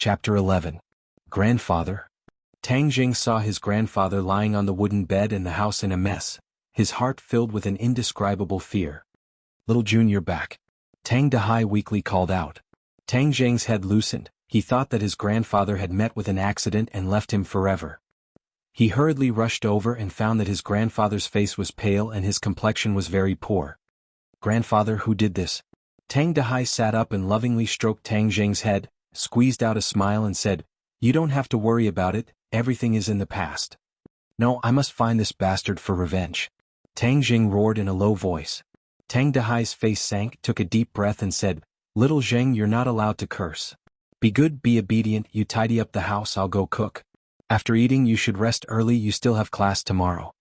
Chapter 11. Grandfather. Tang Jing saw his grandfather lying on the wooden bed and the house in a mess, his heart filled with an indescribable fear. "Little June, you're back," Tang Dahai weakly called out. Tang Jing's head loosened. He thought that his grandfather had met with an accident and left him forever. He hurriedly rushed over and found that his grandfather's face was pale and his complexion was very poor. "Grandfather, who did this?" Tang Dahai sat up and lovingly stroked Tang Jing's head, squeezed out a smile and said, "You don't have to worry about it, everything is in the past." "No, I must find this bastard for revenge," Tang Jing roared in a low voice. Tang Dahai's face sank, took a deep breath and said, "Little Jing, you're not allowed to curse. Be good, be obedient, you tidy up the house, I'll go cook. After eating you should rest early, you still have class tomorrow."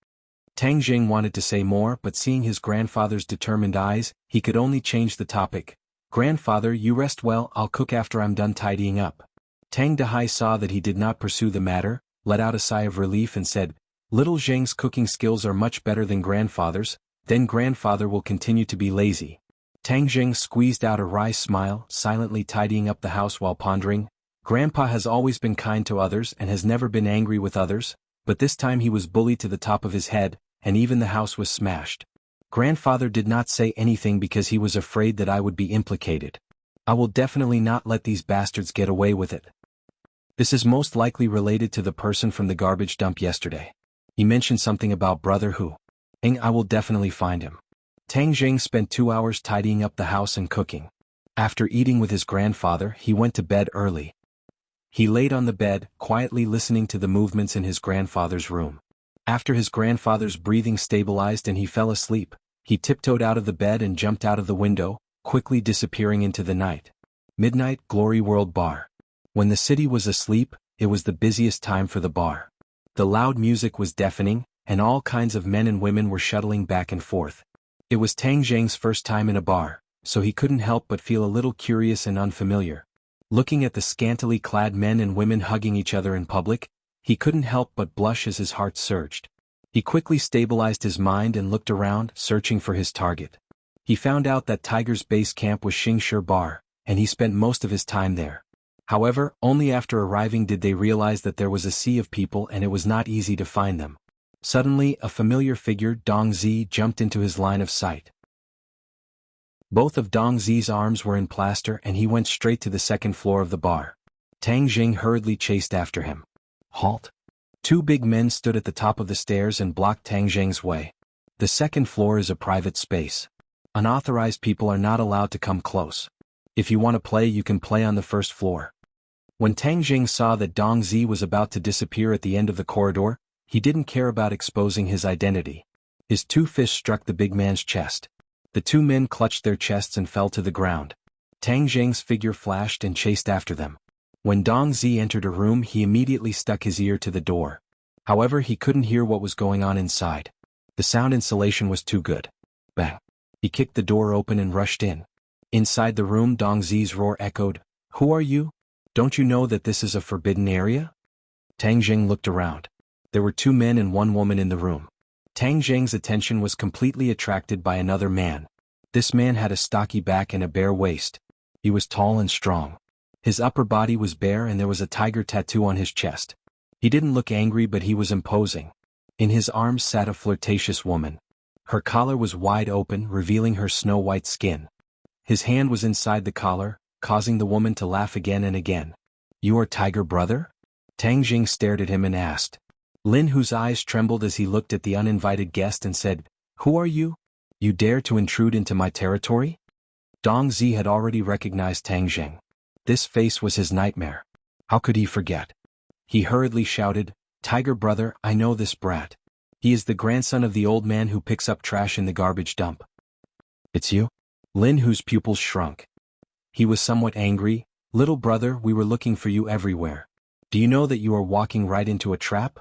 Tang Jing wanted to say more, but seeing his grandfather's determined eyes, he could only change the topic. "Grandfather, you rest well, I'll cook after I'm done tidying up." Tang Dahai saw that he did not pursue the matter, let out a sigh of relief and said, "Little Jing's cooking skills are much better than grandfather's, then grandfather will continue to be lazy." Tang Jing squeezed out a wry smile, silently tidying up the house while pondering. Grandpa has always been kind to others and has never been angry with others, but this time he was bullied to the top of his head, and even the house was smashed. Grandfather did not say anything because he was afraid that I would be implicated. I will definitely not let these bastards get away with it. This is most likely related to the person from the garbage dump yesterday. He mentioned something about brother who. I will definitely find him. Tang Jing spent 2 hours tidying up the house and cooking. After eating with his grandfather, he went to bed early. He laid on the bed, quietly listening to the movements in his grandfather's room. After his grandfather's breathing stabilized and he fell asleep, he tiptoed out of the bed and jumped out of the window, quickly disappearing into the night. Midnight, Glory World Bar. When the city was asleep, it was the busiest time for the bar. The loud music was deafening, and all kinds of men and women were shuttling back and forth. It was Tang Jing's first time in a bar, so he couldn't help but feel a little curious and unfamiliar. Looking at the scantily clad men and women hugging each other in public, he couldn't help but blush as his heart surged. He quickly stabilized his mind and looked around, searching for his target. He found out that Tiger's base camp was xianxia Bar, and he spent most of his time there. However, only after arriving did they realize that there was a sea of people and it was not easy to find them. Suddenly, a familiar figure, Dong Zi, jumped into his line of sight. Both of Dong Zi's arms were in plaster and he went straight to the second floor of the bar. Tang Jing hurriedly chased after him. "Halt!" 2 big men stood at the top of the stairs and blocked Tang Jing's way. "The second floor is a private space. Unauthorized people are not allowed to come close. If you want to play, you can play on the first floor." When Tang Jing saw that Dong Zi was about to disappear at the end of the corridor, he didn't care about exposing his identity. His 2 fists struck the big man's chest. The 2 men clutched their chests and fell to the ground. Tang Jing's figure flashed and chased after them. When Dong Zi entered a room, he immediately stuck his ear to the door. However, he couldn't hear what was going on inside. The sound insulation was too good. Bang! He kicked the door open and rushed in. Inside the room, Dong Zi's roar echoed, "Who are you? Don't you know that this is a forbidden area?" Tang Jing looked around. There were 2 men and 1 woman in the room. Tang Jing's attention was completely attracted by another man. This man had a stocky back and a bare waist. He was tall and strong. His upper body was bare and there was a tiger tattoo on his chest. He didn't look angry, but he was imposing. In his arms sat a flirtatious woman. Her collar was wide open, revealing her snow-white skin. His hand was inside the collar, causing the woman to laugh again and again. "You are Tiger Brother?" Tang Jing stared at him and asked. Lin, whose eyes trembled as he looked at the uninvited guest and said, "Who are you? You dare to intrude into my territory?" Dong Zi had already recognized Tang Jing. This face was his nightmare. How could he forget? He hurriedly shouted, "Tiger Brother, I know this brat. He is the grandson of the old man who picks up trash in the garbage dump." "It's you?" Lin, whose pupils shrunk. He was somewhat angry. "Little brother, we were looking for you everywhere. Do you know that you are walking right into a trap?"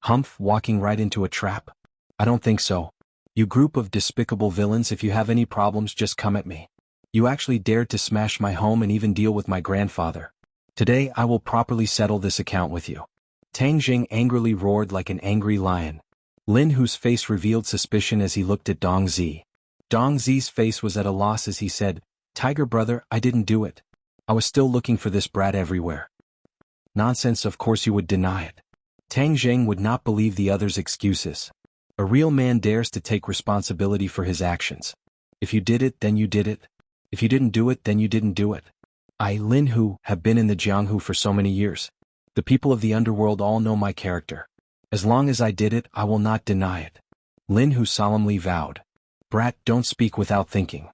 "Humph, walking right into a trap? I don't think so. You group of despicable villains, if you have any problems just come at me. You actually dared to smash my home and even deal with my grandfather. Today I will properly settle this account with you." Tang Jing angrily roared like an angry lion. Lin, whose face revealed suspicion as he looked at Dong Zi. Dong Zi's face was at a loss as he said, "Tiger Brother, I didn't do it. I was still looking for this brat everywhere. Nonsense, of course you would deny it. Tang Jing would not believe the other's excuses. A real man dares to take responsibility for his actions. If you did it, then you did it. If you didn't do it, then you didn't do it. I, Lin Hu, have been in the Jianghu for so many years. The people of the underworld all know my character. As long as I did it, I will not deny it. Lin Hu solemnly vowed. Brat, don't speak without thinking.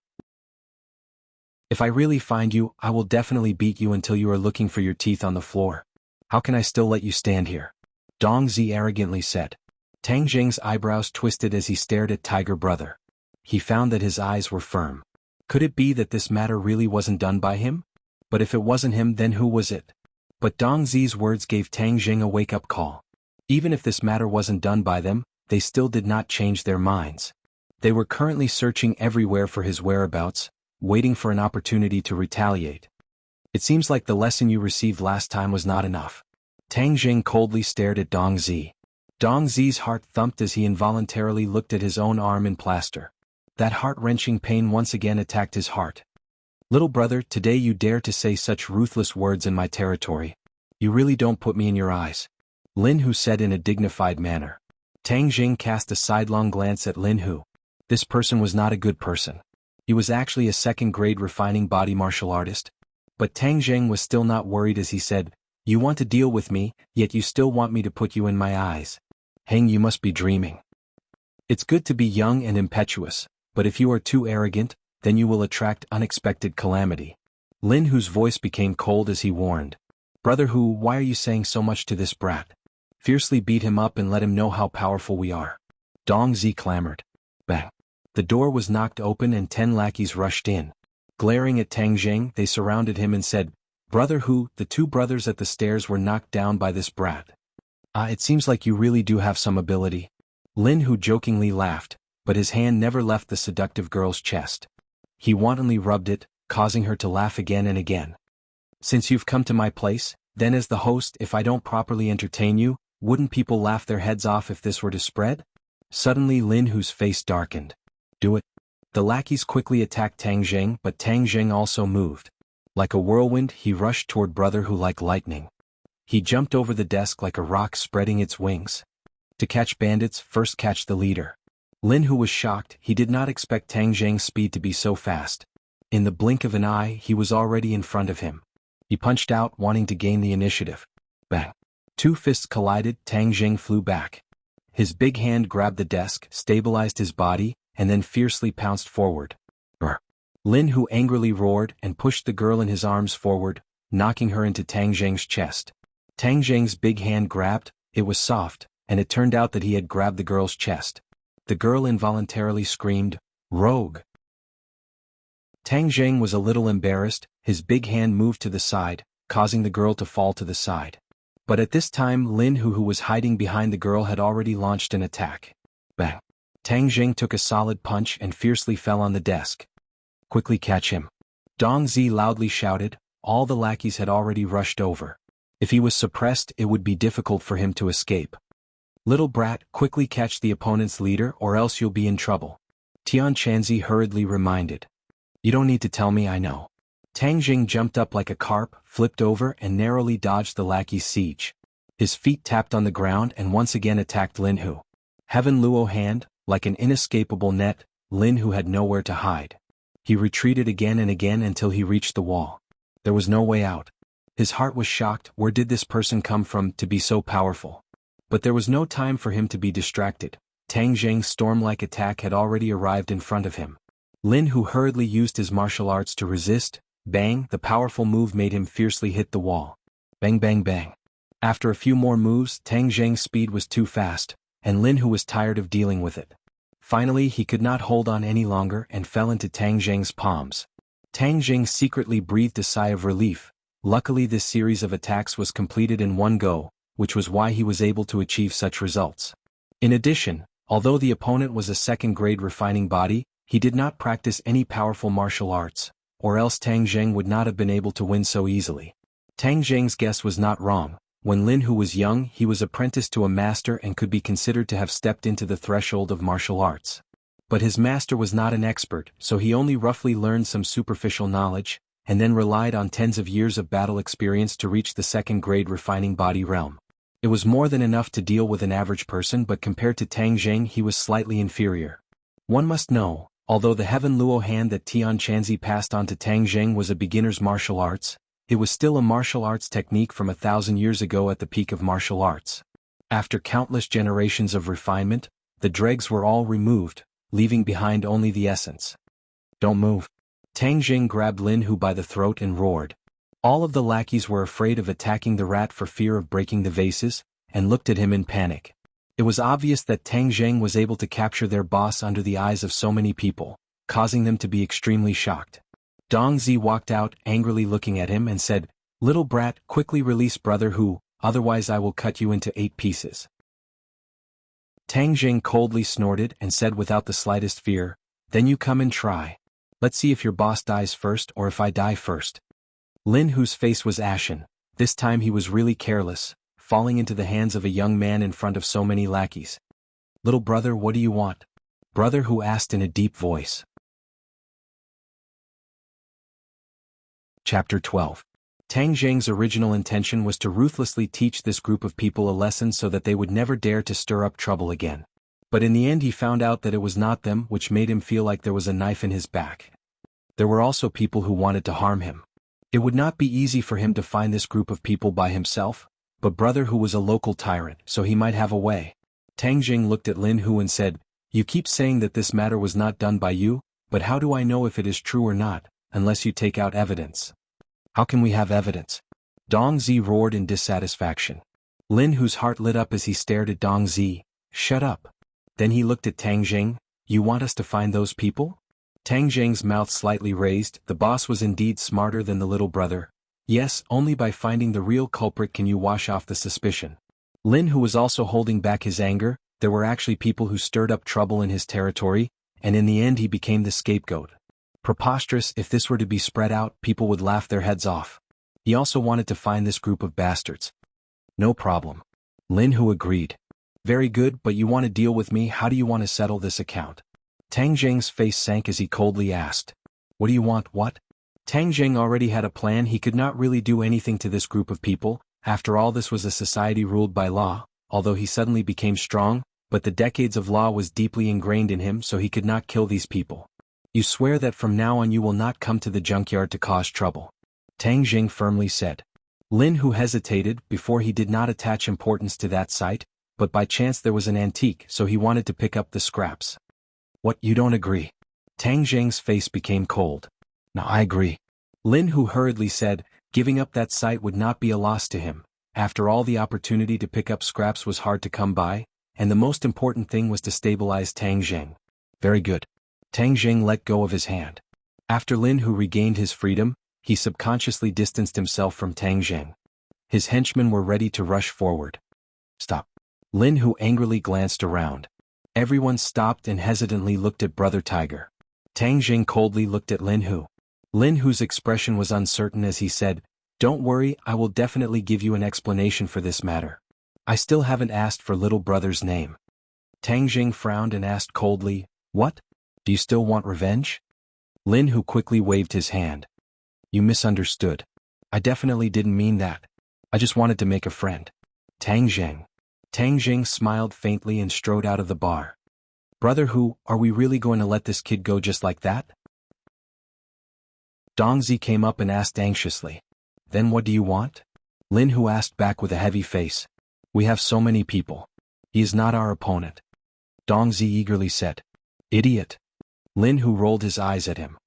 If I really find you, I will definitely beat you until you are looking for your teeth on the floor. How can I still let you stand here? Dong Zi arrogantly said. Tang Jing's eyebrows twisted as he stared at Tiger Brother. He found that his eyes were firm. Could it be that this matter really wasn't done by him? But if it wasn't him, then who was it? But Dong Zi's words gave Tang Jing a wake-up call. Even if this matter wasn't done by them, they still did not change their minds. They were currently searching everywhere for his whereabouts, waiting for an opportunity to retaliate. It seems like the lesson you received last time was not enough. Tang Jing coldly stared at Dong Zi. Dong Zi's heart thumped as he involuntarily looked at his own arm in plaster. That heart-wrenching pain once again attacked his heart. Little brother, today you dare to say such ruthless words in my territory. You really don't put me in your eyes. Lin Hu said in a dignified manner. Tang Jing cast a sidelong glance at Lin Hu. This person was not a good person. He was actually a second-grade refining body martial artist. But Tang Jing was still not worried as he said, You want to deal with me, yet you still want me to put you in my eyes. Heng, you must be dreaming. It's good to be young and impetuous, but if you are too arrogant, then you will attract unexpected calamity. Lin Hu's voice became cold as he warned. Brother Hu, why are you saying so much to this brat? Fiercely beat him up and let him know how powerful we are. Dong Zi clamored. Bang. The door was knocked open and 10 lackeys rushed in. Glaring at Tang Jing, they surrounded him and said, Brother Hu, the 2 brothers at the stairs were knocked down by this brat. It seems like you really do have some ability. Lin Hu jokingly laughed, but his hand never left the seductive girl's chest. He wantonly rubbed it, causing her to laugh again and again. Since you've come to my place, then as the host, if I don't properly entertain you, wouldn't people laugh their heads off if this were to spread? Suddenly Lin Hu's face darkened. Do it. The lackeys quickly attacked Tang Jing, but Tang Jing also moved. Like a whirlwind, he rushed toward Brother Hu like lightning. He jumped over the desk like a rock spreading its wings. To catch bandits, first catch the leader. Lin Hu was shocked. He did not expect Tang Jing's speed to be so fast. In the blink of an eye, he was already in front of him. He punched out, wanting to gain the initiative. Bang. 2 fists collided. Tang Jing flew back. His big hand grabbed the desk, stabilized his body, and then fiercely pounced forward. Brr. Lin Hu angrily roared and pushed the girl in his arms forward, knocking her into Tang Jing's chest. Tang Jing's big hand grabbed. It was soft, and it turned out that he had grabbed the girl's chest. The girl involuntarily screamed, Rogue! Tang Jing was a little embarrassed. His big hand moved to the side, causing the girl to fall to the side. But at this time Lin Hu, who was hiding behind the girl, had already launched an attack. Bang! Tang Jing took a solid punch and fiercely fell on the desk. Quickly catch him. Dong Zi loudly shouted. All the lackeys had already rushed over. If he was suppressed, it would be difficult for him to escape. Little brat, quickly catch the opponent's leader or else you'll be in trouble. Tian Chanzi hurriedly reminded. You don't need to tell me, I know. Tang Jing jumped up like a carp, flipped over and narrowly dodged the lackey's siege. His feet tapped on the ground and once again attacked Lin Hu. Heaven Luo hand, like an inescapable net, Lin Hu had nowhere to hide. He retreated again and again until he reached the wall. There was no way out. His heart was shocked. Where did this person come from to be so powerful? But there was no time for him to be distracted. Tang Jing's storm-like attack had already arrived in front of him. Lin Hu hurriedly used his martial arts to resist. Bang, the powerful move made him fiercely hit the wall. Bang bang bang. After a few more moves, Tang Jing's speed was too fast, and Lin Hu was tired of dealing with it. Finally, he could not hold on any longer and fell into Tang Jing's palms. Tang Jing secretly breathed a sigh of relief. Luckily, this series of attacks was completed in one go, which was why he was able to achieve such results. In addition, although the opponent was a second-grade refining body, he did not practice any powerful martial arts, or else Tang Jing would not have been able to win so easily. Tang Jing's guess was not wrong. When Lin Hu was young, he was apprenticed to a master and could be considered to have stepped into the threshold of martial arts. But his master was not an expert, so he only roughly learned some superficial knowledge, and then relied on tens of years of battle experience to reach the second-grade refining body realm. It was more than enough to deal with an average person, but compared to Tang Jing he was slightly inferior. One must know, although the Heaven Luo hand that Tian Chanzi passed on to Tang Jing was a beginner's martial arts, it was still a martial arts technique from 1,000 years ago at the peak of martial arts. After countless generations of refinement, the dregs were all removed, leaving behind only the essence. Don't move. Tang Jing grabbed Lin Hu by the throat and roared. All of the lackeys were afraid of attacking the rat for fear of breaking the vases, and looked at him in panic. It was obvious that Tang Jing was able to capture their boss under the eyes of so many people, causing them to be extremely shocked. Dong Zi walked out, angrily looking at him, and said, "Little brat, quickly release Brother Hu, otherwise I will cut you into 8 pieces." Tang Jing coldly snorted and said without the slightest fear, "Then you come and try. Let's see if your boss dies first or if I die first." Lin Hu's face was ashen. This time he was really careless, falling into the hands of a young man in front of so many lackeys. "Little brother, what do you want?" Brother Hu asked in a deep voice. Chapter 12. Tang Jing's original intention was to ruthlessly teach this group of people a lesson so that they would never dare to stir up trouble again. But in the end he found out that it was not them, which made him feel like there was a knife in his back. There were also people who wanted to harm him. It would not be easy for him to find this group of people by himself, but Brother Hu was a local tyrant, so he might have a way. Tang Jing looked at Lin Hu and said, "You keep saying that this matter was not done by you, but how do I know if it is true or not, unless you take out evidence?" "How can we have evidence?" Dong Zi roared in dissatisfaction. Lin Hu's heart lit up as he stared at Dong Zi. "Shut up." Then he looked at Tang Jing. "You want us to find those people?" Tang Jing's mouth slightly raised. The boss was indeed smarter than the little brother. "Yes, only by finding the real culprit can you wash off the suspicion." Lin Hu was also holding back his anger. There were actually people who stirred up trouble in his territory, and in the end he became the scapegoat. Preposterous. If this were to be spread out, people would laugh their heads off. He also wanted to find this group of bastards. "No problem." Lin Hu agreed. "Very good, but you want to deal with me. How do you want to settle this account?" Tang Jing's face sank as he coldly asked. "What do you want, what?" Tang Jing already had a plan. He could not really do anything to this group of people. After all, this was a society ruled by law, although he suddenly became strong, but the decades of law was deeply ingrained in him, so he could not kill these people. "You swear that from now on you will not come to the junkyard to cause trouble?" Tang Jing firmly said. Lin Hu hesitated. Before he did not attach importance to that site, but by chance there was an antique, so he wanted to pick up the scraps. "What, you don't agree?" Tang Jing's face became cold. "No, I agree." Lin Hu hurriedly said, giving up that site would not be a loss to him. After all, the opportunity to pick up scraps was hard to come by, and the most important thing was to stabilize Tang Jing. "Very good." Tang Jing let go of his hand. After Lin Hu regained his freedom, he subconsciously distanced himself from Tang Jing. His henchmen were ready to rush forward. "Stop." Lin Hu angrily glanced around. Everyone stopped and hesitantly looked at Brother Tiger. Tang Jing coldly looked at Lin Hu. Lin Hu's expression was uncertain as he said, "Don't worry, I will definitely give you an explanation for this matter. I still haven't asked for little brother's name." Tang Jing frowned and asked coldly, "What? Do you still want revenge?" Lin Hu quickly waved his hand. "You misunderstood. I definitely didn't mean that. I just wanted to make a friend." Tang Jing. Tang Jing smiled faintly and strode out of the bar. "Brother Hu, are we really going to let this kid go just like that?" Dong Zi came up and asked anxiously. "Then what do you want?" Lin Hu asked back with a heavy face. "We have so many people. He is not our opponent." Dong Zi eagerly said. "Idiot." Lin Hu rolled his eyes at him.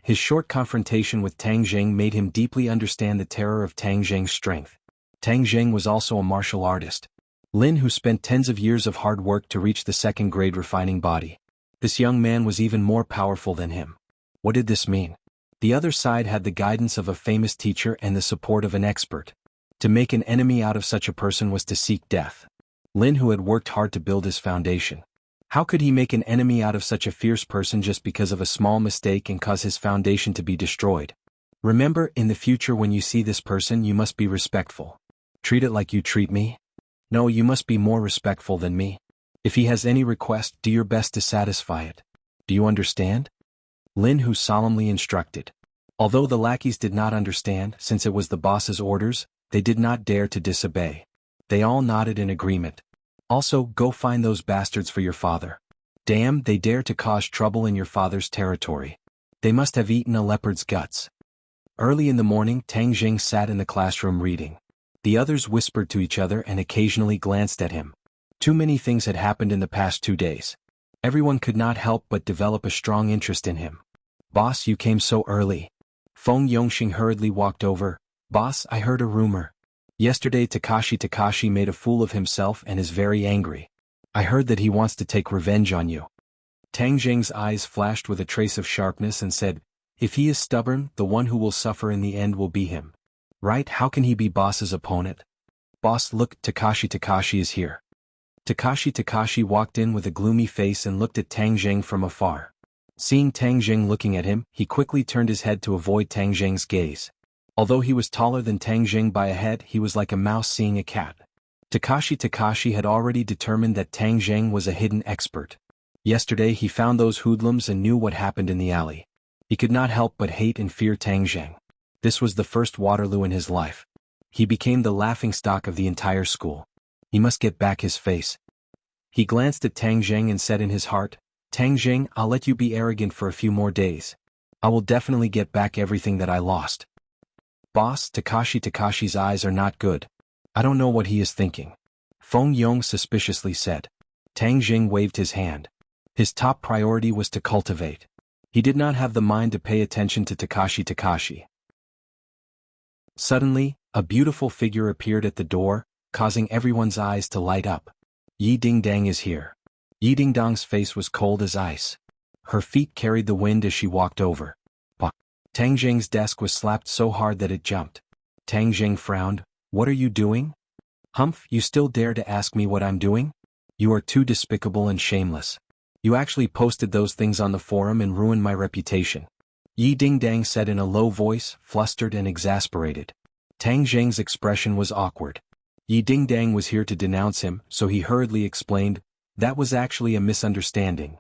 His short confrontation with Tang Jing made him deeply understand the terror of Tang Jing's strength. Tang Jing was also a martial artist. Lin Hu spent tens of years of hard work to reach the second-grade refining body. This young man was even more powerful than him. What did this mean? The other side had the guidance of a famous teacher and the support of an expert. To make an enemy out of such a person was to seek death. Lin Hu had worked hard to build his foundation. How could he make an enemy out of such a fierce person just because of a small mistake and cause his foundation to be destroyed? Remember, in the future when you see this person you must be respectful. Treat it like you treat me. No, you must be more respectful than me. If he has any request, do your best to satisfy it. Do you understand? Lin Hu solemnly instructed. Although the lackeys did not understand, since it was the boss's orders, they did not dare to disobey. They all nodded in agreement. Also, go find those bastards for your father. Damn, they dare to cause trouble in your father's territory. They must have eaten a leopard's guts. Early in the morning, Tang Jing sat in the classroom reading. The others whispered to each other and occasionally glanced at him. Too many things had happened in the past 2 days. Everyone could not help but develop a strong interest in him. Boss, you came so early. Feng Yongxing hurriedly walked over. Boss, I heard a rumor. Yesterday Takashi made a fool of himself and is very angry. I heard that he wants to take revenge on you. Tang Jing's eyes flashed with a trace of sharpness and said, if he is stubborn, the one who will suffer in the end will be him. Right? How can he be boss's opponent? Boss, look, Takashi is here. Takashi walked in with a gloomy face and looked at Tang Jing from afar. Seeing Tang Jing looking at him, he quickly turned his head to avoid Tang Jing's gaze. Although he was taller than Tang Jing by a head, he was like a mouse seeing a cat. Takashi had already determined that Tang Jing was a hidden expert. Yesterday he found those hoodlums and knew what happened in the alley. He could not help but hate and fear Tang Jing. This was the first Waterloo in his life. He became the laughingstock of the entire school. He must get back his face. He glanced at Tang Jing and said in his heart, Tang Jing, I'll let you be arrogant for a few more days. I will definitely get back everything that I lost. Boss, Takashi's eyes are not good. I don't know what he is thinking. Feng Yong suspiciously said. Tang Jing waved his hand. His top priority was to cultivate. He did not have the mind to pay attention to Takashi. Suddenly, a beautiful figure appeared at the door, causing everyone's eyes to light up. Yi Dingdang is here. Yi Dingdang's face was cold as ice. Her feet carried the wind as she walked over. Tang Jing's desk was slapped so hard that it jumped. Tang Jing frowned. What are you doing? Humph, you still dare to ask me what I'm doing? You are too despicable and shameless. You actually posted those things on the forum and ruined my reputation. Yi Dingdang said in a low voice, flustered and exasperated. Tang Jing's expression was awkward. Yi Dingdang was here to denounce him, so he hurriedly explained, that was actually a misunderstanding.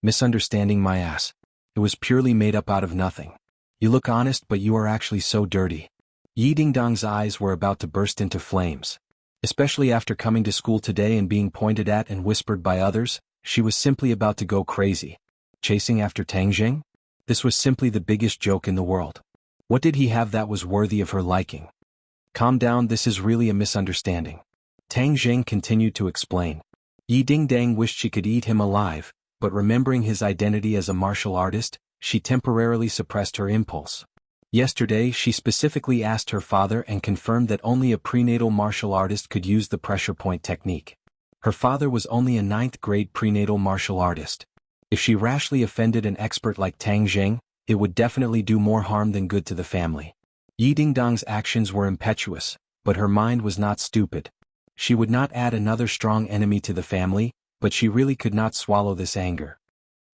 Misunderstanding my ass. It was purely made up out of nothing. You look honest but you are actually so dirty. Yi Dingdang's eyes were about to burst into flames. Especially after coming to school today and being pointed at and whispered by others, she was simply about to go crazy. Chasing after Tang Jing? This was simply the biggest joke in the world. What did he have that was worthy of her liking? Calm down, this is really a misunderstanding. Tang Jing continued to explain. Yi Dingdang wished she could eat him alive, but remembering his identity as a martial artist, she temporarily suppressed her impulse. Yesterday she specifically asked her father and confirmed that only a prenatal martial artist could use the pressure point technique. Her father was only a 9th grade prenatal martial artist. If she rashly offended an expert like Tang Jing, it would definitely do more harm than good to the family. Yi Dingdang's actions were impetuous, but her mind was not stupid. She would not add another strong enemy to the family, but she really could not swallow this anger.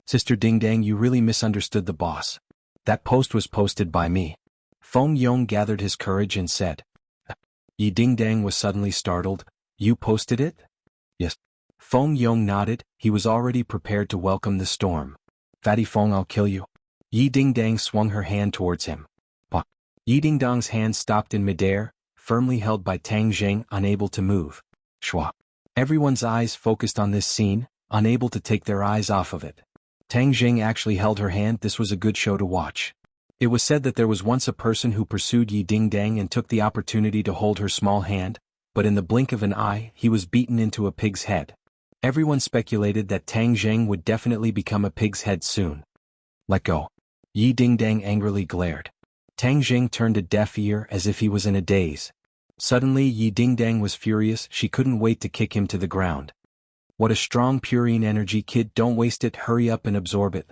Sister Dingdang, you really misunderstood the boss. That post was posted by me. Feng Yong gathered his courage and said. Yi Dingdang was suddenly startled. You posted it? Yes. Feng Yong nodded, he was already prepared to welcome the storm. Fatty Feng, I'll kill you. Yi Dingdang swung her hand towards him. Yi Dingdang's hand stopped in midair, firmly held by Tang Jing, unable to move. Shwa. Everyone's eyes focused on this scene, unable to take their eyes off of it. Tang Jing actually held her hand. This was a good show to watch. It was said that there was once a person who pursued Yi Dingdang and took the opportunity to hold her small hand, but in the blink of an eye, he was beaten into a pig's head. Everyone speculated that Tang Jing would definitely become a pig's head soon. Let go. Yi Dingdang angrily glared. Tang Jing turned a deaf ear as if he was in a daze. Suddenly Yi Dingdang was furious. She couldn't wait to kick him to the ground. What a strong purine energy, kid, don't waste it, hurry up and absorb it.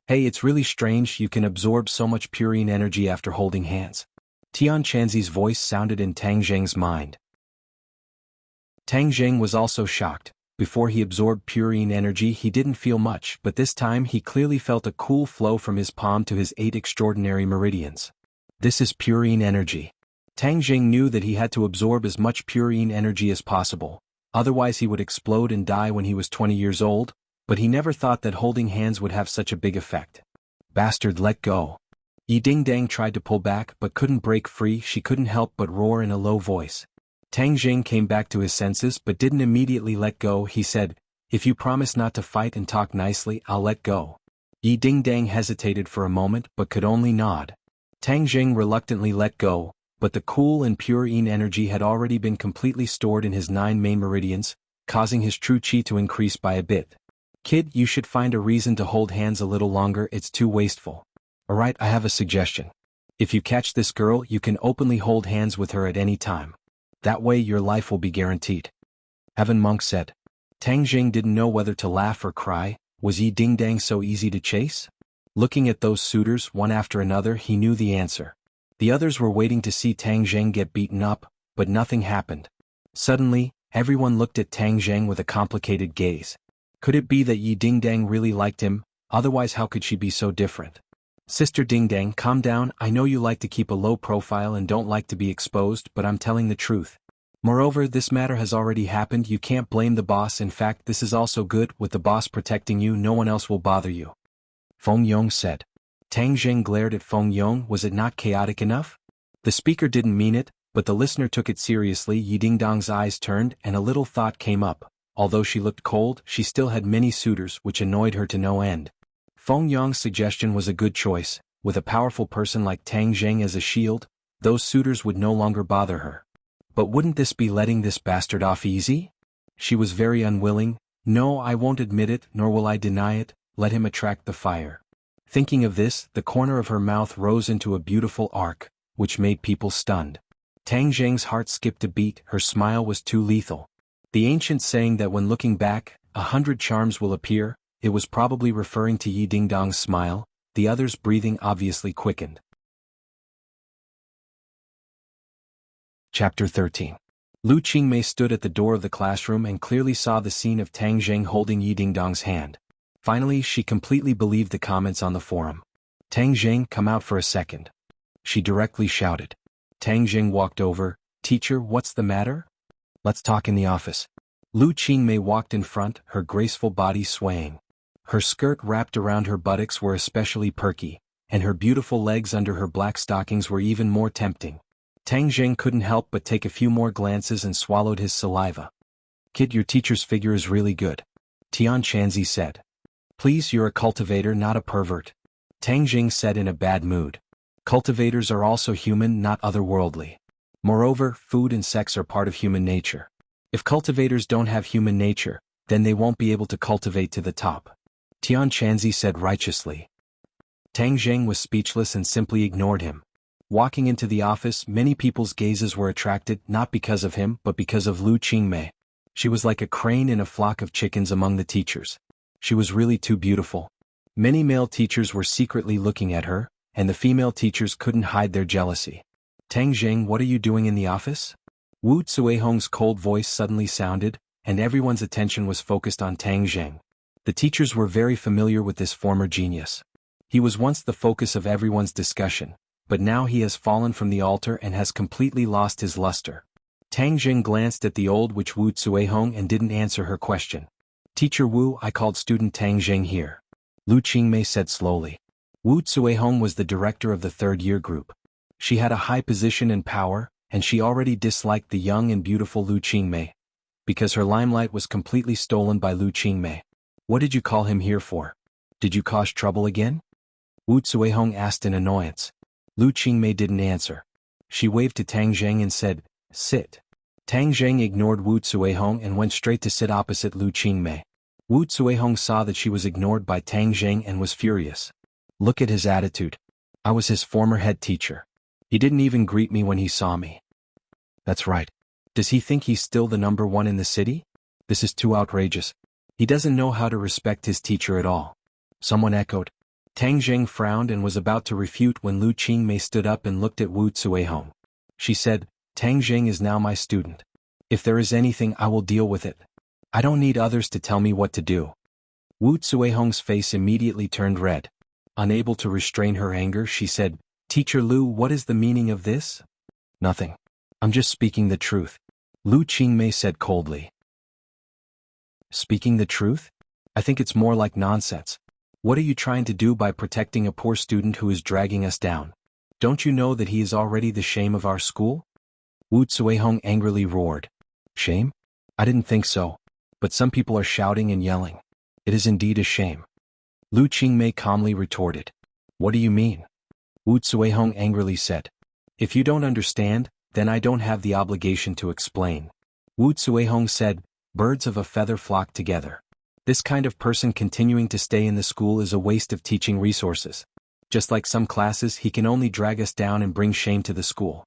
Hey, it's really strange you can absorb so much purine energy after holding hands. Tian Chanzi's voice sounded in Tang Jing's mind. Tang Jing was also shocked. Before he absorbed purine energy he didn't feel much, but this time he clearly felt a cool flow from his palm to his 8 extraordinary meridians. This is purine energy. Tang Jing knew that he had to absorb as much purine energy as possible, otherwise he would explode and die when he was 20 years old, but he never thought that holding hands would have such a big effect. Bastard, let go. Yi Dingdang tried to pull back but couldn't break free. She couldn't help but roar in a low voice. Tang Jing came back to his senses but didn't immediately let go. He said, "If you promise not to fight and talk nicely, I'll let go." Yi Dingdang hesitated for a moment but could only nod. Tang Jing reluctantly let go, but the cool and pure yin energy had already been completely stored in his 9 main meridians, causing his true qi to increase by a bit. "Kid, you should find a reason to hold hands a little longer. It's too wasteful." "Alright, I have a suggestion. If you catch this girl, you can openly hold hands with her at any time. That way your life will be guaranteed," Heaven Monk said. Tang Jing didn't know whether to laugh or cry. Was Yi Dingdang so easy to chase? Looking at those suitors one after another, he knew the answer. The others were waiting to see Tang Jing get beaten up, but nothing happened. Suddenly, everyone looked at Tang Jing with a complicated gaze. Could it be that Yi Dingdang really liked him? Otherwise, how could she be so different? "Sister Dingdang, calm down. I know you like to keep a low profile and don't like to be exposed, but I'm telling the truth. Moreover, this matter has already happened. You can't blame the boss. In fact, this is also good. With the boss protecting you, no one else will bother you," Feng Yong said. Tang Jing glared at Feng Yong. Was it not chaotic enough? The speaker didn't mean it, but the listener took it seriously. Yi Dingdang's eyes turned and a little thought came up. Although she looked cold, she still had many suitors, which annoyed her to no end. Feng Yong's suggestion was a good choice. With a powerful person like Tang Jing as a shield, those suitors would no longer bother her. But wouldn't this be letting this bastard off easy? She was very unwilling. "No, I won't admit it, nor will I deny it. Let him attract the fire." Thinking of this, the corner of her mouth rose into a beautiful arc, which made people stunned. Tang Jing's heart skipped a beat. Her smile was too lethal. The ancient saying that when looking back, 100 charms will appear, it was probably referring to Yi Dingdang's smile. The others' breathing obviously quickened. Chapter 13. Lu Qingmei stood at the door of the classroom and clearly saw the scene of Tang Jing holding Yi Dingdang's hand. Finally, she completely believed the comments on the forum. "Tang Jing, come out for a second," she directly shouted. Tang Jing walked over. "Teacher, what's the matter?" "Let's talk in the office." Lu Qingmei walked in front, her graceful body swaying. Her skirt wrapped around her buttocks were especially perky, and her beautiful legs under her black stockings were even more tempting. Tang Jing couldn't help but take a few more glances and swallowed his saliva. "Kid, your teacher's figure is really good," Xianxia said. "Please, you're a cultivator, not a pervert," Tang Jing said in a bad mood. "Cultivators are also human, not otherworldly. Moreover, food and sex are part of human nature. If cultivators don't have human nature, then they won't be able to cultivate to the top," Xianxia said righteously. Tang Jing was speechless and simply ignored him. Walking into the office, many people's gazes were attracted not because of him but because of Lu Qingmei. She was like a crane in a flock of chickens among the teachers. She was really too beautiful. Many male teachers were secretly looking at her, and the female teachers couldn't hide their jealousy. "Tang Jing, what are you doing in the office?" Wu Zuihong's cold voice suddenly sounded, and everyone's attention was focused on Tang Jing. The teachers were very familiar with this former genius. He was once the focus of everyone's discussion, but now he has fallen from the altar and has completely lost his luster. Tang Jing glanced at the old witch Wu Zuihong and didn't answer her question. "Teacher Wu, I called student Tang Jing here," Lu Qingmei said slowly. Wu Zuihong was the director of the third-year group. She had a high position and power, and she already disliked the young and beautiful Lu Qingmei, because her limelight was completely stolen by Lu Qingmei. "What did you call him here for? Did you cause trouble again?" Wu Zuihong asked in annoyance. Lu Qingmei didn't answer. She waved to Tang Jing and said, "Sit." Tang Jing ignored Wu Zuihong and went straight to sit opposite Lu Qingmei. Wu Zuihong saw that she was ignored by Tang Jing and was furious. "Look at his attitude. I was his former head teacher. He didn't even greet me when he saw me." "That's right. Does he think he's still the number one in the city? This is too outrageous. He doesn't know how to respect his teacher at all," someone echoed. Tang Jing frowned and was about to refute when Lu Qingmei stood up and looked at Wu Zuihong. She said, "Tang Jing is now my student. If there is anything, I will deal with it. I don't need others to tell me what to do." Wu Zuihong's face immediately turned red. Unable to restrain her anger, she said, "Teacher Lu, what is the meaning of this?" "Nothing. I'm just speaking the truth," Lu Qingmei said coldly. "Speaking the truth? I think it's more like nonsense. What are you trying to do by protecting a poor student who is dragging us down? Don't you know that he is already the shame of our school? Wu Zuihong angrily roared. Shame? I didn't think so. But some people are shouting and yelling. It is indeed a shame. Lu Qingmei calmly retorted. What do you mean? Wu Zuihong angrily said. If you don't understand, then I don't have the obligation to explain. Wu Zuihong said, birds of a feather flock together. This kind of person continuing to stay in the school is a waste of teaching resources. Just like some classes, he can only drag us down and bring shame to the school.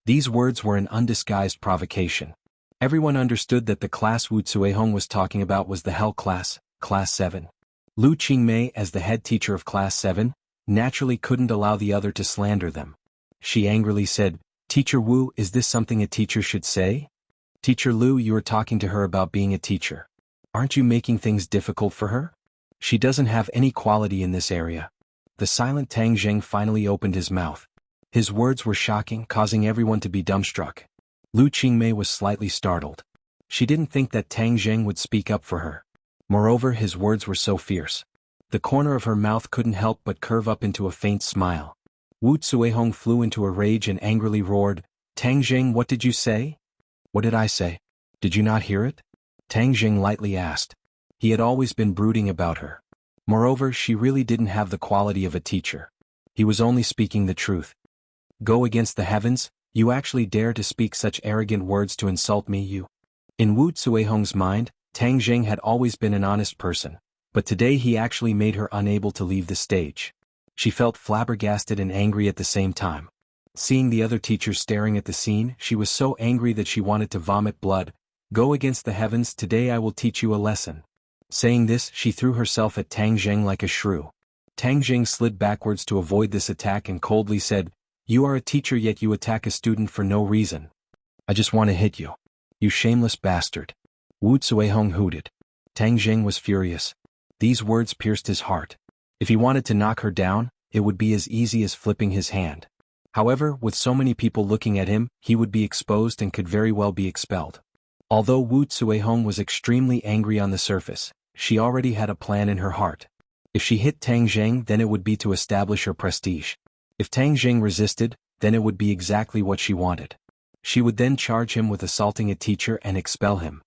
These words were an undisguised provocation. Everyone understood that the class Wu Zuihong was talking about was the Hell class, Class 7. Lu Qingmei, as the head teacher of Class 7, naturally couldn't allow the other to slander them. She angrily said, Teacher Wu, is this something a teacher should say? Teacher Lu, you are talking to her about being a teacher. Aren't you making things difficult for her? She doesn't have any quality in this area. The silent Tang Zheng finally opened his mouth. His words were shocking, causing everyone to be dumbstruck. Lu Qingmei was slightly startled. She didn't think that Tang Zheng would speak up for her. Moreover, his words were so fierce. The corner of her mouth couldn't help but curve up into a faint smile. Wu Zuihong flew into a rage and angrily roared, Tang Zheng, what did you say? What did I say? Did you not hear it? Tang Zheng lightly asked. He had always been brooding about her. Moreover, she really didn't have the quality of a teacher. He was only speaking the truth. Go against the heavens, you actually dare to speak such arrogant words to insult me, you? In Wu Zuihong's mind, Tang Zheng had always been an honest person, but today he actually made her unable to leave the stage. She felt flabbergasted and angry at the same time. Seeing the other teachers staring at the scene, she was so angry that she wanted to vomit blood. Go against the heavens, today I will teach you a lesson. Saying this, she threw herself at Tang Zheng like a shrew. Tang Zheng slid backwards to avoid this attack and coldly said, You are a teacher yet you attack a student for no reason. I just want to hit you. You shameless bastard. Wu Zuihong hooted. Tang Zheng was furious. These words pierced his heart. If he wanted to knock her down, it would be as easy as flipping his hand. However, with so many people looking at him, he would be exposed and could very well be expelled. Although Wu Zuihong was extremely angry on the surface, she already had a plan in her heart. If she hit Tang Zheng, then it would be to establish her prestige. If Tang Zheng resisted, then it would be exactly what she wanted. She would then charge him with assaulting a teacher and expel him.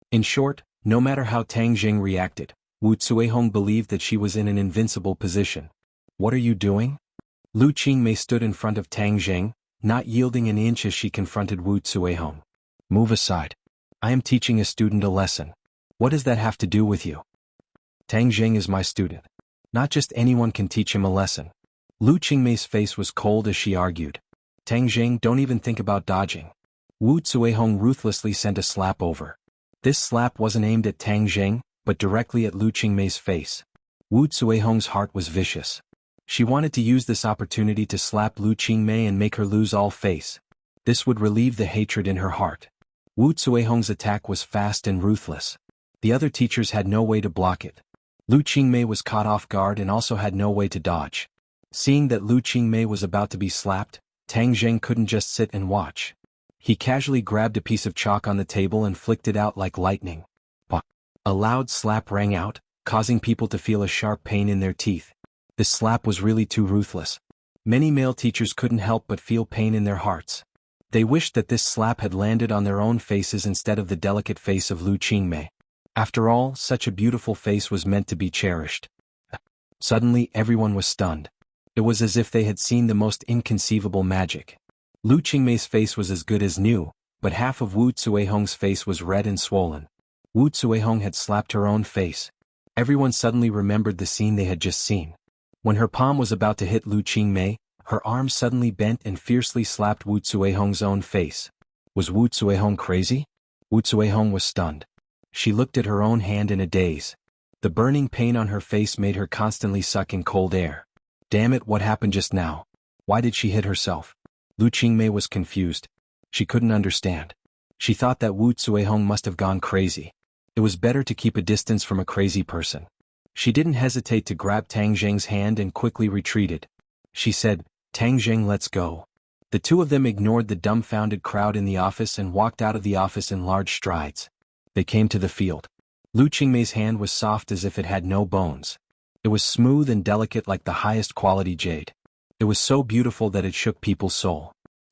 In short, no matter how Tang Zheng reacted, Wu Zuihong believed that she was in an invincible position. What are you doing? Lu Qingmei stood in front of Tang Zheng, not yielding an inch as she confronted Wu Zuihong. Move aside. I am teaching a student a lesson. What does that have to do with you? Tang Zheng is my student. Not just anyone can teach him a lesson. Lu Qingmei's face was cold as she argued. Tang Zheng, don't even think about dodging. Wu Zuihong ruthlessly sent a slap over. This slap wasn't aimed at Tang Zheng, but directly at Lu Qingmei's face. Wu Zuihong's heart was vicious. She wanted to use this opportunity to slap Lu Qingmei and make her lose all face. This would relieve the hatred in her heart. Wu Zuihong's attack was fast and ruthless. The other teachers had no way to block it. Lu Qingmei was caught off guard and also had no way to dodge. Seeing that Lu Qingmei was about to be slapped, Tang Zheng couldn't just sit and watch. He casually grabbed a piece of chalk on the table and flicked it out like lightning. A loud slap rang out, causing people to feel a sharp pain in their teeth. This slap was really too ruthless. Many male teachers couldn't help but feel pain in their hearts. They wished that this slap had landed on their own faces instead of the delicate face of Lu Qingmei. After all, such a beautiful face was meant to be cherished. Suddenly, everyone was stunned. It was as if they had seen the most inconceivable magic. Lu Qingmei's face was as good as new, but half of Wu Zuihong's face was red and swollen. Wu Zuihong had slapped her own face. Everyone suddenly remembered the scene they had just seen. When her palm was about to hit Lu Qingmei, her arm suddenly bent and fiercely slapped Wu Zuihong's own face. Was Wu Zuihong crazy? Wu Zuihong was stunned. She looked at her own hand in a daze. The burning pain on her face made her constantly suck in cold air. Damn it, what happened just now? Why did she hit herself? Lu Qingmei was confused. She couldn't understand. She thought that Wu Zuihong must have gone crazy. It was better to keep a distance from a crazy person. She didn't hesitate to grab Tang Zheng's hand and quickly retreated. She said, Tang Zheng, let's go. The two of them ignored the dumbfounded crowd in the office and walked out of the office in large strides. They came to the field. Lu Qingmei's hand was soft as if it had no bones. It was smooth and delicate like the highest quality jade. It was so beautiful that it shook people's soul.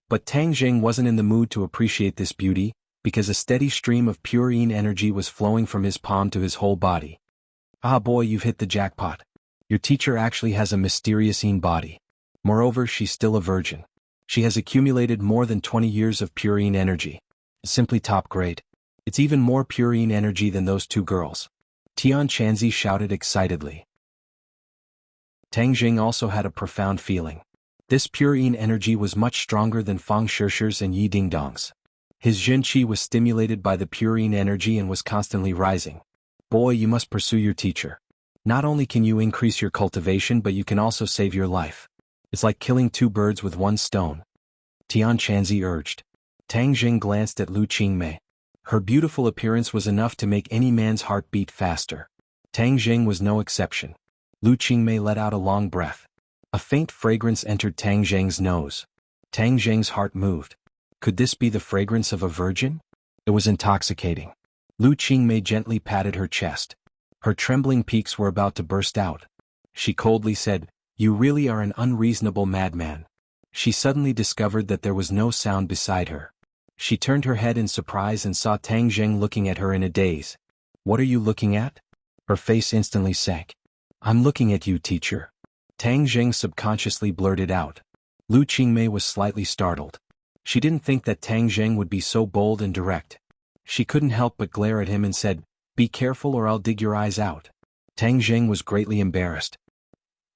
But Tang Jing wasn't in the mood to appreciate this beauty, because a steady stream of pure yin energy was flowing from his palm to his whole body. Ah boy, you've hit the jackpot. Your teacher actually has a mysterious yin body. Moreover, she's still a virgin. She has accumulated more than 20 years of pure yin energy. Simply top grade. It's even more pure yin energy than those two girls. Tian Chanzi shouted excitedly. Tang Jing also had a profound feeling. This pure yin energy was much stronger than Fang Shishir's and Yi Dingdong's. His Jin Qi was stimulated by the pure yin energy and was constantly rising. Boy, you must pursue your teacher. Not only can you increase your cultivation, but you can also save your life. It's like killing two birds with one stone. Tian Chanzi urged. Tang Jing glanced at Lu Qingmei. Her beautiful appearance was enough to make any man's heart beat faster. Tang Jing was no exception. Lu Qingmei let out a long breath. A faint fragrance entered Tang Jing's nose. Tang Jing's heart moved. Could this be the fragrance of a virgin? It was intoxicating. Lu Qingmei gently patted her chest. Her trembling peaks were about to burst out. She coldly said, "You really are an unreasonable madman." She suddenly discovered that there was no sound beside her. She turned her head in surprise and saw Tang Jing looking at her in a daze. "What are you looking at?" Her face instantly sank. "I'm looking at you, teacher." Tang Jing subconsciously blurted out. Lu Qingmei was slightly startled. She didn't think that Tang Jing would be so bold and direct. She couldn't help but glare at him and said, "Be careful or I'll dig your eyes out." Tang Jing was greatly embarrassed.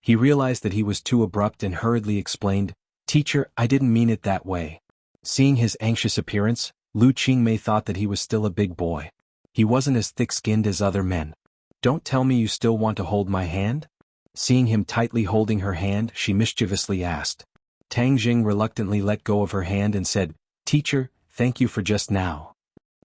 He realized that he was too abrupt and hurriedly explained, "Teacher, I didn't mean it that way." Seeing his anxious appearance, Lu Qingmei thought that he was still a big boy. He wasn't as thick-skinned as other men. "Don't tell me you still want to hold my hand?" Seeing him tightly holding her hand, she mischievously asked. Tang Jing reluctantly let go of her hand and said, "Teacher, thank you for just now.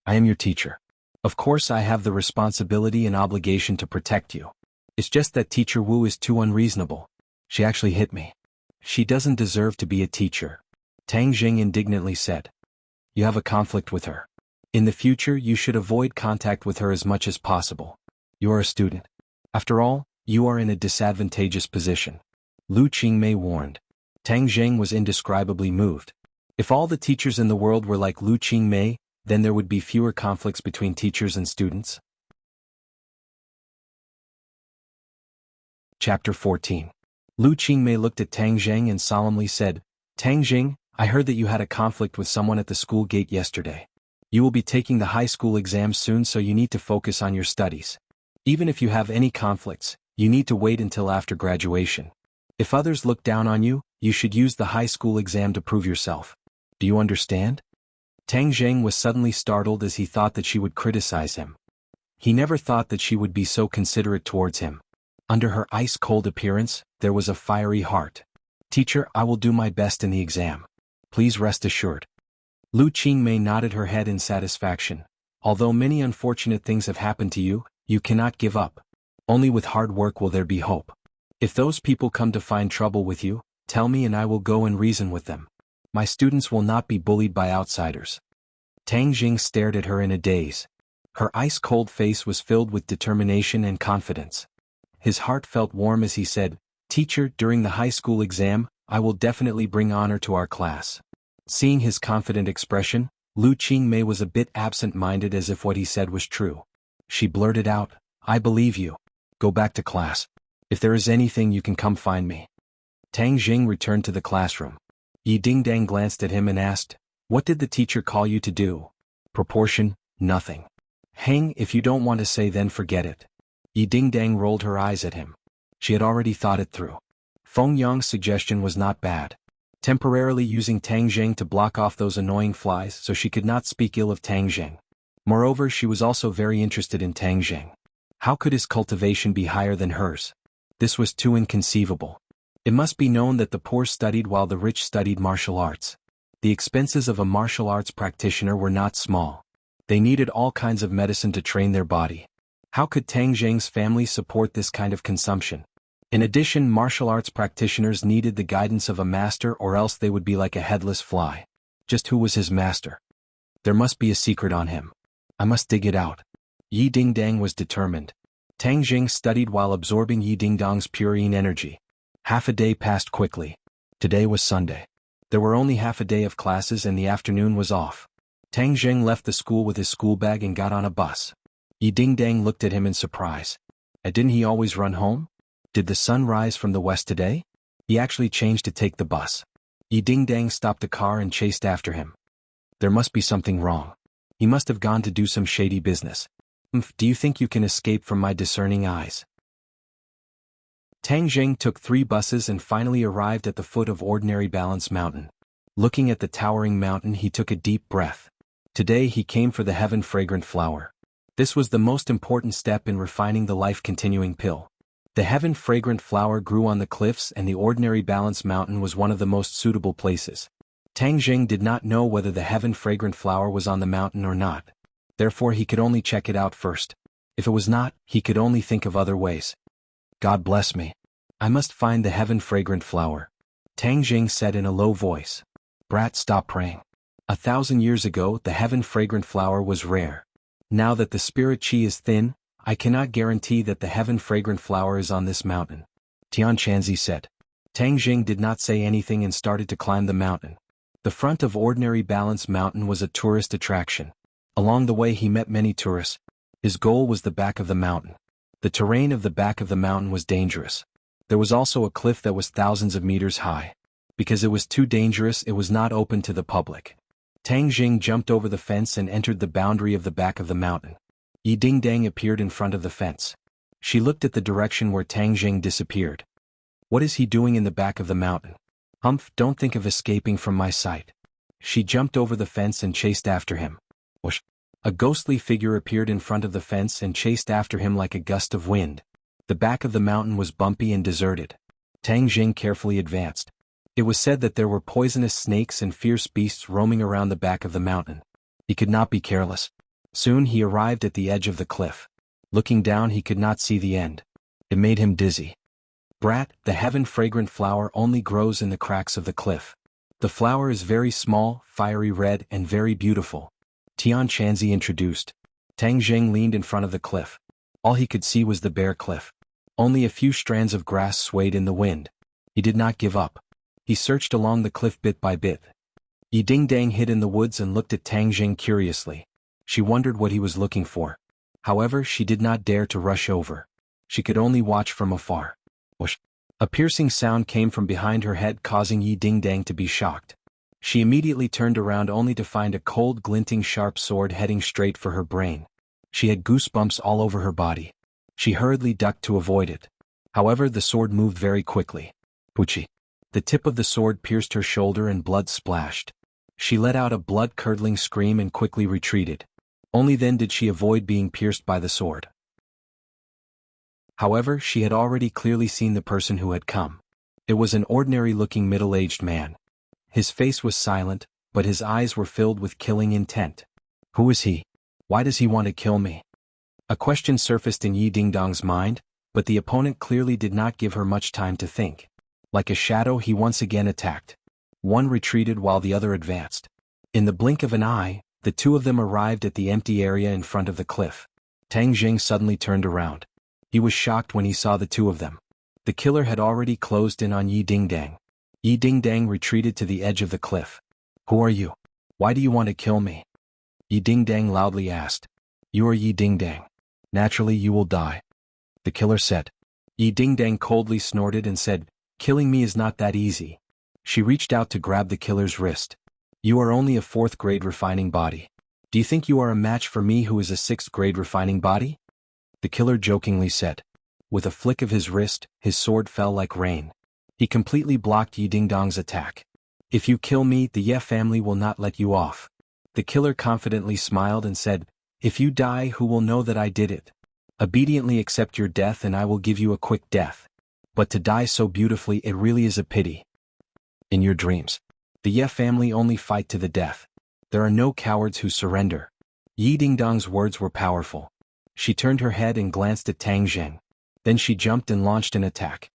I am your teacher. Of course I have the responsibility and obligation to protect you. It's just that Teacher Wu is too unreasonable. She actually hit me. She doesn't deserve to be a teacher." Tang Jing indignantly said. "You have a conflict with her. In the future you should avoid contact with her as much as possible. You are a student. After all, you are in a disadvantageous position." Lu Qingmei warned. Tang Jing was indescribably moved. If all the teachers in the world were like Lu Qingmei, then there would be fewer conflicts between teachers and students. Chapter 14. Lu Qingmei looked at Tang Jing and solemnly said, "Tang Jing, I heard that you had a conflict with someone at the school gate yesterday. You will be taking the high school exams soon, so you need to focus on your studies. Even if you have any conflicts, you need to wait until after graduation. If others look down on you, you should use the high school exam to prove yourself. Do you understand?" Tang Jing was suddenly startled as he thought that she would criticize him. He never thought that she would be so considerate towards him. Under her ice-cold appearance, there was a fiery heart. "Teacher, I will do my best in the exam. Please rest assured." Lu Qingmei nodded her head in satisfaction. "Although many unfortunate things have happened to you, you cannot give up. Only with hard work will there be hope. If those people come to find trouble with you, tell me and I will go and reason with them. My students will not be bullied by outsiders." Tang Jing stared at her in a daze. Her ice-cold face was filled with determination and confidence. His heart felt warm as he said, "Teacher, during the high school exam, I will definitely bring honor to our class." Seeing his confident expression, Lu Qingmei was a bit absent-minded, as if what he said was true. She blurted out, "I believe you. Go back to class. If there is anything, you can come find me." Tang Jing returned to the classroom. Yi Dingdang glanced at him and asked, "What did the teacher call you to do?" "Proportion, nothing." "Hang, if you don't want to say, then forget it." Yi Dingdang rolled her eyes at him. She had already thought it through. Feng Yang's suggestion was not bad. Temporarily using Tang Jing to block off those annoying flies so she could not speak ill of Tang Jing. Moreover, she was also very interested in Tang Jing. How could his cultivation be higher than hers? This was too inconceivable. It must be known that the poor studied while the rich studied martial arts. The expenses of a martial arts practitioner were not small. They needed all kinds of medicine to train their body. How could Tang Jing's family support this kind of consumption? In addition, martial arts practitioners needed the guidance of a master, or else they would be like a headless fly. Just who was his master? There must be a secret on him. I must dig it out. Yi Dingdang was determined. Tang Jing studied while absorbing Yi Dingdang's purine energy. Half a day passed quickly. Today was Sunday. There were only half a day of classes and the afternoon was off. Tang Jing left the school with his school bag and got on a bus. Yi Dingdang looked at him in surprise. Didn't he always run home? Did the sun rise from the west today? He actually changed to take the bus. Yi Dingdang stopped the car and chased after him. There must be something wrong. He must have gone to do some shady business. Do you think you can escape from my discerning eyes? Tang Jing took 3 buses and finally arrived at the foot of Ordinary Balance Mountain. Looking at the towering mountain, he took a deep breath. Today he came for the heaven fragrant flower. This was the most important step in refining the life-continuing pill. The heaven fragrant flower grew on the cliffs and the Ordinary Balance Mountain was one of the most suitable places. Tang Jing did not know whether the heaven fragrant flower was on the mountain or not. Therefore he could only check it out first. If it was not, he could only think of other ways. God bless me. I must find the heaven fragrant flower. Tang Jing said in a low voice. Brat, stop praying. 1,000 years ago the heaven fragrant flower was rare. Now that the spirit chi is thin, I cannot guarantee that the heaven fragrant flower is on this mountain. Tianxia said. Tang Jing did not say anything and started to climb the mountain. The front of Ordinary Balance Mountain was a tourist attraction. Along the way he met many tourists. His goal was the back of the mountain. The terrain of the back of the mountain was dangerous. There was also a cliff that was thousands of meters high. Because it was too dangerous, it was not open to the public. Tang Jing jumped over the fence and entered the boundary of the back of the mountain. Yi Dingdang appeared in front of the fence. She looked at the direction where Tang Jing disappeared. What is he doing in the back of the mountain? Don't think of escaping from my sight. She jumped over the fence and chased after him. Whoosh! A ghostly figure appeared in front of the fence and chased after him like a gust of wind. The back of the mountain was bumpy and deserted. Tang Jing carefully advanced. It was said that there were poisonous snakes and fierce beasts roaming around the back of the mountain. He could not be careless. Soon he arrived at the edge of the cliff. Looking down he could not see the end. It made him dizzy. Brat, the heaven fragrant flower only grows in the cracks of the cliff. The flower is very small, fiery red and very beautiful. Tianxia introduced. Tang Jing leaned in front of the cliff. All he could see was the bare cliff. Only a few strands of grass swayed in the wind. He did not give up. He searched along the cliff bit by bit. Yi Dingdang hid in the woods and looked at Tang Jing curiously. She wondered what he was looking for. However, she did not dare to rush over. She could only watch from afar. Whoosh! A piercing sound came from behind her head, causing Yi Dingdang to be shocked. She immediately turned around only to find a cold, glinting sharp sword heading straight for her brain. She had goosebumps all over her body. She hurriedly ducked to avoid it. However, the sword moved very quickly. Puchi! The tip of the sword pierced her shoulder and blood splashed. She let out a blood-curdling scream and quickly retreated. Only then did she avoid being pierced by the sword. However, she had already clearly seen the person who had come. It was an ordinary-looking middle-aged man. His face was silent, but his eyes were filled with killing intent. Who is he? Why does he want to kill me? A question surfaced in Yi Dingdang's mind, but the opponent clearly did not give her much time to think. Like a shadow, he once again attacked. One retreated while the other advanced. In the blink of an eye, the two of them arrived at the empty area in front of the cliff. Tang Jing suddenly turned around. He was shocked when he saw the two of them. The killer had already closed in on Yi Dingdang. Yi Dingdang retreated to the edge of the cliff. Who are you? Why do you want to kill me? Yi Dingdang loudly asked. You are Yi Dingdang. Naturally you will die. The killer said. Yi Dingdang coldly snorted and said, Killing me is not that easy. She reached out to grab the killer's wrist. You are only a 4th grade refining body. Do you think you are a match for me who is a 6th grade refining body? The killer jokingly said. With a flick of his wrist, his sword fell like rain. He completely blocked Yi Dingdang's attack. If you kill me, the Ye family will not let you off. The killer confidently smiled and said, If you die, who will know that I did it? Obediently accept your death and I will give you a quick death. But to die so beautifully, it really is a pity. In your dreams, the Ye family only fight to the death. There are no cowards who surrender. Yi Dingdang's words were powerful. She turned her head and glanced at Tang Jing. Then she jumped and launched an attack.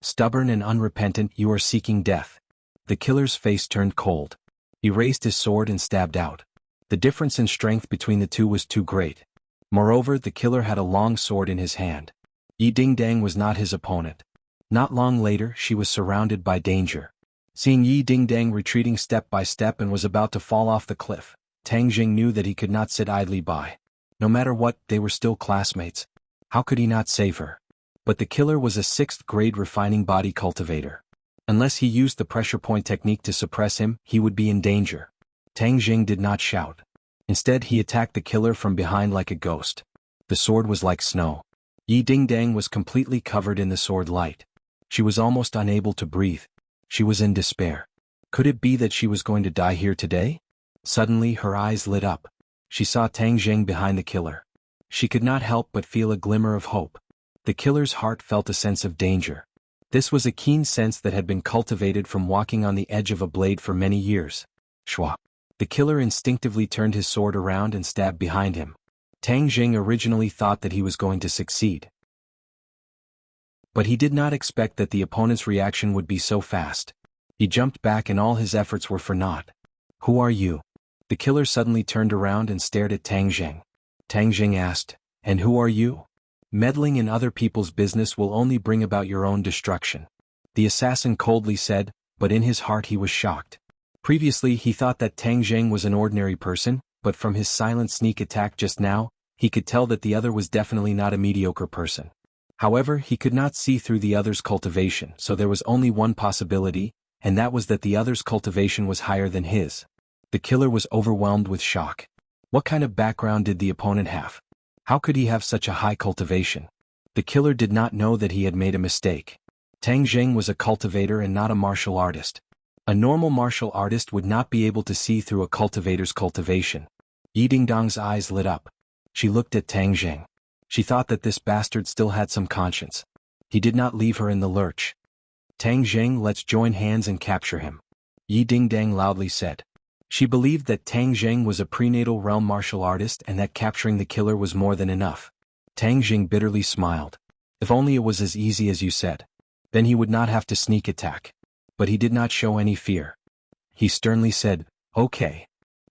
Stubborn and unrepentant, you are seeking death. The killer's face turned cold. He raised his sword and stabbed out. The difference in strength between the two was too great. Moreover, the killer had a long sword in his hand. Yi Dingdang was not his opponent. Not long later, she was surrounded by danger. Seeing Yi Dingdang retreating step by step and was about to fall off the cliff, Tang Jing knew that he could not sit idly by. No matter what, they were still classmates. How could he not save her? But the killer was a 6th grade refining body cultivator. Unless he used the pressure point technique to suppress him, he would be in danger. Tang Jing did not shout. Instead, he attacked the killer from behind like a ghost. The sword was like snow. Yi Dingdang was completely covered in the sword light. She was almost unable to breathe. She was in despair. Could it be that she was going to die here today? Suddenly, her eyes lit up. She saw Tang Jing behind the killer. She could not help but feel a glimmer of hope. The killer's heart felt a sense of danger. This was a keen sense that had been cultivated from walking on the edge of a blade for many years. Shwa. The killer instinctively turned his sword around and stabbed behind him. Tang Jing originally thought that he was going to succeed. But he did not expect that the opponent's reaction would be so fast. He jumped back and all his efforts were for naught. Who are you? The killer suddenly turned around and stared at Tang Jing. Tang Jing asked, and who are you? Meddling in other people's business will only bring about your own destruction. The assassin coldly said, but in his heart he was shocked. Previously he thought that Tang Jing was an ordinary person, but from his silent sneak attack just now, he could tell that the other was definitely not a mediocre person. However, he could not see through the other's cultivation, so there was only one possibility, and that was that the other's cultivation was higher than his. The killer was overwhelmed with shock. What kind of background did the opponent have? How could he have such a high cultivation? The killer did not know that he had made a mistake. Tang Jing was a cultivator and not a martial artist. A normal martial artist would not be able to see through a cultivator's cultivation. Yi Dingdang's eyes lit up. She looked at Tang Jing. She thought that this bastard still had some conscience. He did not leave her in the lurch. Tang Jing, let's join hands and capture him. Yi Dingdang loudly said. She believed that Tang Jing was a prenatal realm martial artist and that capturing the killer was more than enough. Tang Jing bitterly smiled. If only it was as easy as you said. Then he would not have to sneak attack. But he did not show any fear. He sternly said, okay.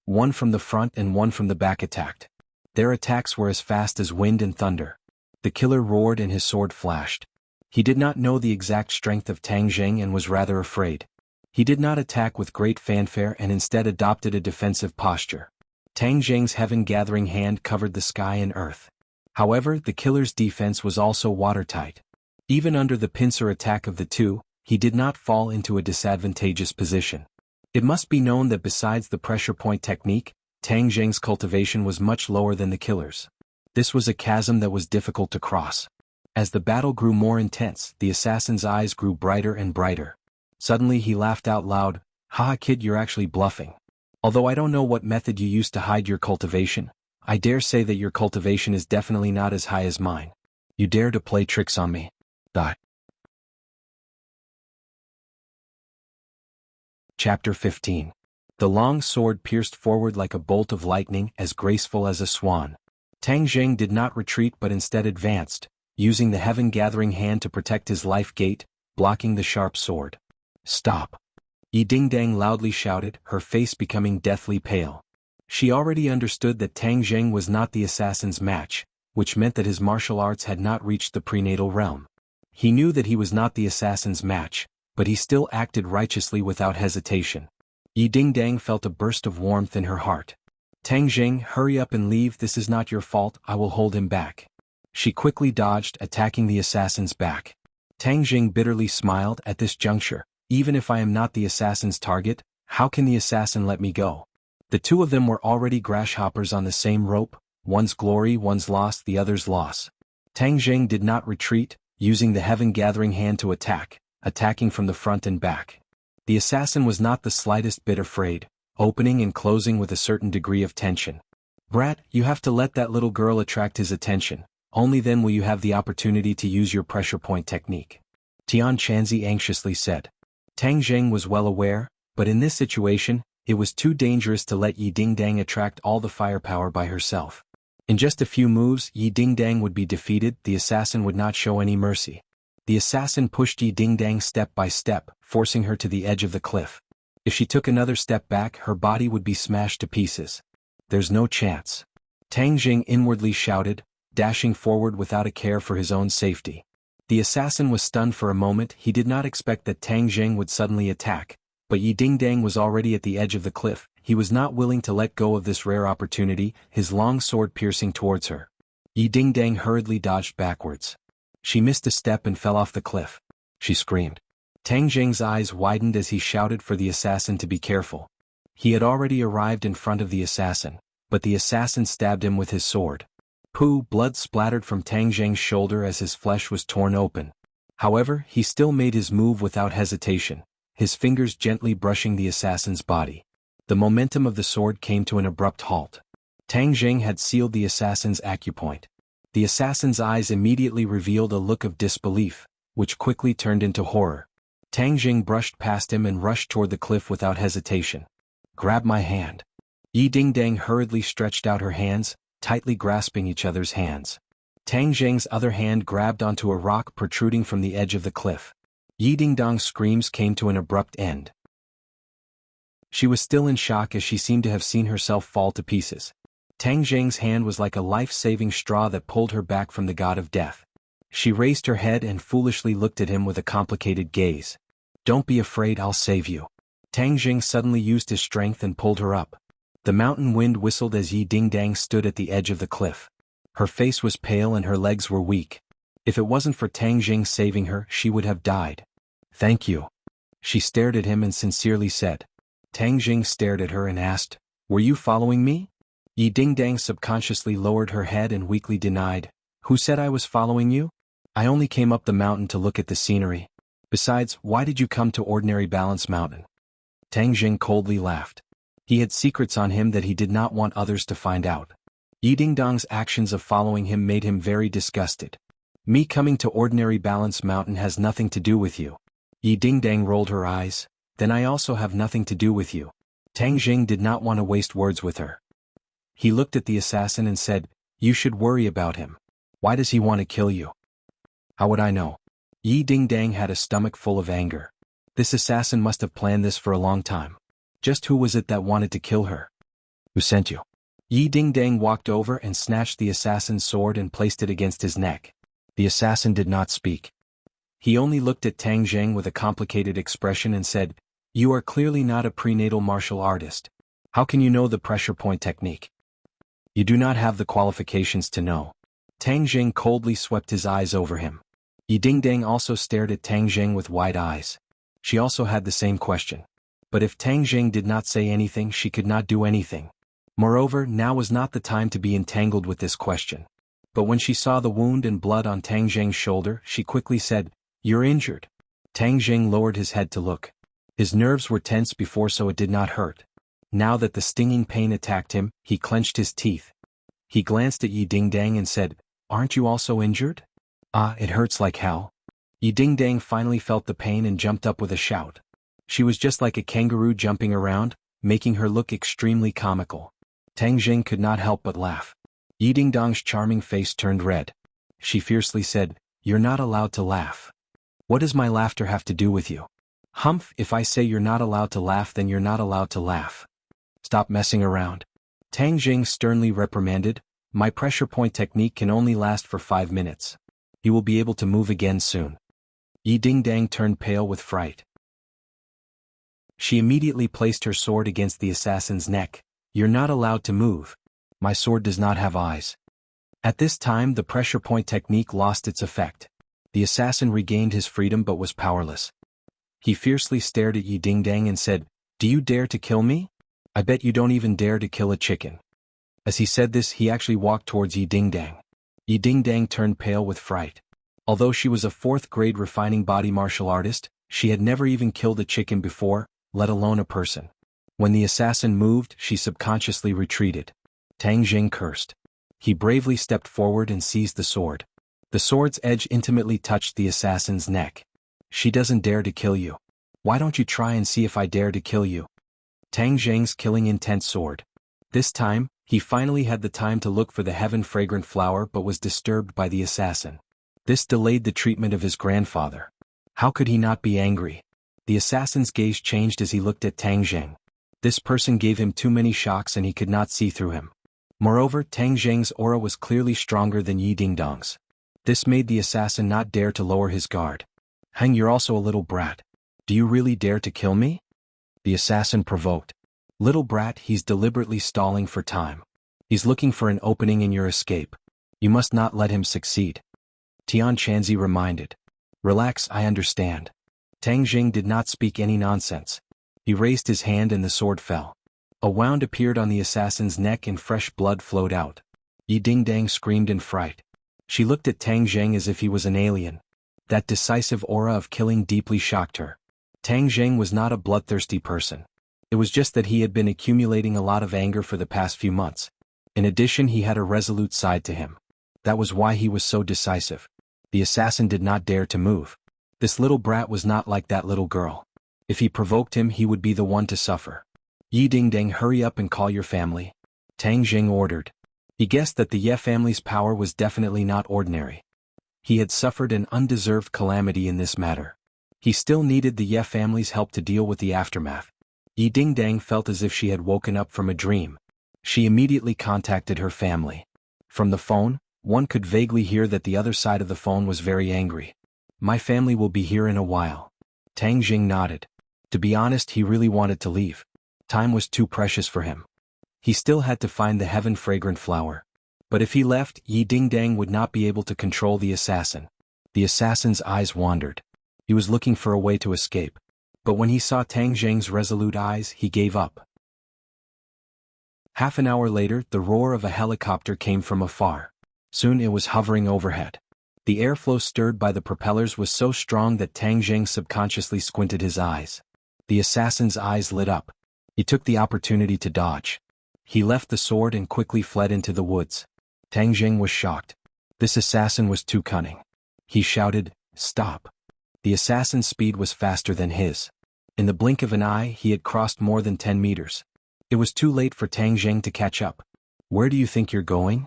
One from the front and one from the back attacked. Their attacks were as fast as wind and thunder. The killer roared and his sword flashed. He did not know the exact strength of Tang Jing and was rather afraid. He did not attack with great fanfare and instead adopted a defensive posture. Tang Jing's heaven-gathering hand covered the sky and earth. However, the killer's defense was also watertight. Even under the pincer attack of the two, he did not fall into a disadvantageous position. It must be known that besides the pressure point technique, Tang Jing's cultivation was much lower than the killer's. This was a chasm that was difficult to cross. As the battle grew more intense, the assassin's eyes grew brighter and brighter. Suddenly he laughed out loud, haha kid, you're actually bluffing. Although I don't know what method you used to hide your cultivation, I dare say that your cultivation is definitely not as high as mine. You dare to play tricks on me. Die. Chapter 15. The long sword pierced forward like a bolt of lightning, as graceful as a swan. Tang Jing did not retreat but instead advanced, using the heaven-gathering hand to protect his life gate, blocking the sharp sword. Stop! Yi Dingdang loudly shouted, her face becoming deathly pale. She already understood that Tang Jing was not the assassin's match, which meant that his martial arts had not reached the prenatal realm. He knew that he was not the assassin's match, but he still acted righteously without hesitation. Yi Dingdang felt a burst of warmth in her heart. Tang Jing, hurry up and leave, this is not your fault, I will hold him back. She quickly dodged, attacking the assassin's back. Tang Jing bitterly smiled at this juncture. Even if I am not the assassin's target, how can the assassin let me go? The two of them were already grasshoppers on the same rope, one's glory, one's loss, the other's loss. Tang Jing did not retreat, using the heaven-gathering hand to attack, attacking from the front and back. The assassin was not the slightest bit afraid, opening and closing with a certain degree of tension. Brat, you have to let that little girl attract his attention, only then will you have the opportunity to use your pressure point technique. Tian Chanzi anxiously said. Tang Jing was well aware, but in this situation, it was too dangerous to let Yi Dingdang attract all the firepower by herself. In just a few moves, Yi Dingdang would be defeated, the assassin would not show any mercy. The assassin pushed Yi Dingdang step by step, forcing her to the edge of the cliff. If she took another step back, her body would be smashed to pieces. There's no chance. Tang Jing inwardly shouted, dashing forward without a care for his own safety. The assassin was stunned for a moment. He did not expect that Tang Jing would suddenly attack, but Yi Dingdang was already at the edge of the cliff. He was not willing to let go of this rare opportunity, his long sword piercing towards her. Yi Dingdang hurriedly dodged backwards. She missed a step and fell off the cliff. She screamed. Tang Jing's eyes widened as he shouted for the assassin to be careful. He had already arrived in front of the assassin, but the assassin stabbed him with his sword. Blood splattered from Tang Jing's shoulder as his flesh was torn open. However, he still made his move without hesitation, his fingers gently brushing the assassin's body. The momentum of the sword came to an abrupt halt. Tang Jing had sealed the assassin's acupoint. The assassin's eyes immediately revealed a look of disbelief, which quickly turned into horror. Tang Jing brushed past him and rushed toward the cliff without hesitation. "Grab my hand." Yi Dingdang hurriedly stretched out her hands, tightly grasping each other's hands. Tang Jing's other hand grabbed onto a rock protruding from the edge of the cliff. Yi Dingdang's screams came to an abrupt end. She was still in shock as she seemed to have seen herself fall to pieces. Tang Jing's hand was like a life-saving straw that pulled her back from the god of death. She raised her head and foolishly looked at him with a complicated gaze. "Don't be afraid, I'll save you." Tang Jing suddenly used his strength and pulled her up. The mountain wind whistled as Yi Dingdang stood at the edge of the cliff. Her face was pale and her legs were weak. If it wasn't for Tang Jing saving her, she would have died. "Thank you." She stared at him and sincerely said. Tang Jing stared at her and asked, "Were you following me?" Yi Dingdang subconsciously lowered her head and weakly denied, "Who said I was following you? I only came up the mountain to look at the scenery. Besides, why did you come to ordinary Balance Mountain?" Tang Jing coldly laughed. He had secrets on him that he did not want others to find out. Yi Dingdang's actions of following him made him very disgusted. "Me coming to ordinary Balance Mountain has nothing to do with you." Yi Dingdang rolled her eyes. "Then I also have nothing to do with you." Tang Jing did not want to waste words with her. He looked at the assassin and said, "You should worry about him. Why does he want to kill you?" "How would I know?" Yi Dingdang had a stomach full of anger. This assassin must have planned this for a long time. Just who was it that wanted to kill her? "Who sent you?" Yi Dingdang walked over and snatched the assassin's sword and placed it against his neck. The assassin did not speak. He only looked at Tang Jing with a complicated expression and said, "You are clearly not a prenatal martial artist. How can you know the pressure point technique? You do not have the qualifications to know." Tang Jing coldly swept his eyes over him. Yi Dingdang also stared at Tang Jing with wide eyes. She also had the same question. But if Tang Jing did not say anything, she could not do anything. Moreover, now was not the time to be entangled with this question. But when she saw the wound and blood on Tang Jing's shoulder, she quickly said, "You're injured." Tang Jing lowered his head to look. His nerves were tense before, so it did not hurt. Now that the stinging pain attacked him, he clenched his teeth. He glanced at Yi Dingdang and said, "Aren't you also injured?" "Ah, it hurts like hell." Yi Dingdang finally felt the pain and jumped up with a shout. She was just like a kangaroo jumping around, making her look extremely comical. Tang Jing could not help but laugh. Yi Dingdang's charming face turned red. She fiercely said, "You're not allowed to laugh." "What does my laughter have to do with you?" "Humph, if I say you're not allowed to laugh, then you're not allowed to laugh. Stop messing around." Tang Jing sternly reprimanded, "My pressure point technique can only last for 5 minutes. You will be able to move again soon." Yi Dingdang turned pale with fright. She immediately placed her sword against the assassin's neck. "You're not allowed to move. My sword does not have eyes." At this time the pressure point technique lost its effect. The assassin regained his freedom but was powerless. He fiercely stared at Yi Dingdang and said, "Do you dare to kill me? I bet you don't even dare to kill a chicken." As he said this, he actually walked towards Yi Dingdang. Yi Dingdang turned pale with fright. Although she was a 4th-grade refining body martial artist, she had never even killed a chicken before, let alone a person. When the assassin moved, she subconsciously retreated. Tang Jing cursed. He bravely stepped forward and seized the sword. The sword's edge intimately touched the assassin's neck. "She doesn't dare to kill you. Why don't you try and see if I dare to kill you?" Tang Jing's killing intent soared. This time, he finally had the time to look for the heaven-fragrant flower but was disturbed by the assassin. This delayed the treatment of his grandfather. How could he not be angry? The assassin's gaze changed as he looked at Tang Jing. This person gave him too many shocks and he could not see through him. Moreover, Tang Zheng's aura was clearly stronger than Yi Dingdong's. This made the assassin not dare to lower his guard. Hang, you're also a little brat. Do you really dare to kill me? The assassin provoked. Little brat, he's deliberately stalling for time. He's looking for an opening in your escape. You must not let him succeed. Xianxia reminded. Relax, I understand. Tang Zheng did not speak any nonsense. He raised his hand and the sword fell. A wound appeared on the assassin's neck and fresh blood flowed out. Yi Dingdang screamed in fright. She looked at Tang Zheng as if he was an alien. That decisive aura of killing deeply shocked her. Tang Zheng was not a bloodthirsty person. It was just that he had been accumulating a lot of anger for the past few months. In addition, he had a resolute side to him. That was why he was so decisive. The assassin did not dare to move. This little brat was not like that little girl. If he provoked him, he would be the one to suffer. Yi Dingdang, hurry up and call your family. Tang Zheng ordered. He guessed that the Ye family's power was definitely not ordinary. He had suffered an undeserved calamity in this matter. He still needed the Ye family's help to deal with the aftermath. Yi Dingdang felt as if she had woken up from a dream. She immediately contacted her family. From the phone, one could vaguely hear that the other side of the phone was very angry. My family will be here in a while. Tang Zheng nodded. To be honest, he really wanted to leave. Time was too precious for him. He still had to find the heaven-fragrant flower. But if he left, Yi Dingdang would not be able to control the assassin. The assassin's eyes wandered. He was looking for a way to escape. But when he saw Tang Zheng's resolute eyes, he gave up. Half an hour later, the roar of a helicopter came from afar. Soon it was hovering overhead. The airflow stirred by the propellers was so strong that Tang Zheng subconsciously squinted his eyes. The assassin's eyes lit up. He took the opportunity to dodge. He left the sword and quickly fled into the woods. Tang Zheng was shocked. This assassin was too cunning. He shouted, "Stop!" The assassin's speed was faster than his. In the blink of an eye, he had crossed more than 10 meters. It was too late for Tang Zheng to catch up. Where do you think you're going?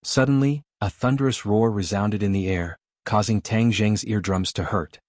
Suddenly, a thunderous roar resounded in the air, causing Tang Zheng's eardrums to hurt.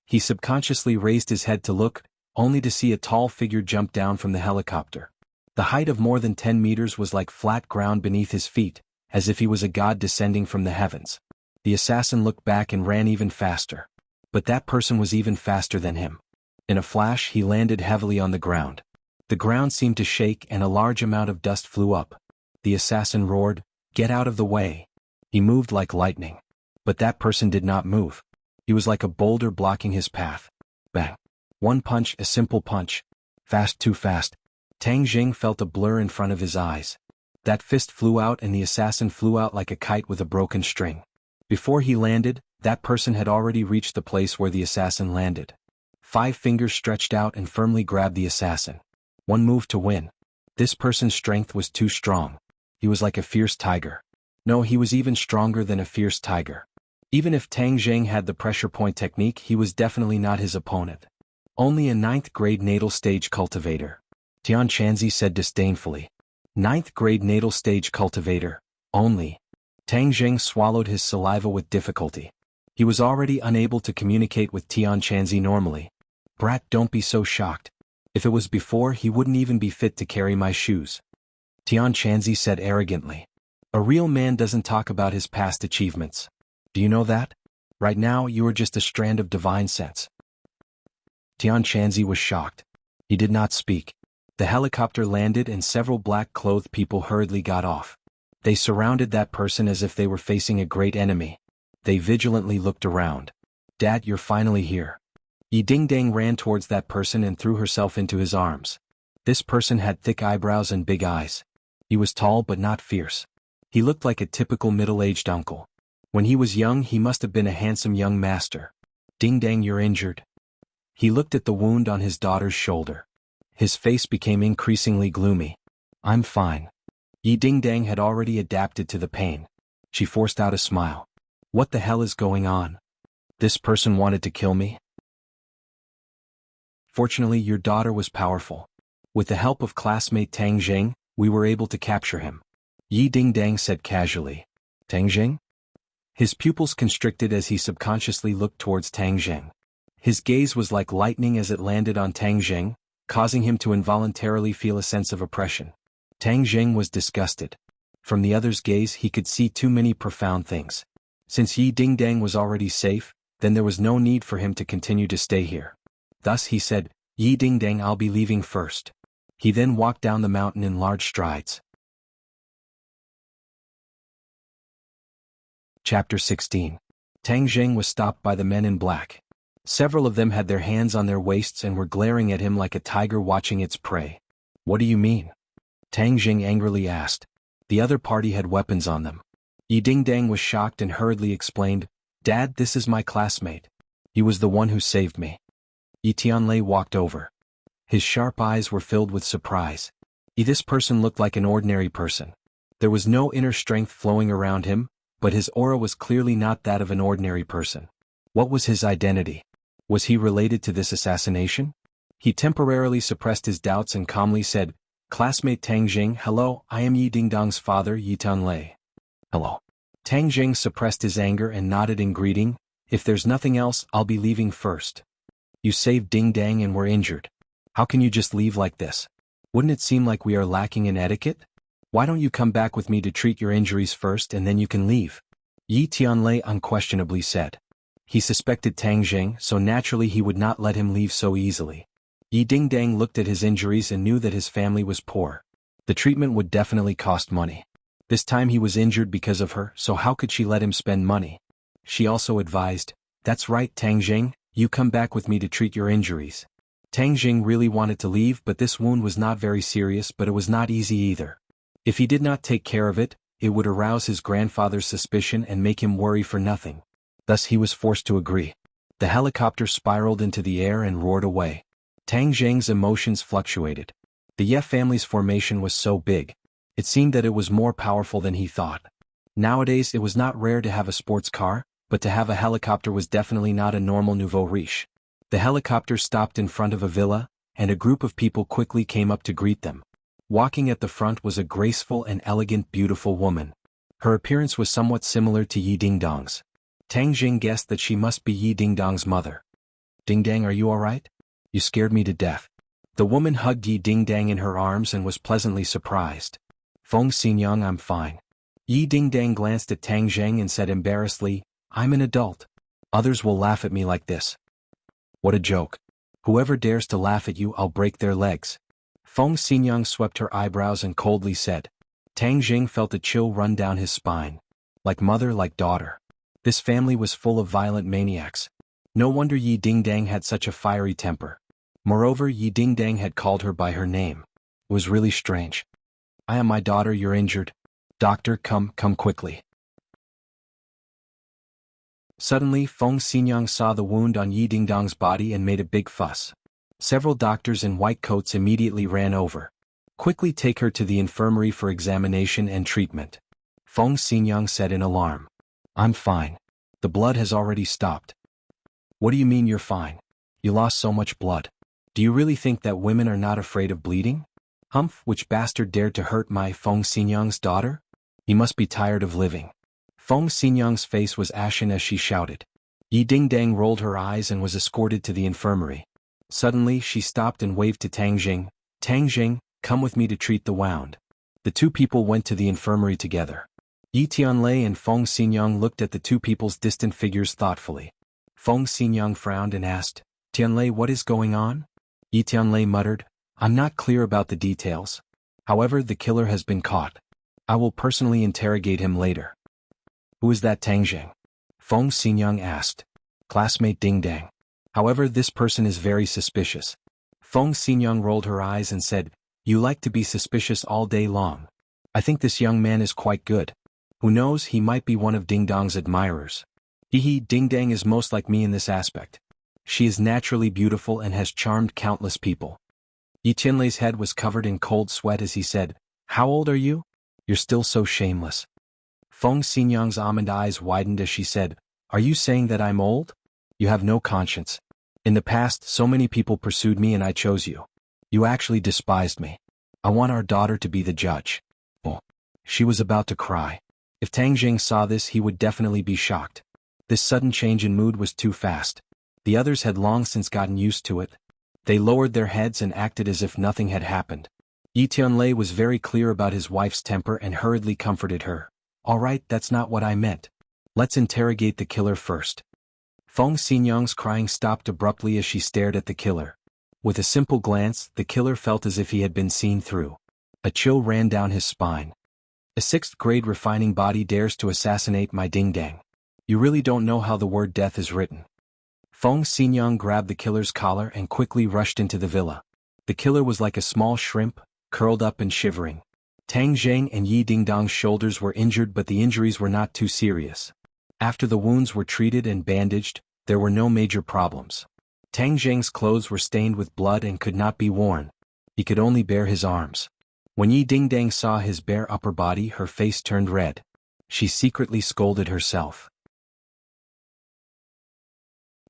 He subconsciously raised his head to look, only to see a tall figure jump down from the helicopter. The height of more than 10 meters was like flat ground beneath his feet, as if he was a god descending from the heavens. The assassin looked back and ran even faster. But that person was even faster than him. In a flash, he landed heavily on the ground. The ground seemed to shake and a large amount of dust flew up. The assassin roared, "Get out of the way!" He moved like lightning. But that person did not move. He was like a boulder blocking his path. Bang! One punch, a simple punch. Fast, too fast. Tang Zheng felt a blur in front of his eyes. That fist flew out and the assassin flew out like a kite with a broken string. Before he landed, that person had already reached the place where the assassin landed. 5 fingers stretched out and firmly grabbed the assassin. One move to win. This person's strength was too strong. He was like a fierce tiger. No, he was even stronger than a fierce tiger. Even if Tang Zheng had the pressure point technique, he was definitely not his opponent. Only a 9th grade natal stage cultivator. Xianxia said disdainfully. 9th grade natal stage cultivator, only. Tang Zheng swallowed his saliva with difficulty. He was already unable to communicate with Xianxia normally. Brat, don't be so shocked. If it was before, he wouldn't even be fit to carry my shoes. Xianxia said arrogantly. A real man doesn't talk about his past achievements. Do you know that? Right now, you are just a strand of divine sense. Xianxia was shocked. He did not speak. The helicopter landed and several black-clothed people hurriedly got off. They surrounded that person as if they were facing a great enemy. They vigilantly looked around. Dad, you're finally here. Yi Dingdang ran towards that person and threw herself into his arms. This person had thick eyebrows and big eyes. He was tall but not fierce. He looked like a typical middle-aged uncle. When he was young, he must have been a handsome young master. Dingdang, you're injured. He looked at the wound on his daughter's shoulder. His face became increasingly gloomy. I'm fine. Yi Dingdang had already adapted to the pain. She forced out a smile. What the hell is going on? This person wanted to kill me? Fortunately, your daughter was powerful. With the help of classmate Tang Zheng, we were able to capture him. Yi Dingdang said casually. Tang Zheng? His pupils constricted as he subconsciously looked towards Tang Zheng. His gaze was like lightning as it landed on Tang Zheng, causing him to involuntarily feel a sense of oppression. Tang Zheng was disgusted. From the other's gaze he could see too many profound things. Since Yi Dingdang was already safe, then there was no need for him to continue to stay here. Thus he said, Yi Dingdang, I'll be leaving first. He then walked down the mountain in large strides. Chapter 16. Tang Jing was stopped by the men in black. Several of them had their hands on their waists and were glaring at him like a tiger watching its prey. What do you mean? Tang Jing angrily asked. The other party had weapons on them. Yi Dingdang was shocked and hurriedly explained, Dad, this is my classmate. He was the one who saved me. Yi Tianlei walked over. His sharp eyes were filled with surprise. This person looked like an ordinary person. There was no inner strength flowing around him, but his aura was clearly not that of an ordinary person. What was his identity? Was he related to this assassination? He temporarily suppressed his doubts and calmly said, Classmate Tang Jing, hello, I am Yi Dingdang's father, Yi Tianlei. Hello. Tang Jing suppressed his anger and nodded in greeting, if there's nothing else, I'll be leaving first. You saved Dingdang and were injured. How can you just leave like this? Wouldn't it seem like we are lacking in etiquette? Why don't you come back with me to treat your injuries first and then you can leave? Yi Tianlei unquestionably said. He suspected Tang Jing, so naturally he would not let him leave so easily. Yi Dingdang looked at his injuries and knew that his family was poor. The treatment would definitely cost money. This time he was injured because of her, so how could she let him spend money? She also advised, That's right, Tang Jing, you come back with me to treat your injuries. Tang Jing really wanted to leave, but this wound was not very serious, but it was not easy either. If he did not take care of it, it would arouse his grandfather's suspicion and make him worry for nothing. Thus he was forced to agree. The helicopter spiraled into the air and roared away. Tang Jing's emotions fluctuated. The Ye family's formation was so big. It seemed that it was more powerful than he thought. Nowadays it was not rare to have a sports car, but to have a helicopter was definitely not a normal nouveau riche. The helicopter stopped in front of a villa, and a group of people quickly came up to greet them. Walking at the front was a graceful and elegant beautiful woman. Her appearance was somewhat similar to Yi Dingdang's. Tang Jing guessed that she must be Yi Dingdang's mother. Dingdang, are you alright? You scared me to death. The woman hugged Yi Dingdang in her arms and was pleasantly surprised. Feng Xinyang, I'm fine. Yi Dingdang glanced at Tang Jing and said embarrassedly, I'm an adult. Others will laugh at me like this. What a joke. Whoever dares to laugh at you, I'll break their legs. Feng Xinyang swept her eyebrows and coldly said. Tang Jing felt a chill run down his spine. Like mother, like daughter. This family was full of violent maniacs. No wonder Yi Dingdang had such a fiery temper. Moreover, Yi Dingdang had called her by her name. It was really strange. I am my daughter, you're injured. Doctor, come quickly. Suddenly, Feng Xinyang saw the wound on Yi Dingdang's body and made a big fuss. Several doctors in white coats immediately ran over. Quickly take her to the infirmary for examination and treatment. Feng Xinyang said in alarm. I'm fine. The blood has already stopped. What do you mean you're fine? You lost so much blood. Do you really think that women are not afraid of bleeding? Humph, which bastard dared to hurt my Feng Xinyang's daughter? He must be tired of living. Feng Xinyang's face was ashen as she shouted. Yi Dingdang rolled her eyes and was escorted to the infirmary. Suddenly she stopped and waved to Tang Jing. Tang Jing, come with me to treat the wound. The two people went to the infirmary together. Yi Tianlei and Feng Xinyang looked at the two people's distant figures thoughtfully. Feng Xinyang frowned and asked, Tianlei, what is going on? Yi Tianlei muttered, I'm not clear about the details. However, the killer has been caught. I will personally interrogate him later. Who is that Tang Jing? Feng Xinyang asked. Classmate Dingdang. However, this person is very suspicious. Feng Xinyang rolled her eyes and said, You like to be suspicious all day long. I think this young man is quite good. Who knows, he might be one of Dingdang's admirers. Dingdang is most like me in this aspect. She is naturally beautiful and has charmed countless people. Yi Tianlei's head was covered in cold sweat as he said, How old are you? You're still so shameless. Feng Xinyang's almond eyes widened as she said, Are you saying that I'm old? You have no conscience. In the past, so many people pursued me and I chose you. You actually despised me. I want our daughter to be the judge. Oh. She was about to cry. If Tang Jing saw this, he would definitely be shocked. This sudden change in mood was too fast. The others had long since gotten used to it. They lowered their heads and acted as if nothing had happened. Yi Tianlei was very clear about his wife's temper and hurriedly comforted her. All right, that's not what I meant. Let's interrogate the killer first. Feng Xinyang's crying stopped abruptly as she stared at the killer. With a simple glance, the killer felt as if he had been seen through. A chill ran down his spine. A sixth-grade refining body dares to assassinate my ding-dang. You really don't know how the word death is written. Feng Xinyang grabbed the killer's collar and quickly rushed into the villa. The killer was like a small shrimp, curled up and shivering. Tang Zheng and Yi Dingdong's shoulders were injured, but the injuries were not too serious. After the wounds were treated and bandaged, there were no major problems. Tang Zheng's clothes were stained with blood and could not be worn. He could only bare his arms. When Yi Dingdang saw his bare upper body, her face turned red. She secretly scolded herself.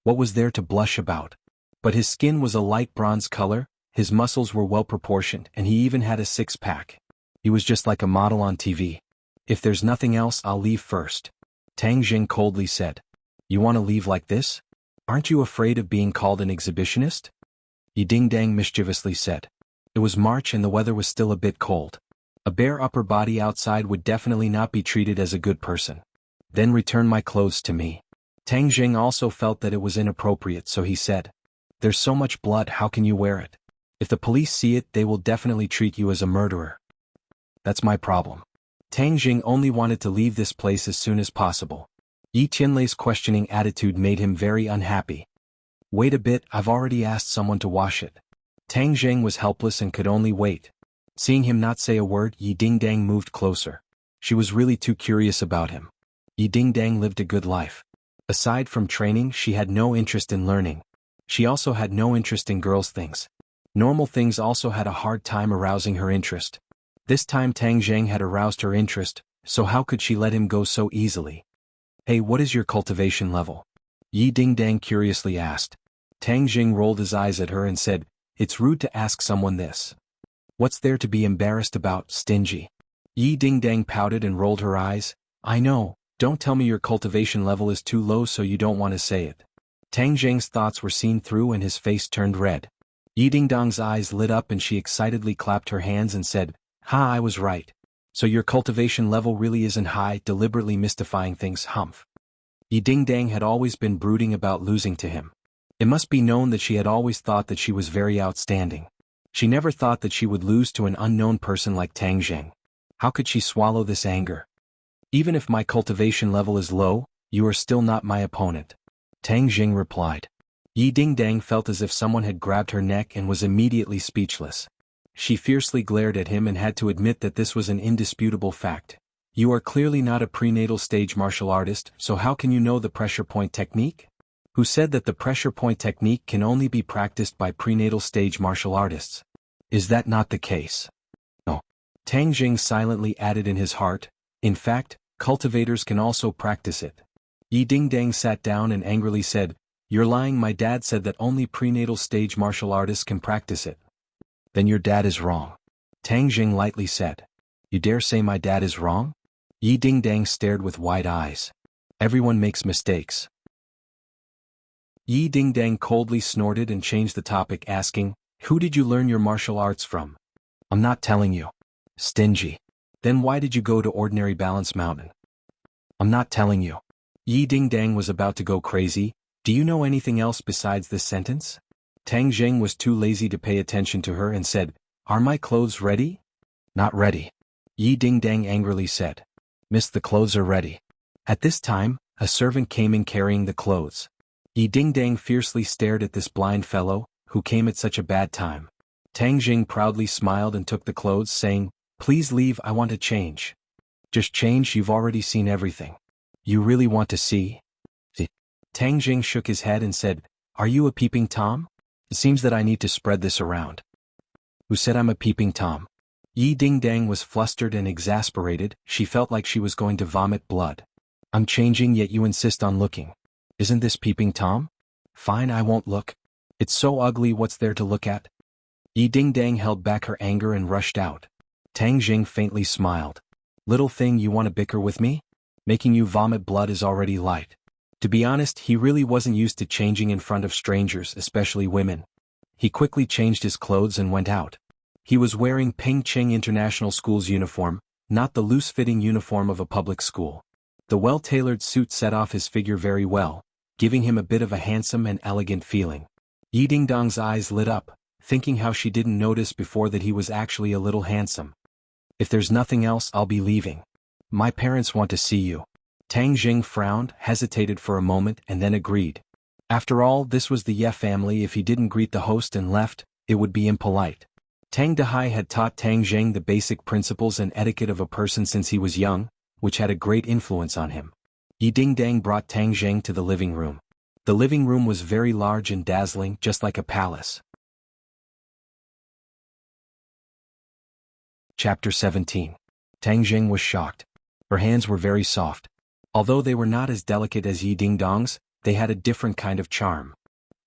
What was there to blush about? But his skin was a light bronze color, his muscles were well proportioned, and he even had a six-pack. He was just like a model on TV. If there's nothing else, I'll leave first. Tang Zheng coldly said. You want to leave like this? Aren't you afraid of being called an exhibitionist? Yi Dingdang mischievously said. It was March and the weather was still a bit cold. A bare upper body outside would definitely not be treated as a good person. Then return my clothes to me. Tang Zheng also felt that it was inappropriate, so he said. There's so much blood, how can you wear it? If the police see it, they will definitely treat you as a murderer. That's my problem. Tang Zheng only wanted to leave this place as soon as possible. Yi Tianlei's questioning attitude made him very unhappy. Wait a bit, I've already asked someone to wash it. Tang Zheng was helpless and could only wait. Seeing him not say a word, Yi Dingdang moved closer. She was really too curious about him. Yi Dingdang lived a good life. Aside from training, she had no interest in learning. She also had no interest in girls' things. Normal things also had a hard time arousing her interest. This time Tang Zheng had aroused her interest, so how could she let him go so easily? Hey, what is your cultivation level? Yi Dingdang curiously asked. Tang Zheng rolled his eyes at her and said, It's rude to ask someone this. What's there to be embarrassed about, stingy? Yi Dingdang pouted and rolled her eyes. I know, don't tell me your cultivation level is too low so you don't want to say it. Tang Zheng's thoughts were seen through and his face turned red. Yi Dingdong's eyes lit up and she excitedly clapped her hands and said, Ha, I was right. So your cultivation level really isn't high, deliberately mystifying things, humph. Yi Dingdang had always been brooding about losing to him. It must be known that she had always thought that she was very outstanding. She never thought that she would lose to an unknown person like Tang Zheng. How could she swallow this anger? Even if my cultivation level is low, you are still not my opponent. Tang Zheng replied. Yi Dingdang felt as if someone had grabbed her neck and was immediately speechless. She fiercely glared at him and had to admit that this was an indisputable fact. You are clearly not a prenatal stage martial artist, so how can you know the pressure point technique? Who said that the pressure point technique can only be practiced by prenatal stage martial artists? Is that not the case? No. Tang Zheng silently added in his heart, in fact, cultivators can also practice it. Yi Dingdang sat down and angrily said, You're lying, my dad said that only prenatal stage martial artists can practice it. Then your dad is wrong. Tang Zheng lightly said. You dare say my dad is wrong? Yi Dingdang stared with wide eyes. Everyone makes mistakes. Yi Dingdang coldly snorted and changed the topic, asking, Who did you learn your martial arts from? I'm not telling you. Stingy. Then why did you go to Ordinary Balance Mountain? I'm not telling you. Yi Dingdang was about to go crazy. Do you know anything else besides this sentence? Tang Zheng was too lazy to pay attention to her and said, Are my clothes ready? Not ready. Yi Dingdang angrily said. Miss, the clothes are ready. At this time, a servant came in carrying the clothes. Yi Dingdang fiercely stared at this blind fellow, who came at such a bad time. Tang Zheng proudly smiled and took the clothes, saying, Please leave, I want to change. Just change, you've already seen everything. You really want to see? Tang Zheng shook his head and said, Are you a peeping Tom? It seems that I need to spread this around. Who said I'm a peeping Tom? Yi Dingdang was flustered and exasperated. She felt like she was going to vomit blood. I'm changing, yet you insist on looking. Isn't this peeping Tom? Fine, I won't look. It's so ugly, what's there to look at? Yi Dingdang held back her anger and rushed out. Tang Zheng faintly smiled. Little thing, you want to bicker with me? Making you vomit blood is already light. To be honest, he really wasn't used to changing in front of strangers, especially women. He quickly changed his clothes and went out. He was wearing Pingcheng International School's uniform, not the loose-fitting uniform of a public school. The well-tailored suit set off his figure very well, giving him a bit of a handsome and elegant feeling. Yi Dingdong's eyes lit up, thinking how she didn't notice before that he was actually a little handsome. If there's nothing else, I'll be leaving. My parents want to see you. Tang Jing frowned, hesitated for a moment, and then agreed. After all, this was the Ye family. If he didn't greet the host and left, it would be impolite. Tang Dehai had taught Tang Jing the basic principles and etiquette of a person since he was young, which had a great influence on him. Yi Dingdang brought Tang Jing to the living room. The living room was very large and dazzling, just like a palace. Chapter 17. Tang Jing was shocked. Her hands were very soft. Although they were not as delicate as Yi Dingdong's, they had a different kind of charm.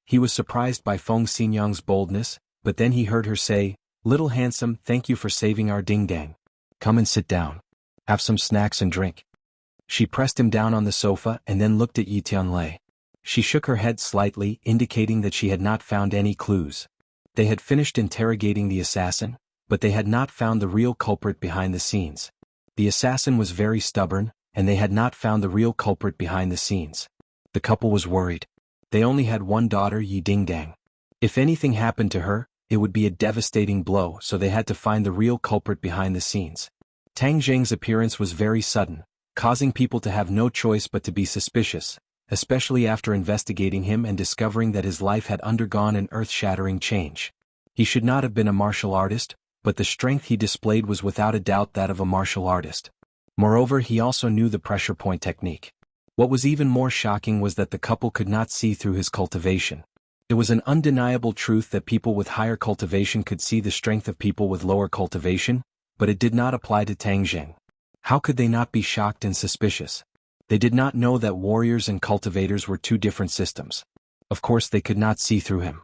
He was surprised by Feng Xinyang's boldness, but then he heard her say, "Little handsome, thank you for saving our Dingdang. Come and sit down. Have some snacks and drink." She pressed him down on the sofa and then looked at Yi Tianlei. She shook her head slightly, indicating that she had not found any clues. They had finished interrogating the assassin, but they had not found the real culprit behind the scenes. The assassin was very stubborn, and they had not found the real culprit behind the scenes. The couple was worried. They only had one daughter, Yi Dingdang. If anything happened to her, it would be a devastating blow, so they had to find the real culprit behind the scenes. Tang Jing's appearance was very sudden, causing people to have no choice but to be suspicious, especially after investigating him and discovering that his life had undergone an earth-shattering change. He should not have been a martial artist, but the strength he displayed was without a doubt that of a martial artist. Moreover, he also knew the pressure point technique. What was even more shocking was that the couple could not see through his cultivation. It was an undeniable truth that people with higher cultivation could see the strength of people with lower cultivation, but it did not apply to Tang Jing. How could they not be shocked and suspicious? They did not know that warriors and cultivators were two different systems. Of course they could not see through him.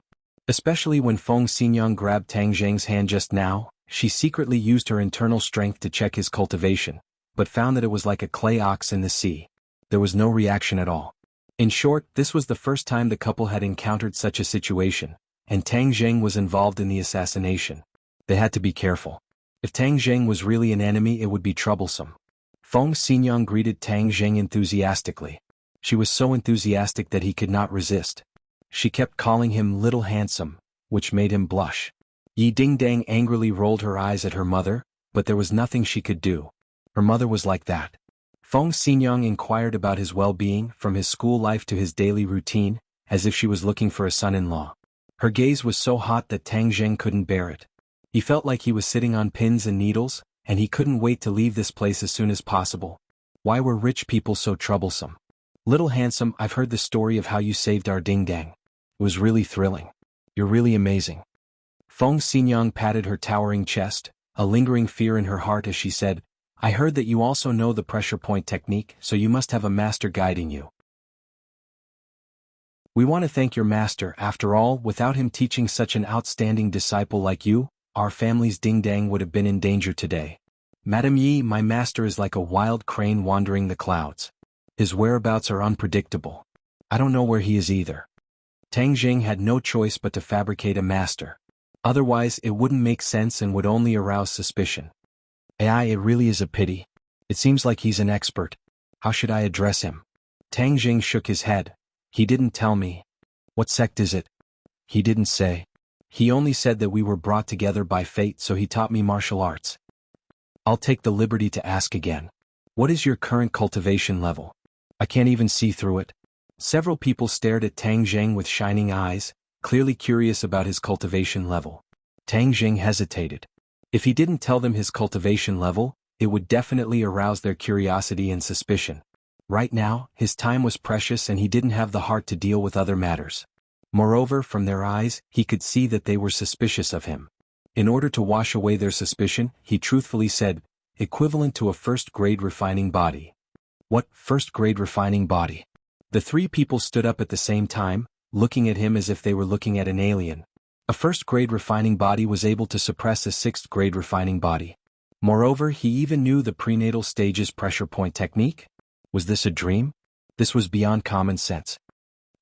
Especially when Feng Xinyang grabbed Tang Jing's hand just now, she secretly used her internal strength to check his cultivation, but found that it was like a clay ox in the sea. There was no reaction at all. In short, this was the first time the couple had encountered such a situation, and Tang Jing was involved in the assassination. They had to be careful. If Tang Jing was really an enemy, it would be troublesome. Feng Xinyang greeted Tang Jing enthusiastically. She was so enthusiastic that he could not resist. She kept calling him Little Handsome, which made him blush. Yi Dingdang angrily rolled her eyes at her mother, but there was nothing she could do. Her mother was like that. Feng Xinyang inquired about his well-being, from his school life to his daily routine, as if she was looking for a son-in-law. Her gaze was so hot that Tang Jing couldn't bear it. He felt like he was sitting on pins and needles, and he couldn't wait to leave this place as soon as possible. Why were rich people so troublesome? Little Handsome, I've heard the story of how you saved our Dingdang. It was really thrilling. You're really amazing. Feng Xinyang patted her towering chest, a lingering fear in her heart as she said, I heard that you also know the pressure point technique, so you must have a master guiding you. We want to thank your master. After all, without him teaching such an outstanding disciple like you, our family's Dingdang would have been in danger today. Madam Yi, my master is like a wild crane wandering the clouds. His whereabouts are unpredictable. I don't know where he is either. Tang Jing had no choice but to fabricate a master. Otherwise, it wouldn't make sense and would only arouse suspicion. AI, it really is a pity. It seems like he's an expert. How should I address him? Tang Jing shook his head. He didn't tell me. What sect is it? He didn't say. He only said that we were brought together by fate, so he taught me martial arts. I'll take the liberty to ask again. What is your current cultivation level? I can't even see through it. Several people stared at Tang Jing with shining eyes, clearly curious about his cultivation level. Tang Jing hesitated. If he didn't tell them his cultivation level, it would definitely arouse their curiosity and suspicion. Right now, his time was precious and he didn't have the heart to deal with other matters. Moreover, from their eyes, he could see that they were suspicious of him. In order to wash away their suspicion, he truthfully said, equivalent to a first-grade refining body. What first-grade refining body? The three people stood up at the same time, looking at him as if they were looking at an alien. A first-grade refining body was able to suppress a sixth-grade refining body. Moreover, he even knew the prenatal stage's pressure point technique. Was this a dream? This was beyond common sense.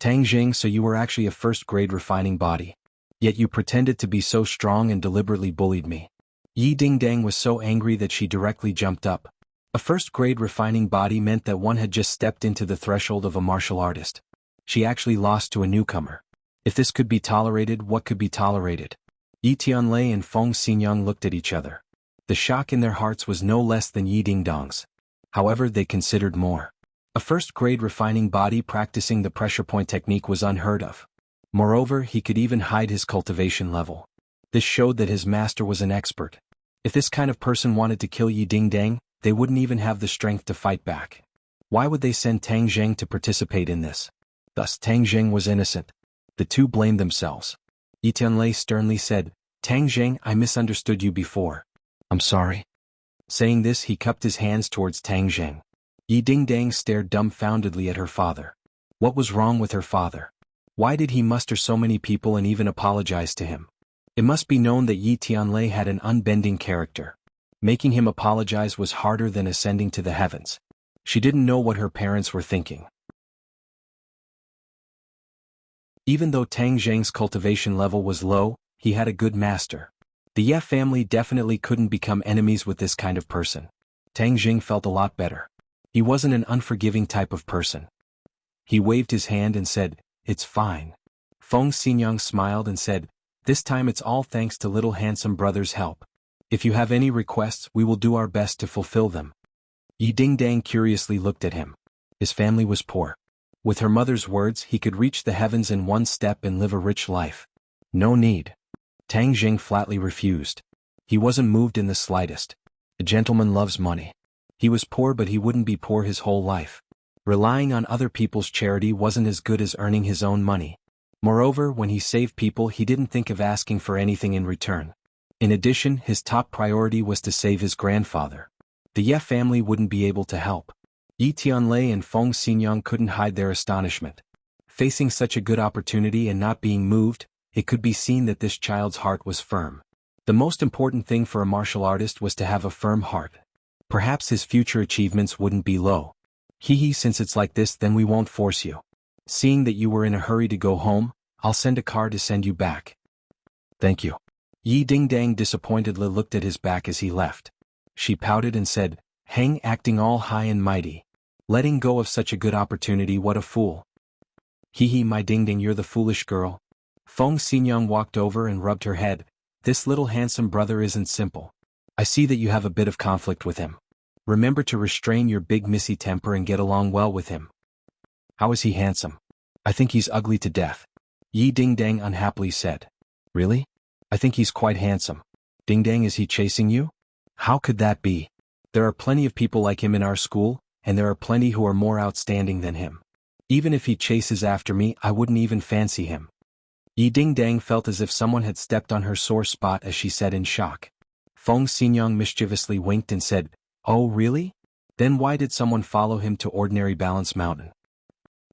Tang Jing, so you were actually a first-grade refining body. Yet you pretended to be so strong and deliberately bullied me. Yi Dingdang was so angry that she directly jumped up. A first-grade refining body meant that one had just stepped into the threshold of a martial artist. She actually lost to a newcomer. If this could be tolerated, what could be tolerated? Yi Tianlei and Feng Xinyang looked at each other. The shock in their hearts was no less than Yi Dingdong's. However, they considered more. A first-grade refining body practicing the pressure point technique was unheard of. Moreover, he could even hide his cultivation level. This showed that his master was an expert. If this kind of person wanted to kill Yi Dingdang, they wouldn't even have the strength to fight back. Why would they send Tang Zheng to participate in this? Thus, Tang Zheng was innocent. The two blamed themselves. Yi Tianlei sternly said, "Tang Zheng, I misunderstood you before. I'm sorry." Saying this, he cupped his hands towards Tang Zheng. Yi Dingdang stared dumbfoundedly at her father. What was wrong with her father? Why did he muster so many people and even apologize to him? It must be known that Yi Tianlei had an unbending character. Making him apologize was harder than ascending to the heavens. She didn't know what her parents were thinking. Even though Tang Zheng's cultivation level was low, he had a good master. The Ye family definitely couldn't become enemies with this kind of person. Tang Zheng felt a lot better. He wasn't an unforgiving type of person. He waved his hand and said, "It's fine." Feng Xinyang smiled and said, "This time it's all thanks to little handsome brother's help. If you have any requests, we will do our best to fulfill them." Yi Dingdang curiously looked at him. His family was poor. With her mother's words, he could reach the heavens in one step and live a rich life. No need. Tang Zheng flatly refused. He wasn't moved in the slightest. A gentleman loves money. He was poor, but he wouldn't be poor his whole life. Relying on other people's charity wasn't as good as earning his own money. Moreover, when he saved people, he didn't think of asking for anything in return. In addition, his top priority was to save his grandfather. The Ye family wouldn't be able to help. Yi Tianlei and Feng Xinyang couldn't hide their astonishment. Facing such a good opportunity and not being moved, it could be seen that this child's heart was firm. The most important thing for a martial artist was to have a firm heart. Perhaps his future achievements wouldn't be low. Since it's like this, then we won't force you. Seeing that you were in a hurry to go home, I'll send a car to send you back. Thank you. Yi Dingdang disappointedly looked at his back as he left. She pouted and said, "Hang, acting all high and mighty. Letting go of such a good opportunity, what a fool." My Dingdang, you're the foolish girl." Feng Xinyang walked over and rubbed her head. "This little handsome brother isn't simple. I see that you have a bit of conflict with him. Remember to restrain your big missy temper and get along well with him." "How is he handsome?" "I think he's ugly to death," Yi Dingdang unhappily said. "Really? I think he's quite handsome." "Dingdang, is he chasing you?" "How could that be? There are plenty of people like him in our school, and there are plenty who are more outstanding than him. Even if he chases after me, I wouldn't even fancy him." Yi Dingdang felt as if someone had stepped on her sore spot as she said in shock. Feng Xinyang mischievously winked and said, "Oh really? Then why did someone follow him to Ordinary Balance Mountain?"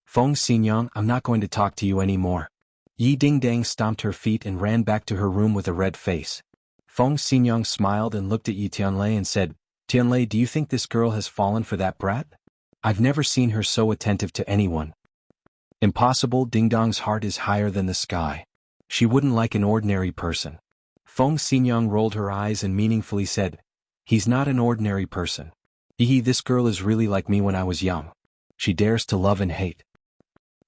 "Feng Xinyang, I'm not going to talk to you anymore." Yi Dingdang stomped her feet and ran back to her room with a red face. Feng Xinyang smiled and looked at Yi Tianlei and said, "Tianlei, do you think this girl has fallen for that brat? I've never seen her so attentive to anyone." "Impossible, Dingdong's heart is higher than the sky. She wouldn't like an ordinary person." Feng Xinyang rolled her eyes and meaningfully said, "He's not an ordinary person. This girl is really like me when I was young. She dares to love and hate.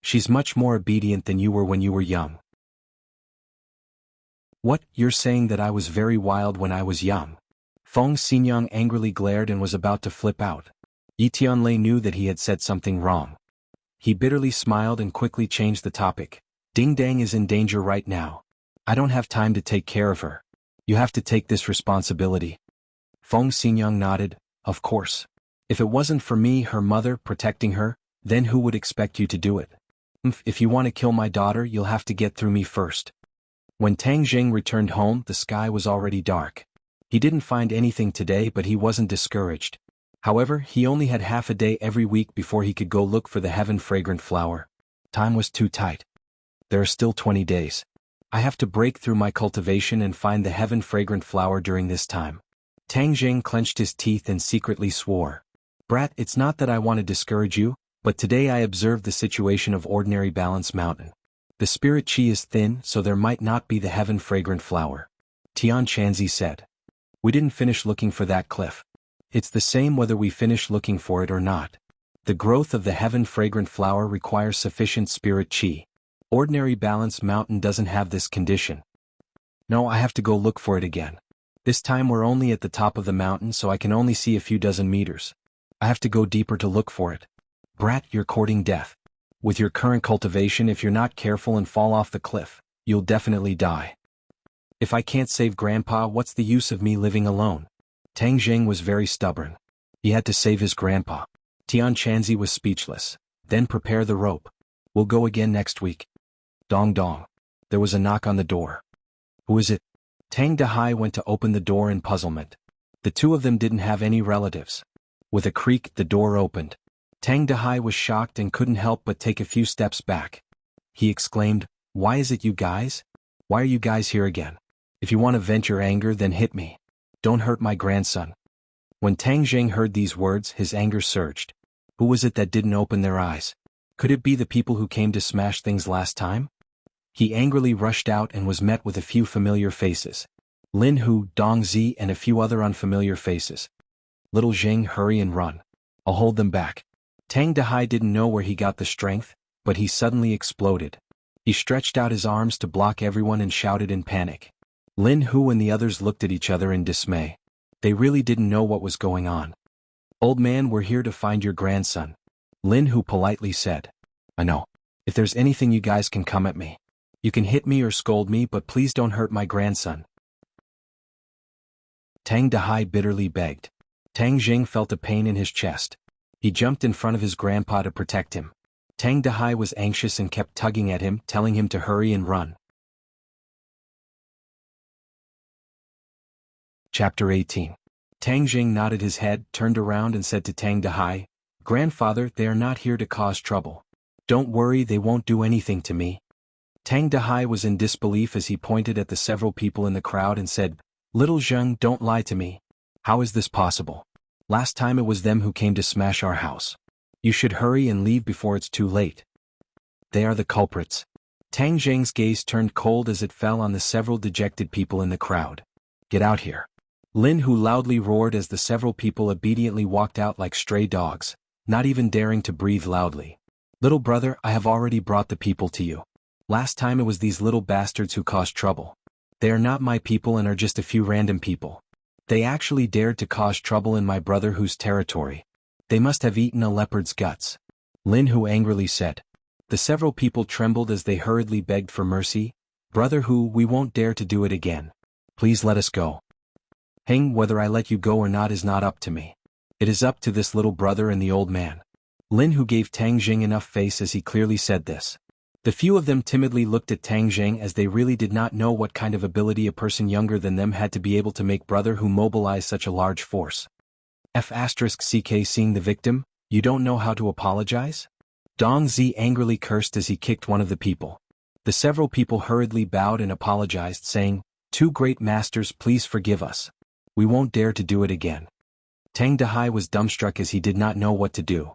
She's much more obedient than you were when you were young." "What, you're saying that I was very wild when I was young?" Feng Xinyang angrily glared and was about to flip out. Yi Tianlei knew that he had said something wrong. He bitterly smiled and quickly changed the topic. "Dingdang is in danger right now. I don't have time to take care of her. You have to take this responsibility." Feng Xinyang nodded, "Of course. If it wasn't for me, her mother, protecting her, then who would expect you to do it? If you want to kill my daughter, you'll have to get through me first." When Tang Zheng returned home, the sky was already dark. He didn't find anything today, but he wasn't discouraged. However, he only had half a day every week before he could go look for the heaven-fragrant flower. Time was too tight. There are still 20 days. I have to break through my cultivation and find the heaven-fragrant flower during this time. Tang Zheng clenched his teeth and secretly swore. "Brat, it's not that I want to discourage you, but today I observed the situation of Ordinary Balance Mountain. The spirit chi is thin, so there might not be the heaven-fragrant flower. Xianxia said. We didn't finish looking for that cliff. It's the same whether we finish looking for it or not. The growth of the heaven-fragrant flower requires sufficient spirit chi. Ordinary balanced mountain doesn't have this condition. No, I have to go look for it again. This time we're only at the top of the mountain, so I can only see a few dozen meters. I have to go deeper to look for it. Brat, you're courting death. With your current cultivation, if you're not careful and fall off the cliff, you'll definitely die. If I can't save Grandpa, what's the use of me living alone? Tang Jing was very stubborn. He had to save his grandpa. Xianxia was speechless. Then prepare the rope. We'll go again next week. Dong dong. There was a knock on the door. Who is it? Tang Dahai went to open the door in puzzlement. The two of them didn't have any relatives. With a creak, the door opened. Tang Dahai was shocked and couldn't help but take a few steps back. He exclaimed, "Why is it you guys? Why are you guys here again? If you want to vent your anger, then hit me. Don't hurt my grandson." When Tang Jing heard these words, his anger surged. Who was it that didn't open their eyes? Could it be the people who came to smash things last time? He angrily rushed out and was met with a few familiar faces. Lin Hu, Dong Zi, and a few other unfamiliar faces. Little Jing, hurry and run. I'll hold them back. Tang Dahai didn't know where he got the strength, but he suddenly exploded. He stretched out his arms to block everyone and shouted in panic. Lin Hu and the others looked at each other in dismay. They really didn't know what was going on. Old man, we're here to find your grandson. Lin Hu politely said. I know. If there's anything you guys can come at me. You can hit me or scold me, but please don't hurt my grandson. Tang Dahai bitterly begged. Tang Jing felt a pain in his chest. He jumped in front of his grandpa to protect him. Tang Dahai was anxious and kept tugging at him, telling him to hurry and run. Chapter 18. Tang Jing nodded his head, turned around and said to Tang Dahai, Grandfather, they are not here to cause trouble. Don't worry, they won't do anything to me. Tang Dahai was in disbelief as he pointed at the several people in the crowd and said, Little Zheng, don't lie to me. How is this possible? Last time it was them who came to smash our house. You should hurry and leave before it's too late. They are the culprits. Tang Jing's gaze turned cold as it fell on the several dejected people in the crowd. Get out here. Lin Hu loudly roared as the several people obediently walked out like stray dogs, not even daring to breathe loudly. Little brother, I have already brought the people to you. Last time it was these little bastards who caused trouble. They are not my people and are just a few random people. They actually dared to cause trouble in my brother Hu's territory. They must have eaten a leopard's guts. Lin Hu angrily said. The several people trembled as they hurriedly begged for mercy. Brother Hu, we won't dare to do it again. Please let us go. Heng, whether I let you go or not is not up to me. It is up to this little brother and the old man. Lin Hu gave Tang Jing enough face as he clearly said this. The few of them timidly looked at Tang Jing as they really did not know what kind of ability a person younger than them had to be able to make brother Hu mobilize such a large force. F***ck seeing the victim, you don't know how to apologize? Dong Zi angrily cursed as he kicked one of the people. The several people hurriedly bowed and apologized, saying, Two great masters, please forgive us. We won't dare to do it again. Tang Dahai was dumbstruck as he did not know what to do.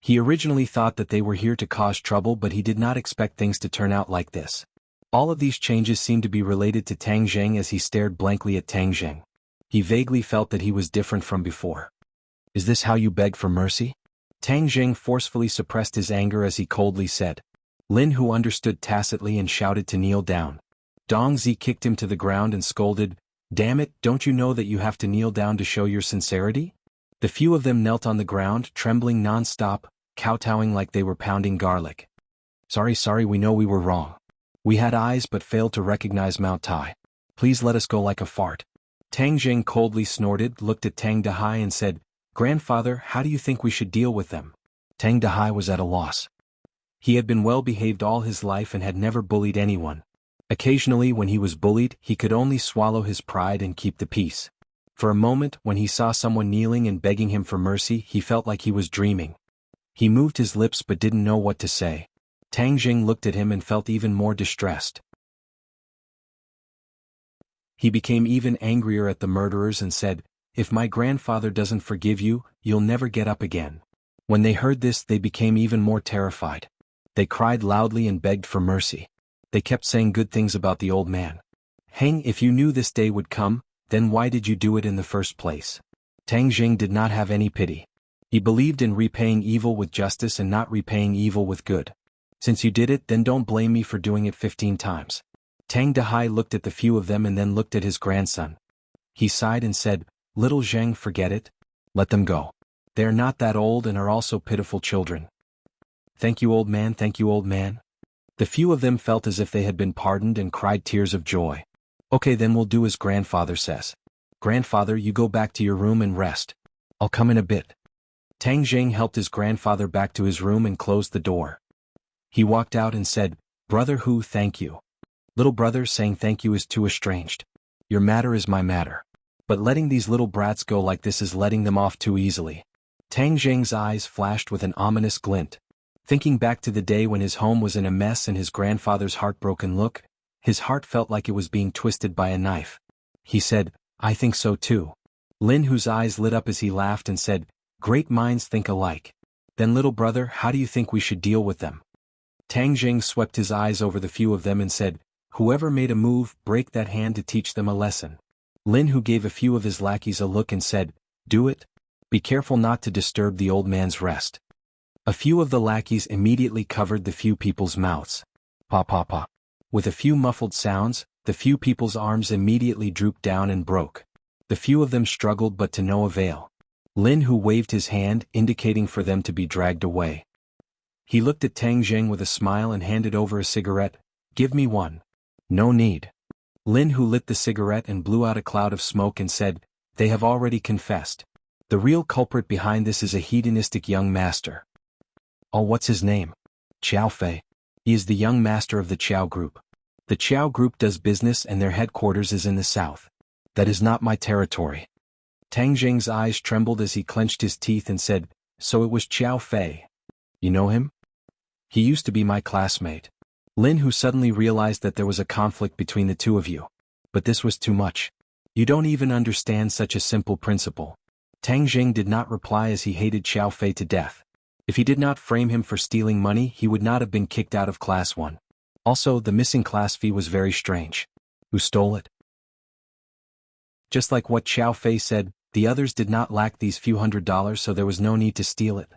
He originally thought that they were here to cause trouble, but he did not expect things to turn out like this. All of these changes seemed to be related to Tang Jing as he stared blankly at Tang Jing. He vaguely felt that he was different from before. Is this how you beg for mercy? Tang Jing forcefully suppressed his anger as he coldly said. Lin Hu understood tacitly and shouted to kneel down. Dong Zi kicked him to the ground and scolded, Damn it, don't you know that you have to kneel down to show your sincerity? The few of them knelt on the ground, trembling non-stop, kowtowing like they were pounding garlic. Sorry, we know we were wrong. We had eyes but failed to recognize Mount Tai. Please let us go like a fart. Tang Jing coldly snorted, looked at Tang Dahai and said, Grandfather, how do you think we should deal with them? Tang Dahai was at a loss. He had been well behaved all his life and had never bullied anyone. Occasionally when he was bullied, he could only swallow his pride and keep the peace. For a moment, when he saw someone kneeling and begging him for mercy, he felt like he was dreaming. He moved his lips but didn't know what to say. Tang Jing looked at him and felt even more distressed. He became even angrier at the murderers and said, If my grandfather doesn't forgive you, you'll never get up again. When they heard this, they became even more terrified. They cried loudly and begged for mercy. They kept saying good things about the old man. Hang, if you knew this day would come, then why did you do it in the first place? Tang Jing did not have any pity. He believed in repaying evil with justice and not repaying evil with good. Since you did it, then don't blame me for doing it 15 times. Tang Dahai looked at the few of them and then looked at his grandson. He sighed and said, "Little Zheng, forget it. Let them go. They are not that old and are also pitiful children." "Thank you, old man, thank you, old man." The few of them felt as if they had been pardoned and cried tears of joy. "Okay, then we'll do as grandfather says. Grandfather, you go back to your room and rest. I'll come in a bit." Tang Jing helped his grandfather back to his room and closed the door. He walked out and said, "Brother Hu, thank you." "Little brother, saying thank you is too estranged. Your matter is my matter. But letting these little brats go like this is letting them off too easily." Tang Jing's eyes flashed with an ominous glint. Thinking back to the day when his home was in a mess and his grandfather's heartbroken look, his heart felt like it was being twisted by a knife. He said, "I think so too." Lin Hu's eyes lit up as he laughed and said, "Great minds think alike. Then little brother, how do you think we should deal with them?" Tang Jing swept his eyes over the few of them and said, "Whoever made a move, break that hand to teach them a lesson." Lin Hu gave a few of his lackeys a look and said, "Do it. Be careful not to disturb the old man's rest." A few of the lackeys immediately covered the few people's mouths. Pa pa pa. With a few muffled sounds, the few people's arms immediately drooped down and broke. The few of them struggled but to no avail. Lin Hu waved his hand, indicating for them to be dragged away. He looked at Tang Jing with a smile and handed over a cigarette. "Give me one." "No need." Lin Hu lit the cigarette and blew out a cloud of smoke and said, "They have already confessed. The real culprit behind this is a hedonistic young master." "Oh, what's his name?" "Qiao Fei. He is the young master of the Qiao group. The Qiao group does business and their headquarters is in the south. That is not my territory." Tang Jing's eyes trembled as he clenched his teeth and said, "So it was Qiao Fei. You know him?" "He used to be my classmate." Lin Hu suddenly realized that there was a conflict between the two of you. But this was too much. "You don't even understand such a simple principle." Tang Jing did not reply as he hated Qiao Fei to death. If he did not frame him for stealing money, he would not have been kicked out of Class 1. Also, the missing class fee was very strange. Who stole it? Just like what Qiao Fei said, the others did not lack these few $100s, so there was no need to steal it.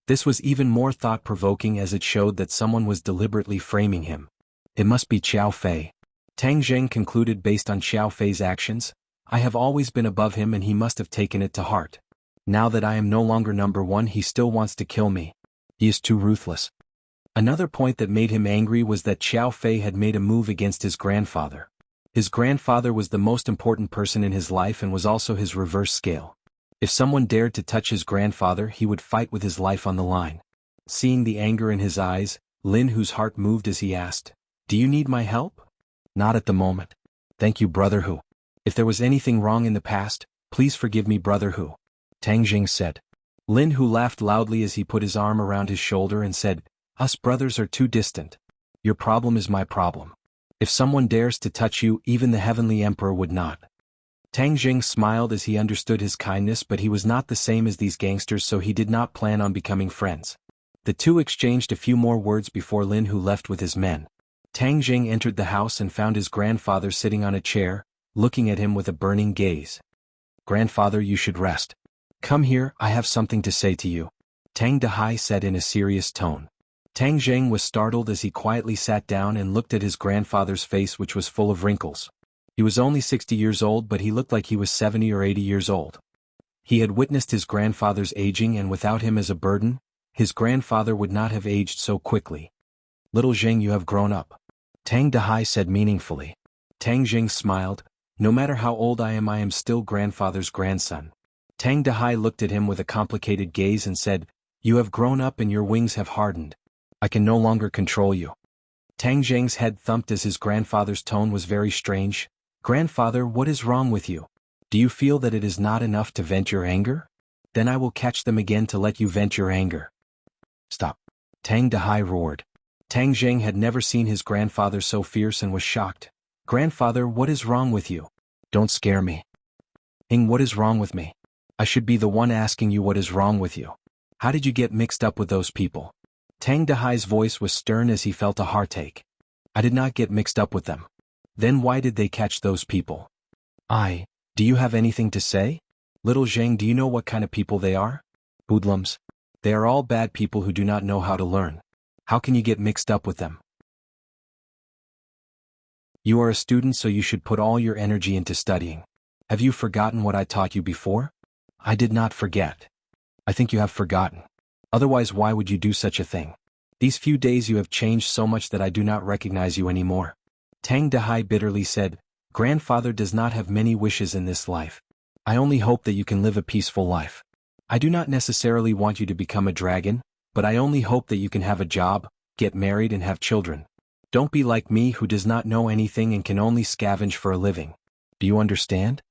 This was even more thought-provoking as it showed that someone was deliberately framing him. It must be Qiao Fei. Tang Jing concluded based on Qiao Fei's actions. I have always been above him and he must have taken it to heart. Now that I am no longer number one, he still wants to kill me. He is too ruthless. Another point that made him angry was that Qiao Fei had made a move against his grandfather. His grandfather was the most important person in his life and was also his reverse scale. If someone dared to touch his grandfather, he would fight with his life on the line. Seeing the anger in his eyes, Lin Hu's heart moved as he asked, "Do you need my help?" "Not at the moment. Thank you, Brother Hu. If there was anything wrong in the past, please forgive me, Brother Hu," Tang Jing said. Lin Hu laughed loudly as he put his arm around his shoulder and said, "Us brothers are too distant. Your problem is my problem. If someone dares to touch you, even the Heavenly Emperor would not." Tang Jing smiled as he understood his kindness, but he was not the same as these gangsters, so he did not plan on becoming friends. The two exchanged a few more words before Lin Hu left with his men. Tang Jing entered the house and found his grandfather sitting on a chair, looking at him with a burning gaze. "Grandfather, you should rest. Come here, I have something to say to you," Tang Dahai said in a serious tone. Tang Jing was startled as he quietly sat down and looked at his grandfather's face, which was full of wrinkles. He was only 60 years old, but he looked like he was 70 or 80 years old. He had witnessed his grandfather's aging, and without him as a burden, his grandfather would not have aged so quickly. "Little Jing, you have grown up," Tang Dahai said meaningfully. Tang Jing smiled. "No matter how old I am still grandfather's grandson." Tang Dahai looked at him with a complicated gaze and said, "You have grown up and your wings have hardened. I can no longer control you." Tang Jing's head thumped as his grandfather's tone was very strange. "Grandfather, what is wrong with you? Do you feel that it is not enough to vent your anger? Then I will catch them again to let you vent your anger." "Stop!" Tang Dahai roared. Tang Jing had never seen his grandfather so fierce and was shocked. "Grandfather, what is wrong with you? Don't scare me." What is wrong with me? I should be the one asking you what is wrong with you. How did you get mixed up with those people?" Tang Dahai's voice was stern as he felt a heartache. I did not get mixed up with them. Then why did they catch those people? Do you have anything to say? Little Zhang, do you know what kind of people they are? Hoodlums. They are all bad people who do not know how to learn. How can you get mixed up with them? You are a student, so you should put all your energy into studying. Have you forgotten what I taught you before? I did not forget. I think you have forgotten. Otherwise, why would you do such a thing? These few days you have changed so much that I do not recognize you anymore. Tang Dehai bitterly said, Grandfather does not have many wishes in this life. I only hope that you can live a peaceful life. I do not necessarily want you to become a dragon, but I only hope that you can have a job, get married and have children. Don't be like me who does not know anything and can only scavenge for a living. Do you understand?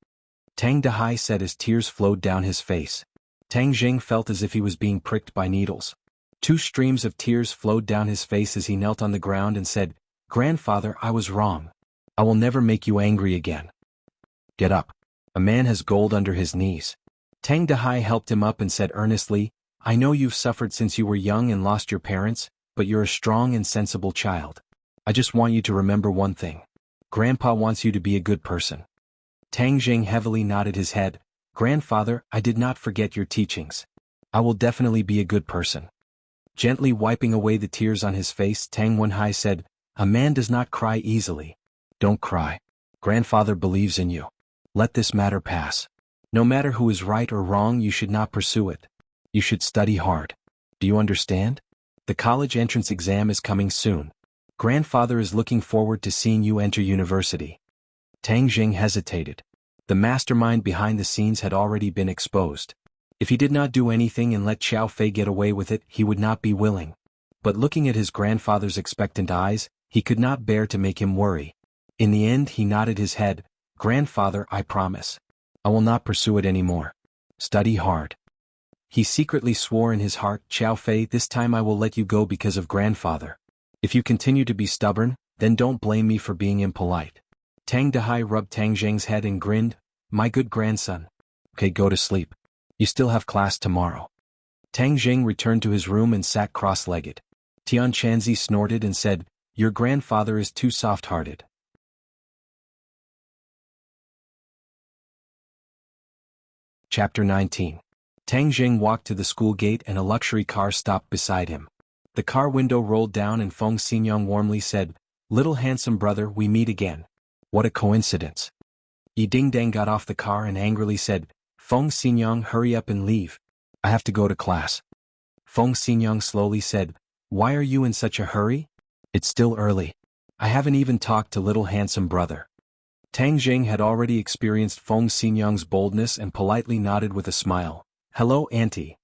Tang Dehai said as tears flowed down his face. Tang Jing felt as if he was being pricked by needles. 2 streams of tears flowed down his face as he knelt on the ground and said, Grandfather, I was wrong. I will never make you angry again. Get up. A man has gold under his knees. Tang Dehai helped him up and said earnestly, I know you've suffered since you were young and lost your parents, but you're a strong and sensible child. I just want you to remember one thing. Grandpa wants you to be a good person. Tang Jing heavily nodded his head. Grandfather, I did not forget your teachings. I will definitely be a good person. Gently wiping away the tears on his face, Tang Wenhai said, A man does not cry easily. Don't cry. Grandfather believes in you. Let this matter pass. No matter who is right or wrong, you should not pursue it. You should study hard. Do you understand? The college entrance exam is coming soon. Grandfather is looking forward to seeing you enter university. Tang Jing hesitated. The mastermind behind the scenes had already been exposed. If he did not do anything and let Xiao Fei get away with it, he would not be willing. But looking at his grandfather's expectant eyes, he could not bear to make him worry. In the end, he nodded his head. Grandfather, I promise. I will not pursue it anymore. Study hard. He secretly swore in his heart, Xiao Fei, this time I will let you go because of grandfather. If you continue to be stubborn, then don't blame me for being impolite. Tang Dehai rubbed Tang Jing's head and grinned, My good grandson. Okay, go to sleep. You still have class tomorrow. Tang Jing returned to his room and sat cross-legged. Tian Chanzi snorted and said, Your grandfather is too soft-hearted. Chapter 19. Tang Jing walked to the school gate and a luxury car stopped beside him. The car window rolled down and Feng Xinyang warmly said, Little handsome brother, we meet again. What a coincidence. Yi Dingdang got off the car and angrily said, Feng Xinyang, hurry up and leave. I have to go to class. Feng Xinyang slowly said, Why are you in such a hurry? It's still early. I haven't even talked to little handsome brother. Tang Jing had already experienced Feng Xinyang's boldness and politely nodded with a smile. Hello, auntie.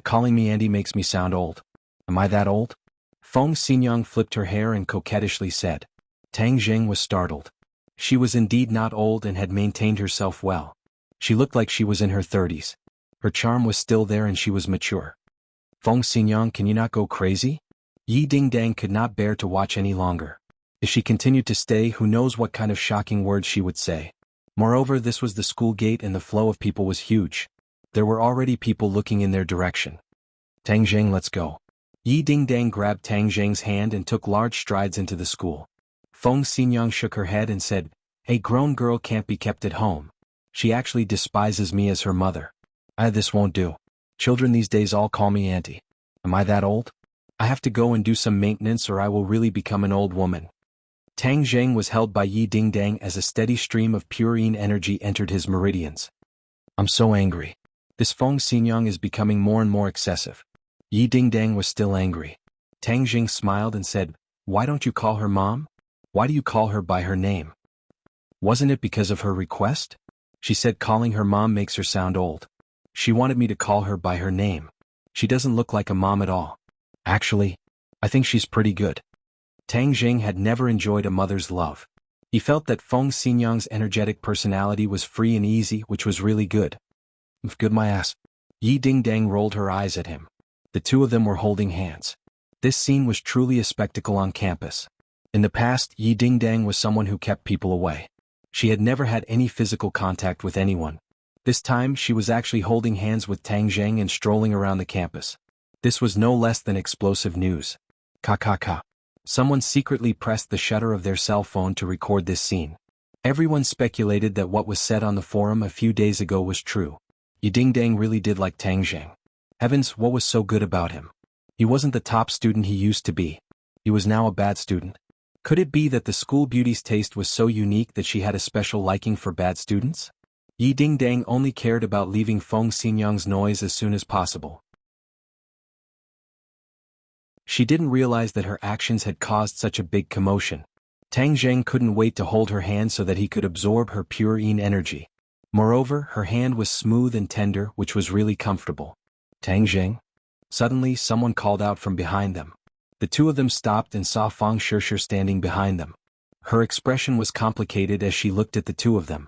Calling me auntie makes me sound old. Am I that old? Feng Xinyang flipped her hair and coquettishly said. Tang Jing was startled. She was indeed not old and had maintained herself well. She looked like she was in her 30s. Her charm was still there and she was mature. Feng Xinyang, can you not go crazy? Yi Dingdang could not bear to watch any longer. If she continued to stay, who knows what kind of shocking words she would say. Moreover, this was the school gate and the flow of people was huge. There were already people looking in their direction. Tang Jing, let's go. Yi Dingdang grabbed Tang Jing's hand and took large strides into the school. Feng Xinyang shook her head and said, A grown girl can't be kept at home. She actually despises me as her mother. This won't do. Children these days all call me auntie. Am I that old? I have to go and do some maintenance or I will really become an old woman. Tang Jing was held by Yi Dingdang as a steady stream of purine energy entered his meridians. I'm so angry. This Feng Xinyang is becoming more and more excessive. Yi Dingdang was still angry. Tang Jing smiled and said, Why don't you call her mom? Why do you call her by her name? Wasn't it because of her request? She said calling her mom makes her sound old. She wanted me to call her by her name. She doesn't look like a mom at all. Actually, I think she's pretty good. Tang Jing had never enjoyed a mother's love. He felt that Feng Xinyang's energetic personality was free and easy, which was really good. Good my ass. Yi Dingdang rolled her eyes at him. The two of them were holding hands. This scene was truly a spectacle on campus. In the past, Yi Dingdang was someone who kept people away. She had never had any physical contact with anyone. This time, she was actually holding hands with Tang Jing and strolling around the campus. This was no less than explosive news. Ka. Someone secretly pressed the shutter of their cell phone to record this scene. Everyone speculated that what was said on the forum a few days ago was true. Ding really did like Tang Jing. Heavens, what was so good about him? He wasn't the top student he used to be. He was now a bad student. Could it be that the school beauty's taste was so unique that she had a special liking for bad students? Ding only cared about leaving Feng Xinyang's noise as soon as possible. She didn't realize that her actions had caused such a big commotion. Tang Jing couldn't wait to hold her hand so that he could absorb her pure yin energy. Moreover, her hand was smooth and tender, which was really comfortable. Tang Jing? Suddenly, someone called out from behind them. The two of them stopped and saw Fang Shishir standing behind them. Her expression was complicated as she looked at the two of them.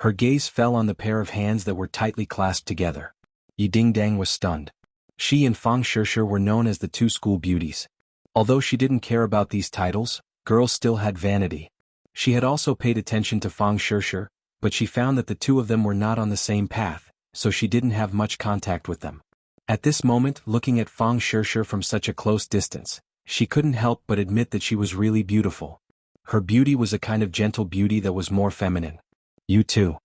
Her gaze fell on the pair of hands that were tightly clasped together. Ding was stunned. She and Fang Shishir were known as the two school beauties. Although she didn't care about these titles, girls still had vanity. She had also paid attention to Fang Shishir, but she found that the two of them were not on the same path, so she didn't have much contact with them. At this moment, looking at Fang Shishir from such a close distance, she couldn't help but admit that she was really beautiful. Her beauty was a kind of gentle beauty that was more feminine. You too.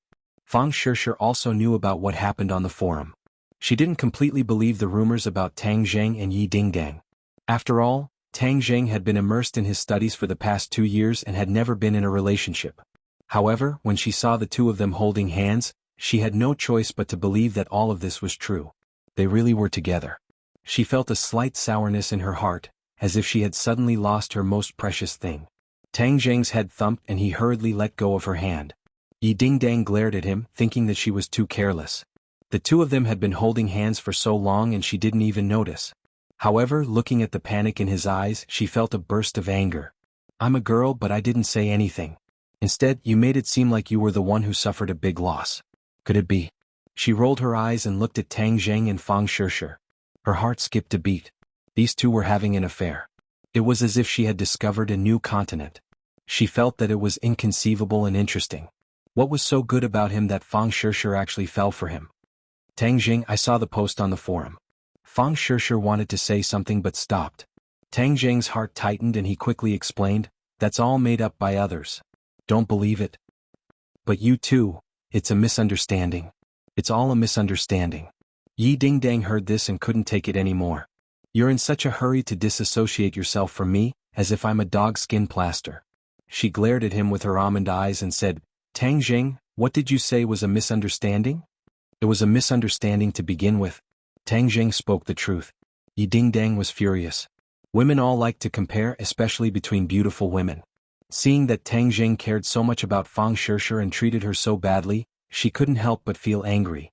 Fang Shishir also knew about what happened on the forum. She didn't completely believe the rumors about Tang Jing and Ding. After all, Tang Jing had been immersed in his studies for the past 2 years and had never been in a relationship. However, when she saw the two of them holding hands, she had no choice but to believe that all of this was true. They really were together. She felt a slight sourness in her heart, as if she had suddenly lost her most precious thing. Tang Jing's head thumped and he hurriedly let go of her hand. Ding glared at him, thinking that she was too careless. The two of them had been holding hands for so long and she didn't even notice. However, looking at the panic in his eyes, she felt a burst of anger. I'm a girl, but I didn't say anything. Instead, you made it seem like you were the one who suffered a big loss. Could it be? She rolled her eyes and looked at Tang Jing and Fang Shishir. Her heart skipped a beat. These two were having an affair. It was as if she had discovered a new continent. She felt that it was inconceivable and interesting. What was so good about him that Fang Shishir actually fell for him? Tang Jing, I saw the post on the forum. Fang Shishir wanted to say something but stopped. Tang Jing's heart tightened and he quickly explained, that's all made up by others. Don't believe it. But you too, it's a misunderstanding. It's all a misunderstanding. Ding heard this and couldn't take it anymore. You're in such a hurry to disassociate yourself from me, as if I'm a dog skin plaster. She glared at him with her almond eyes and said, Tang Jing, what did you say was a misunderstanding? It was a misunderstanding to begin with. Tang Jing spoke the truth. Ding was furious. Women all like to compare, especially between beautiful women. Seeing that Tang Jing cared so much about Fang Shishir and treated her so badly, she couldn't help but feel angry.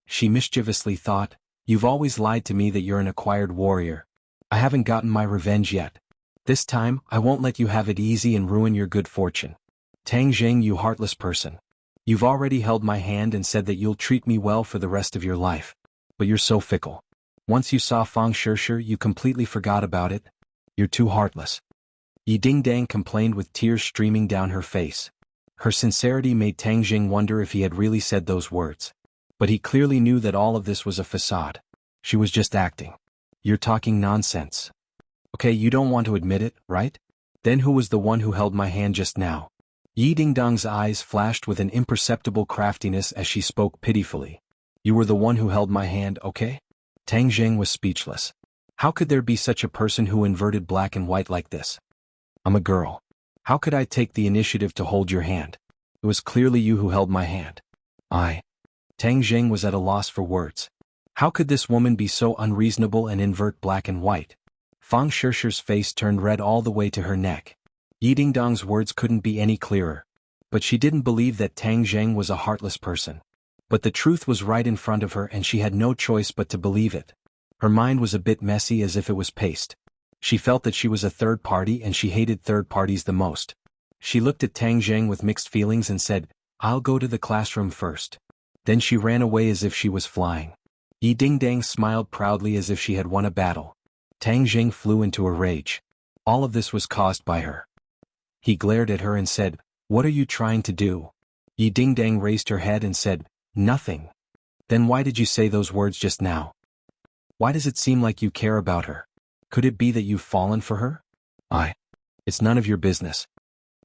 She mischievously thought, you've always lied to me that you're an acquired warrior. I haven't gotten my revenge yet. This time, I won't let you have it easy and ruin your good fortune. Tang Jing, you heartless person. You've already held my hand and said that you'll treat me well for the rest of your life. But you're so fickle. Once you saw Fang Shishir, you completely forgot about it. You're too heartless. Ding complained with tears streaming down her face. Her sincerity made Tang Jing wonder if he had really said those words. But he clearly knew that all of this was a facade. She was just acting. You're talking nonsense. Okay, you don't want to admit it, right? Then who was the one who held my hand just now? Ding's eyes flashed with an imperceptible craftiness as she spoke pitifully. You were the one who held my hand, okay? Tang Jing was speechless. How could there be such a person who inverted black and white like this? I'm a girl. How could I take the initiative to hold your hand? It was clearly you who held my hand. Tang Jing was at a loss for words. How could this woman be so unreasonable and invert black and white? Fang Shishir's face turned red all the way to her neck. Ding's words couldn't be any clearer. But she didn't believe that Tang Jing was a heartless person. But the truth was right in front of her and she had no choice but to believe it. Her mind was a bit messy as if it was paste. She felt that she was a third party and she hated third parties the most. She looked at Tang Jing with mixed feelings and said, I'll go to the classroom first. Then she ran away as if she was flying. Ding smiled proudly as if she had won a battle. Tang Jing flew into a rage. All of this was caused by her. He glared at her and said, what are you trying to do? Ding raised her head and said, nothing. Then why did you say those words just now? Why does it seem like you care about her? Could it be that you've fallen for her? It's none of your business.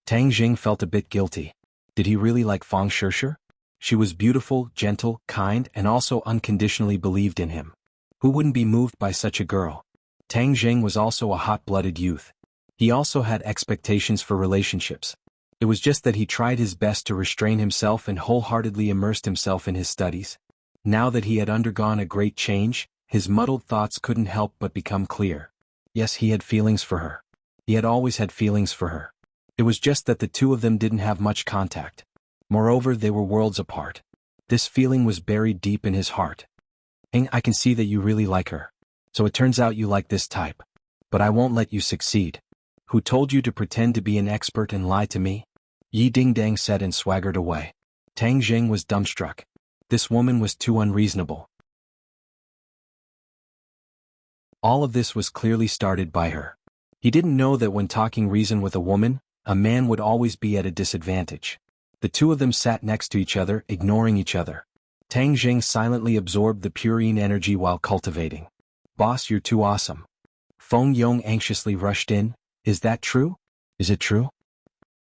Tang Jing felt a bit guilty. Did he really like Fang Shishir? She was beautiful, gentle, kind, and also unconditionally believed in him. Who wouldn't be moved by such a girl? Tang Jing was also a hot-blooded youth. He also had expectations for relationships. It was just that he tried his best to restrain himself and wholeheartedly immersed himself in his studies. Now that he had undergone a great change, his muddled thoughts couldn't help but become clear. Yes, he had feelings for her. He had always had feelings for her. It was just that the two of them didn't have much contact. Moreover, they were worlds apart. This feeling was buried deep in his heart. I can see that you really like her. So it turns out you like this type. But I won't let you succeed. Who told you to pretend to be an expert and lie to me? Yi Dingdang said and swaggered away. Tang Jing was dumbstruck. This woman was too unreasonable. All of this was clearly started by her. He didn't know that when talking reason with a woman, a man would always be at a disadvantage. The two of them sat next to each other, ignoring each other. Tang Jing silently absorbed the purine energy while cultivating. Boss, you're too awesome. Feng Yong anxiously rushed in. Is that true? Is it true?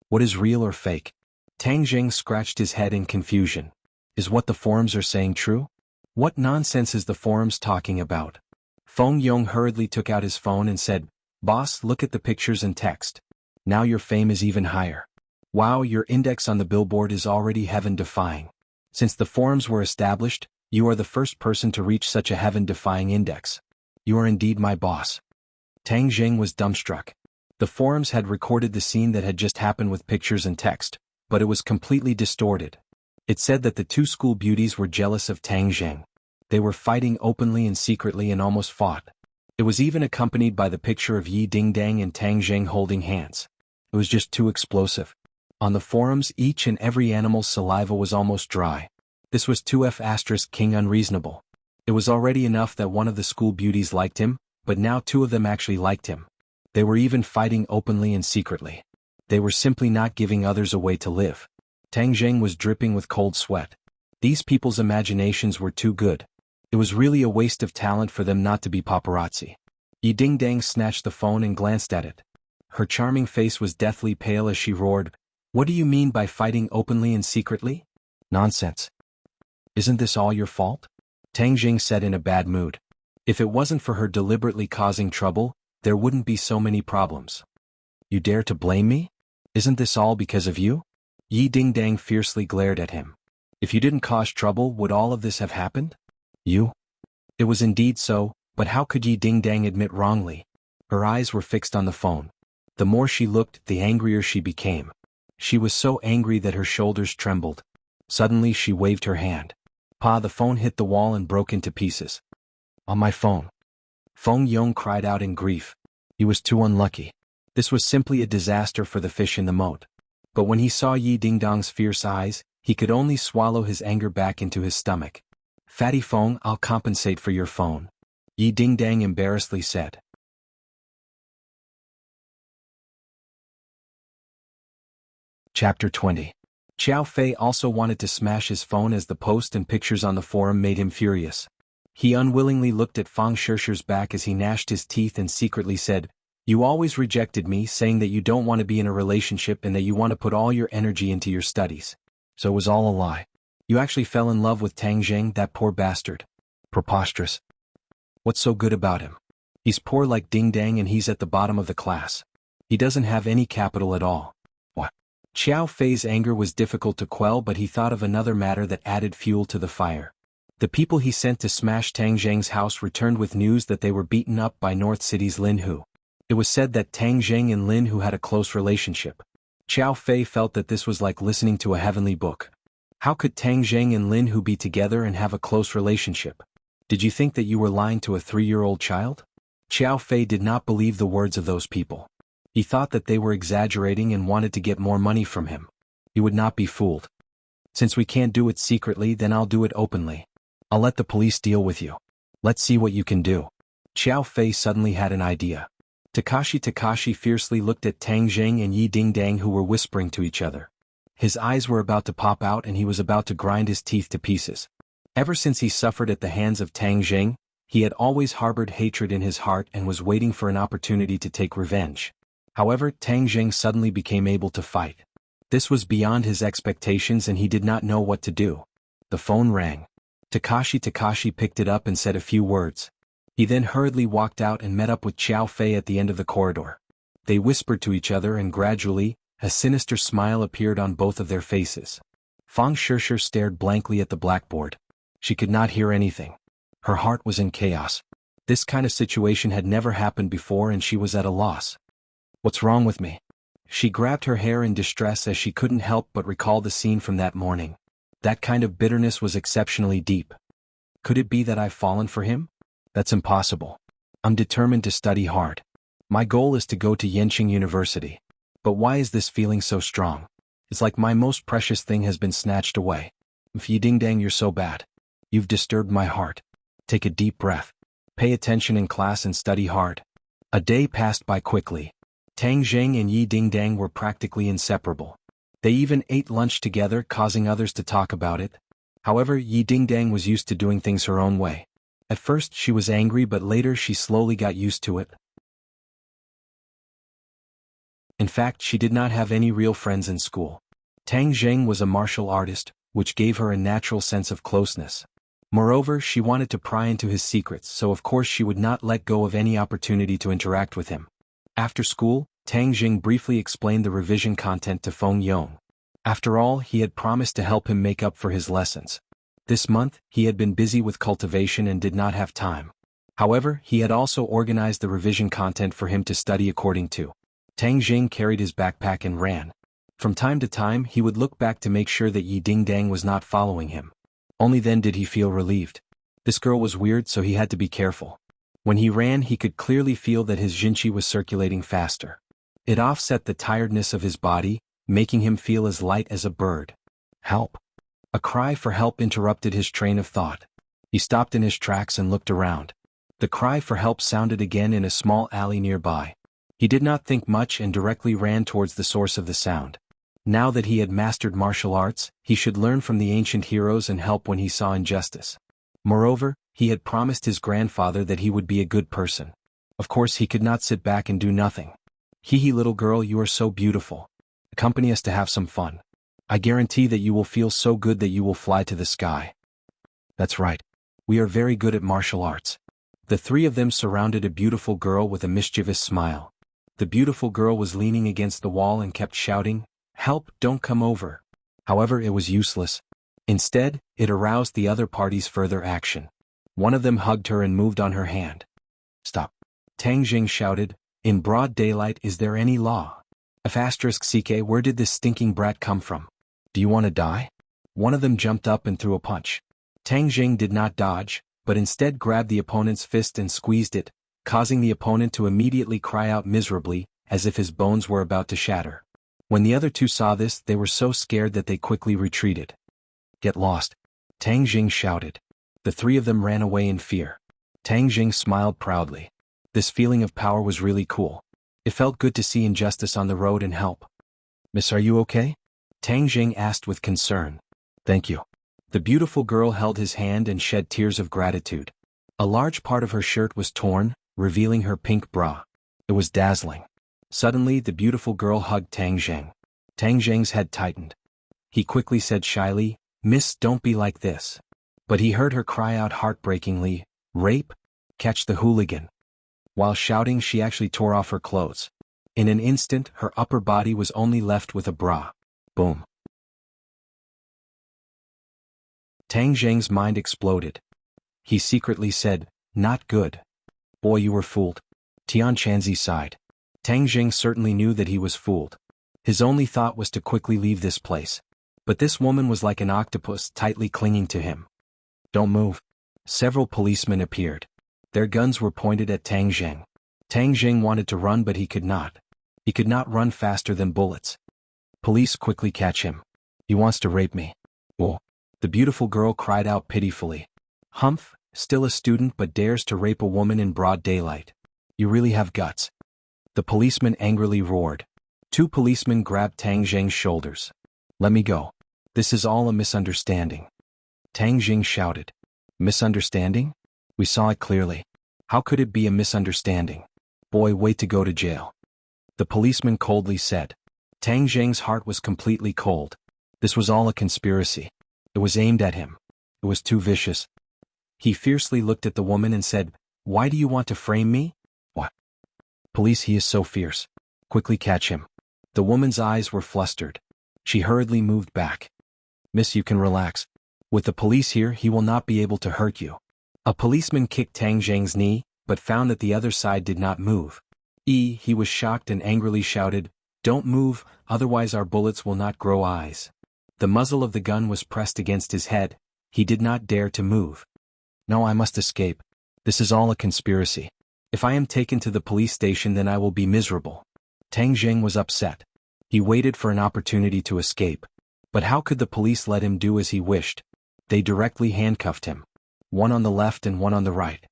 What is real or fake? Tang Jing scratched his head in confusion. Is what the forums are saying true? What nonsense is the forums talking about? Feng Yong hurriedly took out his phone and said, Boss, look at the pictures and text. Now your fame is even higher. Wow, your index on the billboard is already heaven-defying. Since the forums were established, you are the first person to reach such a heaven-defying index. You are indeed my boss. Tang Jing was dumbstruck. The forums had recorded the scene that had just happened with pictures and text, but it was completely distorted. It said that the two school beauties were jealous of Tang Jing. They were fighting openly and secretly and almost fought. It was even accompanied by the picture of Yi Dingdang and Tang Jing holding hands. It was just too explosive. On the forums, each and every animal's saliva was almost dry. This was 2F** King unreasonable. It was already enough that one of the school beauties liked him, but now two of them actually liked him. They were even fighting openly and secretly. They were simply not giving others a way to live. Tang Jing was dripping with cold sweat. These people's imaginations were too good. It was really a waste of talent for them not to be paparazzi. Yi Dingdang snatched the phone and glanced at it. Her charming face was deathly pale as she roared, What do you mean by fighting openly and secretly? Nonsense. Isn't this all your fault? Tang Jing said in a bad mood. If it wasn't for her deliberately causing trouble, there wouldn't be so many problems. You dare to blame me? Isn't this all because of you? Yi Dingdang fiercely glared at him. If you didn't cause trouble, would all of this have happened? You? It was indeed so, but how could Yi Dingdang admit wrongly? Her eyes were fixed on the phone. The more she looked, the angrier she became. She was so angry that her shoulders trembled. Suddenly she waved her hand. Pa, the phone hit the wall and broke into pieces. On my phone. Feng Yong cried out in grief. He was too unlucky. This was simply a disaster for the fish in the moat. But when he saw Yi Dingdang's fierce eyes, he could only swallow his anger back into his stomach. Fatty Feng, I'll compensate for your phone. Yi Dingdang embarrassedly said. Chapter 20. Xiao Fei also wanted to smash his phone as the post and pictures on the forum made him furious. He unwillingly looked at Fang Shishir's back as he gnashed his teeth and secretly said, You always rejected me, saying that you don't want to be in a relationship and that you want to put all your energy into your studies. So it was all a lie. You actually fell in love with Tang Jing, that poor bastard. Preposterous. What's so good about him? He's poor like Ding Dang and he's at the bottom of the class. He doesn't have any capital at all. What? Xiao Fei's anger was difficult to quell, but he thought of another matter that added fuel to the fire. The people he sent to smash Tang Jing's house returned with news that they were beaten up by North City's Lin Hu. It was said that Tang Jing and Lin Hu had a close relationship. Xiao Fei felt that this was like listening to a heavenly book. How could Tang Jing and Lin Hu be together and have a close relationship? Did you think that you were lying to a 3-year-old child? Xiao Fei did not believe the words of those people. He thought that they were exaggerating and wanted to get more money from him. He would not be fooled. Since we can't do it secretly, then I'll do it openly. I'll let the police deal with you. Let's see what you can do. Xiao Fei suddenly had an idea. Takashi fiercely looked at Tang Jing and Yi Dingdang, who were whispering to each other. His eyes were about to pop out and he was about to grind his teeth to pieces. Ever since he suffered at the hands of Tang Jing, He had always harbored hatred in his heart and was waiting for an opportunity to take revenge. However, Tang Jing suddenly became able to fight. This was beyond his expectations and he did not know what to do. The phone rang. Takashi picked it up and said a few words. He then hurriedly walked out and met up with Xiao Fei at the end of the corridor. They whispered to each other and gradually, a sinister smile appeared on both of their faces. Fang Shishir stared blankly at the blackboard. She could not hear anything. Her heart was in chaos. This kind of situation had never happened before and she was at a loss. What's wrong with me? She grabbed her hair in distress as she couldn't help but recall the scene from that morning. That kind of bitterness was exceptionally deep. Could it be that I've fallen for him? That's impossible. I'm determined to study hard. My goal is to go to Yenching University. But why is this feeling so strong? It's like my most precious thing has been snatched away. Ding, you're so bad. You've disturbed my heart. Take a deep breath. Pay attention in class and study hard. A day passed by quickly. Tang Jing and Yi Dingdang were practically inseparable. They even ate lunch together, causing others to talk about it. However, Yi Dingdang was used to doing things her own way. At first she was angry, but later she slowly got used to it. In fact, she did not have any real friends in school. Tang Jing was a martial artist, which gave her a natural sense of closeness. Moreover, she wanted to pry into his secrets, so of course she would not let go of any opportunity to interact with him. After school, Tang Jing briefly explained the revision content to Feng Yong. After all, he had promised to help him make up for his lessons. This month, he had been busy with cultivation and did not have time. However, he had also organized the revision content for him to study according to. Tang Jing carried his backpack and ran. From time to time, he would look back to make sure that Yi Dingdang was not following him. Only then did he feel relieved. This girl was weird, so he had to be careful. When he ran, he could clearly feel that his jinqi was circulating faster. It offset the tiredness of his body, making him feel as light as a bird. Help! A cry for help interrupted his train of thought. He stopped in his tracks and looked around. The cry for help sounded again in a small alley nearby. He did not think much and directly ran towards the source of the sound. Now that he had mastered martial arts, he should learn from the ancient heroes and help when he saw injustice. Moreover, he had promised his grandfather that he would be a good person. Of course, he could not sit back and do nothing. Hee little girl, you are so beautiful. Accompany us to have some fun. I guarantee that you will feel so good that you will fly to the sky. That's right. We are very good at martial arts. The three of them surrounded a beautiful girl with a mischievous smile. The beautiful girl was leaning against the wall and kept shouting, "Help, don't come over." However, it was useless. Instead, it aroused the other party's further action. One of them hugged her and moved on her hand. Stop. Tang Jing shouted, "In broad daylight, is there any law? *CK, where did this stinking brat come from? Do you want to die?" One of them jumped up and threw a punch. Tang Jing did not dodge, but instead grabbed the opponent's fist and squeezed it, causing the opponent to immediately cry out miserably, as if his bones were about to shatter. When the other two saw this, they were so scared that they quickly retreated. "Get lost," Tang Jing shouted. The three of them ran away in fear. Tang Jing smiled proudly. This feeling of power was really cool. It felt good to see injustice on the road and help. "Miss, are you okay?" Tang Jing asked with concern. "Thank you." The beautiful girl held his hand and shed tears of gratitude. A large part of her shirt was torn, revealing her pink bra. It was dazzling. Suddenly, the beautiful girl hugged Tang Jing. Tang Jing's head tightened. He quickly said shyly, "Miss, don't be like this." But he heard her cry out heartbreakingly, "Rape? Catch the hooligan." While shouting, she actually tore off her clothes. In an instant, her upper body was only left with a bra. Boom. Tang Jing's mind exploded. He secretly said, "Not good. Boy, you were fooled." Tian Chanzi sighed. Tang Jing certainly knew that he was fooled. His only thought was to quickly leave this place. But this woman was like an octopus tightly clinging to him. "Don't move." Several policemen appeared. Their guns were pointed at Tang Jing. Tang Jing wanted to run, but he could not. He could not run faster than bullets. Police quickly catch him. "He wants to rape me." "Oh." The beautiful girl cried out pitifully. "Humph, still a student but dares to rape a woman in broad daylight. You really have guts." The policeman angrily roared. Two policemen grabbed Tang Jing's shoulders. "Let me go. This is all a misunderstanding." Tang Jing shouted. "Misunderstanding? We saw it clearly. How could it be a misunderstanding? Boy, wait to go to jail. The policeman coldly said. Tang Zheng's heart was completely cold. This was all a conspiracy. It was aimed at him. It was too vicious. He fiercely looked at the woman and said, "Why do you want to frame me?" "What?" "Police, he is so fierce. Quickly catch him." The woman's eyes were flustered. She hurriedly moved back. "Miss, you can relax. With the police here, he will not be able to hurt you." A policeman kicked Tang Zheng's knee, but found that the other side did not move. He was shocked and angrily shouted, "Don't move, otherwise our bullets will not grow eyes." The muzzle of the gun was pressed against his head. He did not dare to move. "No, I must escape. This is all a conspiracy. If I am taken to the police station, then I will be miserable." Tang Zheng was upset. He waited for an opportunity to escape. But how could the police let him do as he wished? They directly handcuffed him. One on the left and one on the right.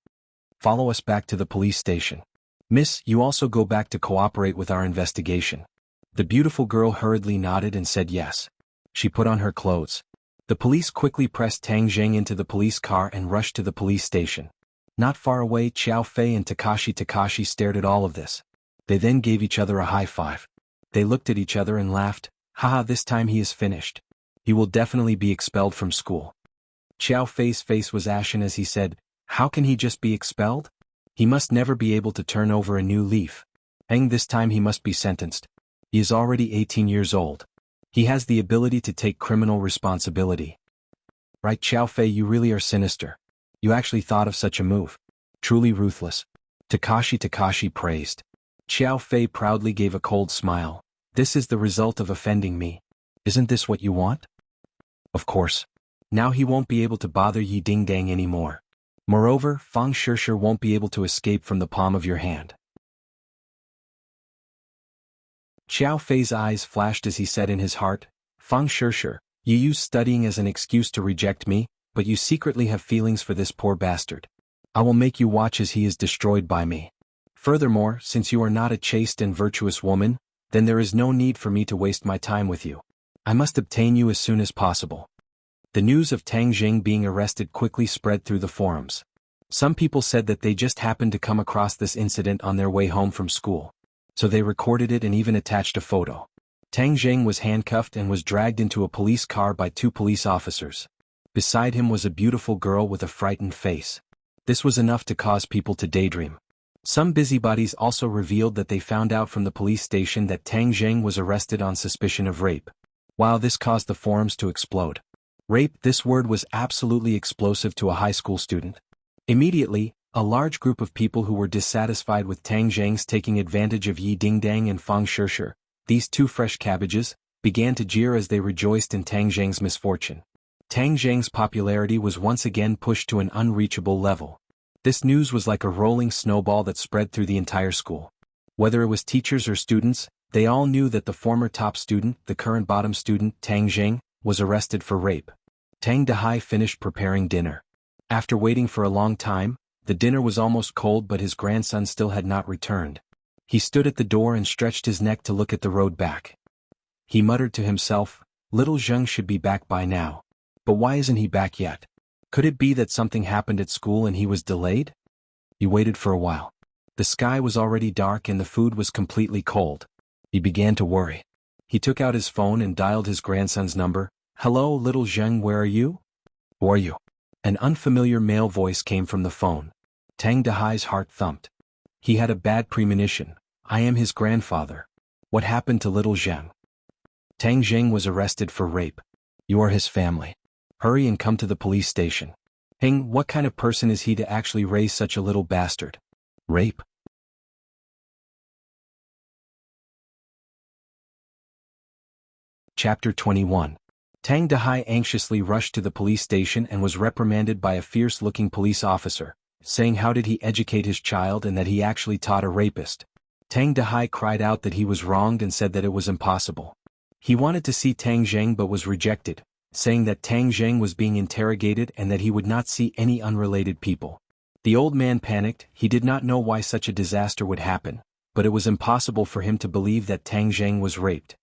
"Follow us back to the police station. Miss, you also go back to cooperate with our investigation." The beautiful girl hurriedly nodded and said yes. She put on her clothes. The police quickly pressed Tang Zheng into the police car and rushed to the police station. Not far away, Xiao Fei and Takashi stared at all of this. They then gave each other a high five. They looked at each other and laughed. "Haha, this time he is finished. He will definitely be expelled from school." Xiao Fei's face was ashen as he said, "How can he just be expelled? He must never be able to turn over a new leaf. This time he must be sentenced. He is already 18 years old. He has the ability to take criminal responsibility." "Right, Xiao Fei, you really are sinister. You actually thought of such a move. Truly ruthless." Takashi praised. Xiao Fei proudly gave a cold smile. "This is the result of offending me. Isn't this what you want?" "Of course. Now he won't be able to bother Yi Dingdang anymore. Moreover, Fang Shishir won't be able to escape from the palm of your hand." Xiao Fei's eyes flashed as he said in his heart, "Fang Shishir, you use studying as an excuse to reject me, but you secretly have feelings for this poor bastard. I will make you watch as he is destroyed by me. Furthermore, since you are not a chaste and virtuous woman, then there is no need for me to waste my time with you. I must obtain you as soon as possible." The news of Tang Zheng being arrested quickly spread through the forums. Some people said that they just happened to come across this incident on their way home from school. So they recorded it and even attached a photo. Tang Zheng was handcuffed and was dragged into a police car by 2 police officers. Beside him was a beautiful girl with a frightened face. This was enough to cause people to daydream. Some busybodies also revealed that they found out from the police station that Tang Zheng was arrested on suspicion of rape. Wow, this caused the forums to explode. Rape, this word was absolutely explosive to a high school student. Immediately, a large group of people who were dissatisfied with Tang Zheng's taking advantage of Yi Dingdang and Fang Shishir, these 2 fresh cabbages, began to jeer as they rejoiced in Tang Zheng's misfortune. Tang Zheng's popularity was once again pushed to an unreachable level. This news was like a rolling snowball that spread through the entire school. Whether it was teachers or students, they all knew that the former top student, the current bottom student, Tang Zheng, was arrested for rape. Tang Dahai finished preparing dinner. After waiting for a long time, the dinner was almost cold, but his grandson still had not returned. He stood at the door and stretched his neck to look at the road back. He muttered to himself, "Little Zheng should be back by now. But why isn't he back yet? Could it be that something happened at school and he was delayed?" He waited for a while. The sky was already dark and the food was completely cold. He began to worry. He took out his phone and dialed his grandson's number. "Hello, little Zheng, where are you?" "Who are you?" An unfamiliar male voice came from the phone. Tang Dahai's heart thumped. He had a bad premonition. "I am his grandfather. What happened to little Zheng?" "Tang Zheng was arrested for rape. You are his family. Hurry and come to the police station." "Heng, what kind of person is he to actually raise such a little bastard? Rape?" Chapter 21. Tang Dahai anxiously rushed to the police station and was reprimanded by a fierce-looking police officer, saying how did he educate his child and that he actually taught a rapist. Tang Dahai cried out that he was wronged and said that it was impossible. He wanted to see Tang Zheng but was rejected, saying that Tang Zheng was being interrogated and that he would not see any unrelated people. The old man panicked. He did not know why such a disaster would happen, but it was impossible for him to believe that Tang Zheng was raped.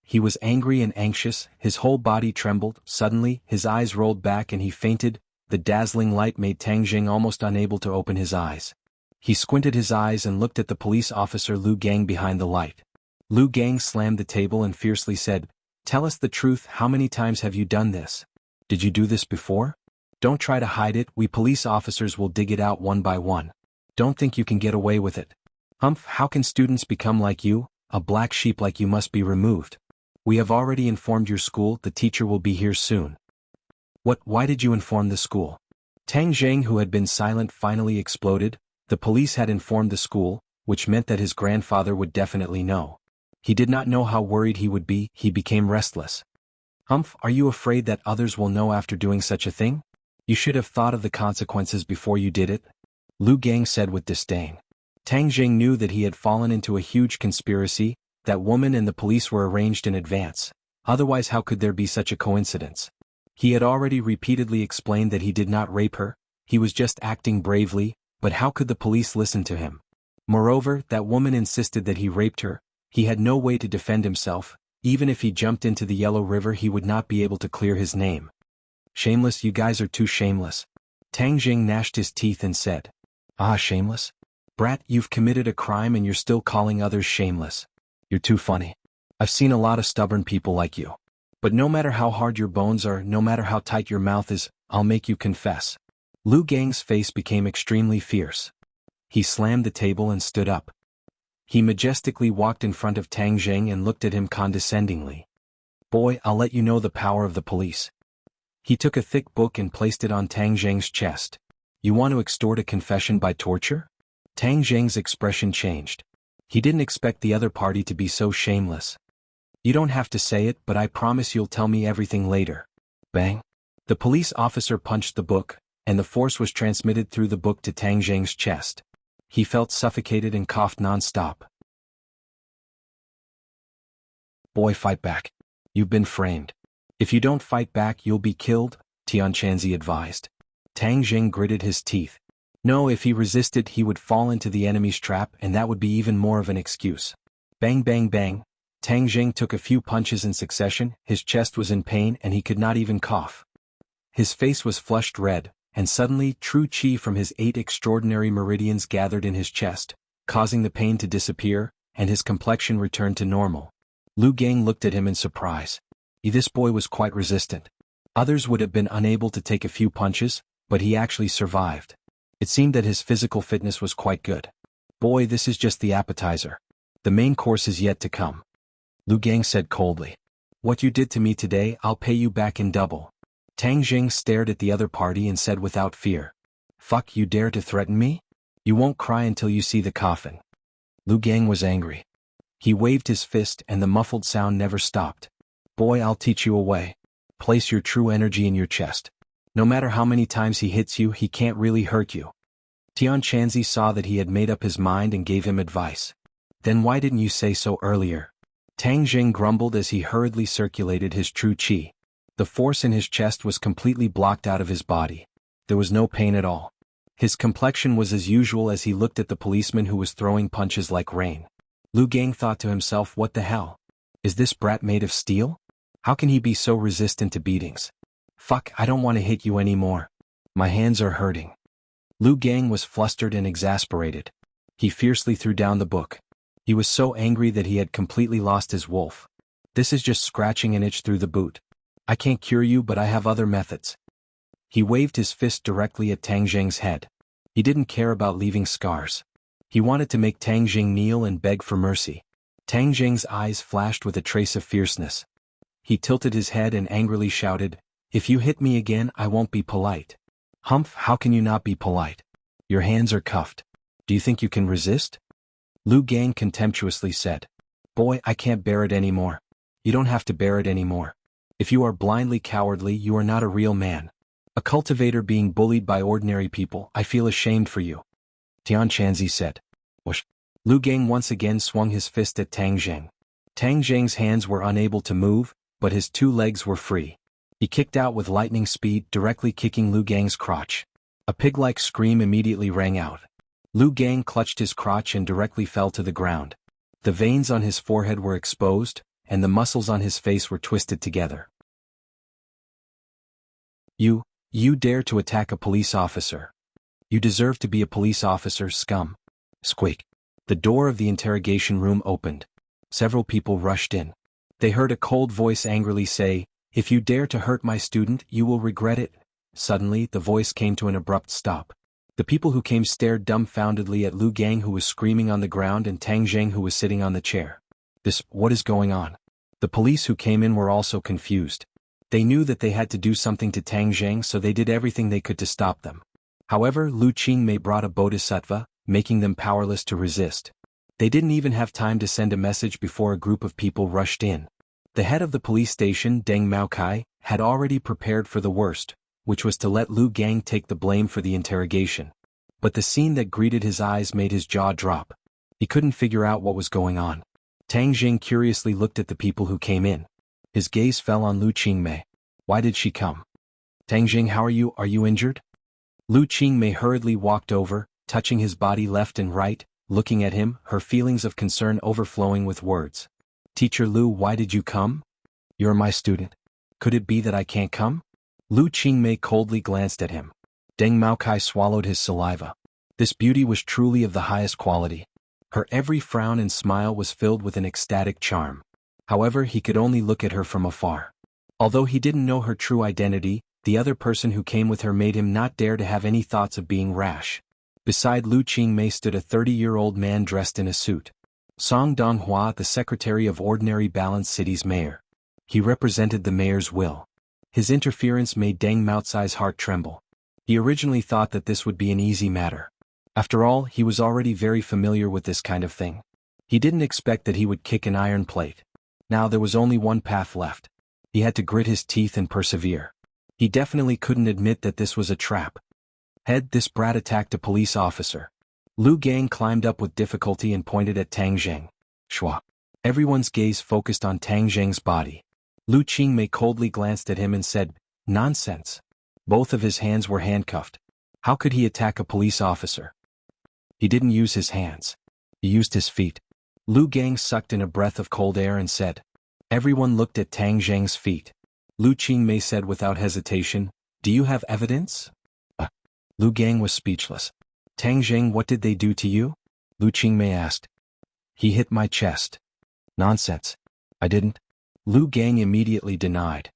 He was angry and anxious, his whole body trembled. Suddenly, his eyes rolled back and he fainted. The dazzling light made Tang Jing almost unable to open his eyes. He squinted his eyes and looked at the police officer Lu Gang behind the light. Lu Gang slammed the table and fiercely said, "Tell us the truth, how many times have you done this? Did you do this before? Don't try to hide it, we police officers will dig it out one by one. Don't think you can get away with it. Humph, how can students become like you? A black sheep like you must be removed. We have already informed your school, the teacher will be here soon." "What, why did you inform the school?" Tang Jing, who had been silent, finally exploded. The police had informed the school, which meant that his grandfather would definitely know. He did not know how worried he would be, he became restless. "Humph, are you afraid that others will know after doing such a thing? You should have thought of the consequences before you did it," Lu Gang said with disdain. Tang Jing knew that he had fallen into a huge conspiracy, that woman and the police were arranged in advance, otherwise how could there be such a coincidence? He had already repeatedly explained that he did not rape her, he was just acting bravely, but how could the police listen to him? Moreover, that woman insisted that he raped her, he had no way to defend himself, even if he jumped into the Yellow River he would not be able to clear his name. "Shameless, you guys are too shameless." Tang Jing gnashed his teeth and said. "Ah, shameless? Brat, you've committed a crime and you're still calling others shameless. You're too funny. I've seen a lot of stubborn people like you. But no matter how hard your bones are, no matter how tight your mouth is, I'll make you confess." Lu Gang's face became extremely fierce. He slammed the table and stood up. He majestically walked in front of Tang Jing and looked at him condescendingly. "Boy, I'll let you know the power of the police." He took a thick book and placed it on Tang Jing's chest. "You want to extort a confession by torture?" Tang Jing's expression changed. He didn't expect the other party to be so shameless. "You don't have to say it, but I promise you'll tell me everything later." Bang! The police officer punched the book, and the force was transmitted through the book to Tang Jing's chest. He felt suffocated and coughed non-stop. "Boy, fight back. You've been framed. If you don't fight back you'll be killed," Xianxia advised. Tang Jing gritted his teeth. No, if he resisted he would fall into the enemy's trap and that would be even more of an excuse. Bang bang bang. Tang Jing took a few punches in succession, his chest was in pain and he could not even cough. His face was flushed red, and suddenly true qi from his 8 extraordinary meridians gathered in his chest, causing the pain to disappear, and his complexion returned to normal. Lu Gang looked at him in surprise. This boy was quite resistant. Others would have been unable to take a few punches, but he actually survived. It seemed that his physical fitness was quite good. "Boy, this is just the appetizer. The main course is yet to come," Lu Gang said coldly. "What you did to me today, I'll pay you back in double." Tang Jing stared at the other party and said without fear. "Fuck, you dare to threaten me? You won't cry until you see the coffin." Lu Gang was angry. He waved his fist and the muffled sound never stopped. "Boy, I'll teach you a way. Place your true energy in your chest. No matter how many times he hits you, he can't really hurt you." Xianxia saw that he had made up his mind and gave him advice. "Then why didn't you say so earlier?" Tang Jing grumbled as he hurriedly circulated his true qi. The force in his chest was completely blocked out of his body. There was no pain at all. His complexion was as usual as he looked at the policeman who was throwing punches like rain. Lu Gang thought to himself, what the hell? Is this brat made of steel? How can he be so resistant to beatings? Fuck, I don't want to hit you anymore. My hands are hurting. Lu Gang was flustered and exasperated. He fiercely threw down the book. He was so angry that he had completely lost his wolf. "This is just scratching an itch through the boot. I can't cure you, but I have other methods." He waved his fist directly at Tang Jing's head. He didn't care about leaving scars. He wanted to make Tang Jing kneel and beg for mercy. Tang Jing's eyes flashed with a trace of fierceness. He tilted his head and angrily shouted, "If you hit me again, I won't be polite." "Humph, how can you not be polite? Your hands are cuffed. Do you think you can resist?" Lu Gang contemptuously said. "Boy, I can't bear it anymore." "You don't have to bear it anymore. If you are blindly cowardly, you are not a real man. A cultivator being bullied by ordinary people, I feel ashamed for you," Xianxia said. Whoosh. Lu Gang once again swung his fist at Tang Jing. Tang Jing's hands were unable to move, but his 2 legs were free. He kicked out with lightning speed, directly kicking Lu Gang's crotch. A pig-like scream immediately rang out. Lu Gang clutched his crotch and directly fell to the ground. The veins on his forehead were exposed, and the muscles on his face were twisted together. You You dare to attack a police officer. You deserve to be a police officer, scum. Squeak. The door of the interrogation room opened. Several people rushed in. They heard a cold voice angrily say, "If you dare to hurt my student, you will regret it." Suddenly, the voice came to an abrupt stop. The people who came stared dumbfoundedly at Lu Gang, who was screaming on the ground, and Tang Zheng, who was sitting on the chair. What is going on? The police who came in were also confused. They knew that they had to do something to Tang Zheng, so they did everything they could to stop them. However, Lu Qingmei brought a bodhisattva, making them powerless to resist. They didn't even have time to send a message before a group of people rushed in. The head of the police station, Deng Maokai, had already prepared for the worst, which was to let Lu Gang take the blame for the interrogation. But the scene that greeted his eyes made his jaw drop. He couldn't figure out what was going on. Tang Zheng curiously looked at the people who came in. His gaze fell on Lu Qingmei. Why did she come? Tang Zheng, how are you? Are you injured? Lu Qingmei hurriedly walked over, touching his body left and right, looking at him, her feelings of concern overflowing with words. Teacher Lu, why did you come? You're my student. Could it be that I can't come? Lu Qingmei coldly glanced at him. Deng Maokai swallowed his saliva. This beauty was truly of the highest quality. Her every frown and smile was filled with an ecstatic charm. However, he could only look at her from afar. Although he didn't know her true identity, the other person who came with her made him not dare to have any thoughts of being rash. Beside Lu Qingmei stood a 30-year-old man dressed in a suit. Song Donghua, the secretary of Ordinary Balance City's mayor. He represented the mayor's will. His interference made Deng Maotsai's heart tremble. He originally thought that this would be an easy matter. After all, he was already very familiar with this kind of thing. He didn't expect that he would kick an iron plate. Now there was only one path left. He had to grit his teeth and persevere. He definitely couldn't admit that this was a trap. This brat attacked a police officer. Lu Gang climbed up with difficulty and pointed at Tang Zheng. Shua. Everyone's gaze focused on Tang Zheng's body. Lu Qingmei coldly glanced at him and said, "Nonsense." Both of his hands were handcuffed. How could he attack a police officer? He didn't use his hands. He used his feet. Lu Gang sucked in a breath of cold air and said. Everyone looked at Tang Zheng's feet. Lu Qingmei said without hesitation, "Do you have evidence?" Lu Gang was speechless. Tang Zheng, what did they do to you? Lu Qingmei asked. He hit my chest. Nonsense. I didn't. Lu Gang immediately denied.